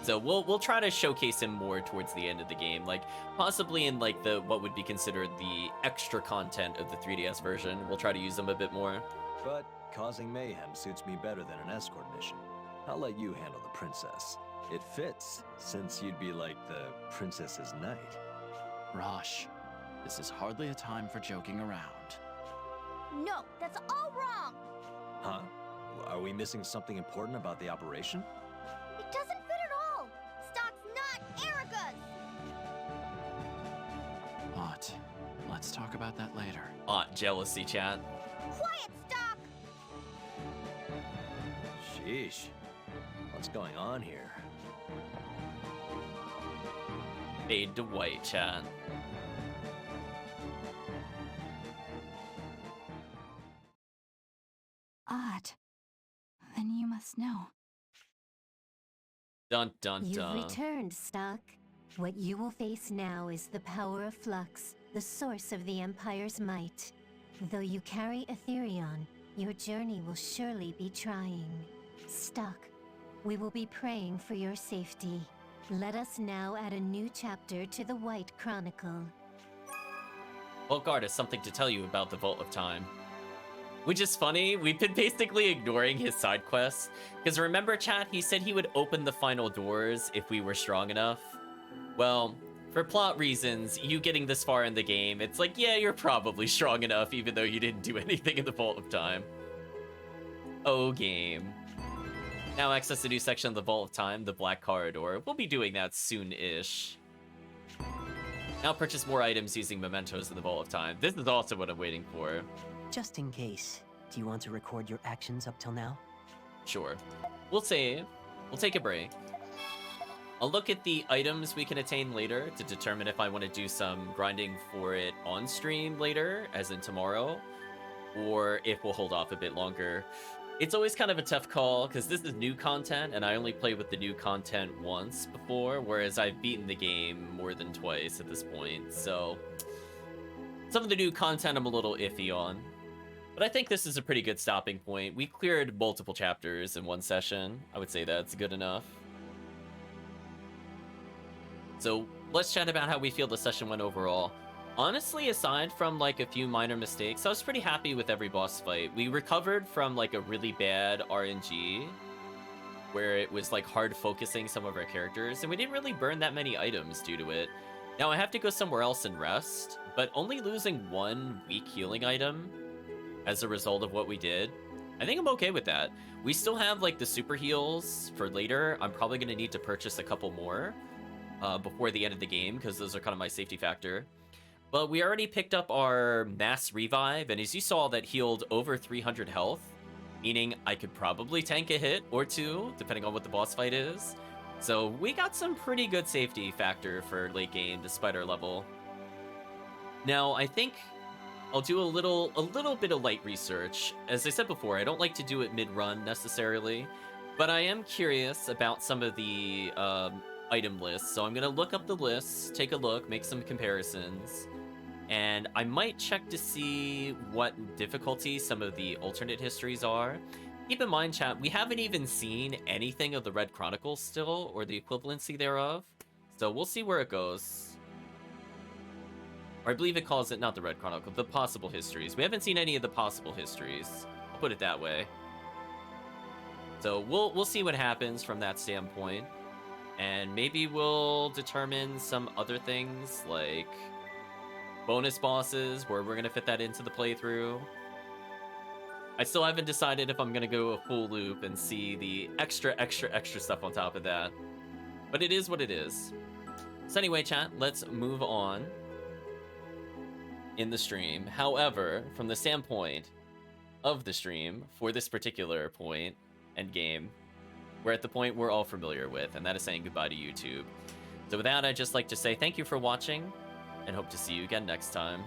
Speaker 1: So we'll try to showcase him more towards the end of the game, like possibly in like the what would be considered the extra content of the 3DS version. We'll try to use him a bit more.
Speaker 12: But causing mayhem suits me better than an escort mission. I'll let you handle the princess. It fits, since you'd be like the princess's knight.
Speaker 4: Rosh, this is hardly a time for joking around.
Speaker 19: No, that's all wrong!
Speaker 12: Huh? Are we missing something important about the operation?
Speaker 19: It doesn't fit at all! Stock's not Erica's!
Speaker 4: Ott, let's talk about that later.
Speaker 1: Ott jealousy, chat.
Speaker 19: Quiet, Stock!
Speaker 12: Sheesh. What's going on here?
Speaker 1: Fade to white, chat.
Speaker 3: Odd. Then you must know.
Speaker 1: Dun dun
Speaker 5: You've
Speaker 1: dun.
Speaker 5: returned, Stock. What you will face now is the power of flux, the source of the Empire's might. Though you carry Etherion, your journey will surely be trying. Stock, we will be praying for your safety. Let us now add a new chapter to the White Chronicle.
Speaker 1: Volkard has something to tell you about the Vault of Time. Which is funny, we've been basically ignoring his side quests. Because remember, chat, he said he would open the final doors if we were strong enough. Well, for plot reasons, you getting this far in the game, it's like, yeah, you're probably strong enough even though you didn't do anything in the Vault of Time. Oh, game. Now access a new section of the Vault of Time, the Black Corridor. We'll be doing that soon-ish. Now purchase more items using mementos in the Vault of Time. This is also what I'm waiting for.
Speaker 9: Just in case, do you want to record your actions up till now?
Speaker 1: Sure. We'll save. We'll take a break. I'll look at the items we can attain later to determine if I want to do some grinding for it on stream later, as in tomorrow, or if we'll hold off a bit longer. It's always kind of a tough call, because this is new content, and I only played with the new content once before, whereas I've beaten the game more than twice at this point, so some of the new content I'm a little iffy on. But I think this is a pretty good stopping point. We cleared multiple chapters in one session. I would say that's good enough. So let's chat about how we feel the session went overall. Honestly, aside from like a few minor mistakes, I was pretty happy with every boss fight. We recovered from like a really bad RNG where it was like hard focusing some of our characters, and we didn't really burn that many items due to it. Now I have to go somewhere else and rest, but only losing 1 weak healing item as a result of what we did, I think I'm okay with that. We still have like the super heals for later. I'm probably going to need to purchase a couple more before the end of the game because those are kind of my safety factor. But we already picked up our mass revive, and as you saw, that healed over 300 health, meaning I could probably tank a hit or two, depending on what the boss fight is. So we got some pretty good safety factor for late game, despite our level. Now, I think I'll do a little bit of light research. As I said before, I don't like to do it mid-run necessarily, but I am curious about some of the item lists. So I'm gonna look up the lists, take a look, make some comparisons, and I might check to see what difficulty some of the alternate histories are. Keep in mind, chat, we haven't even seen anything of the Red Chronicles still, or the equivalency thereof, so we'll see where it goes. Or I believe it calls it, not the Red Chronicle, the possible histories. We haven't seen any of the possible histories. I'll put it that way. So we'll see what happens from that standpoint. And maybe we'll determine some other things, like bonus bosses, where we're going to fit that into the playthrough. I still haven't decided if I'm going to go a full loop and see the extra stuff on top of that. But it is what it is. So anyway, chat, let's move on in the stream. However, from the standpoint of the stream, for this particular point and game, we're at the point we're all familiar with, and that is saying goodbye to YouTube. So with that, I'd just like to say thank you for watching, and hope to see you again next time.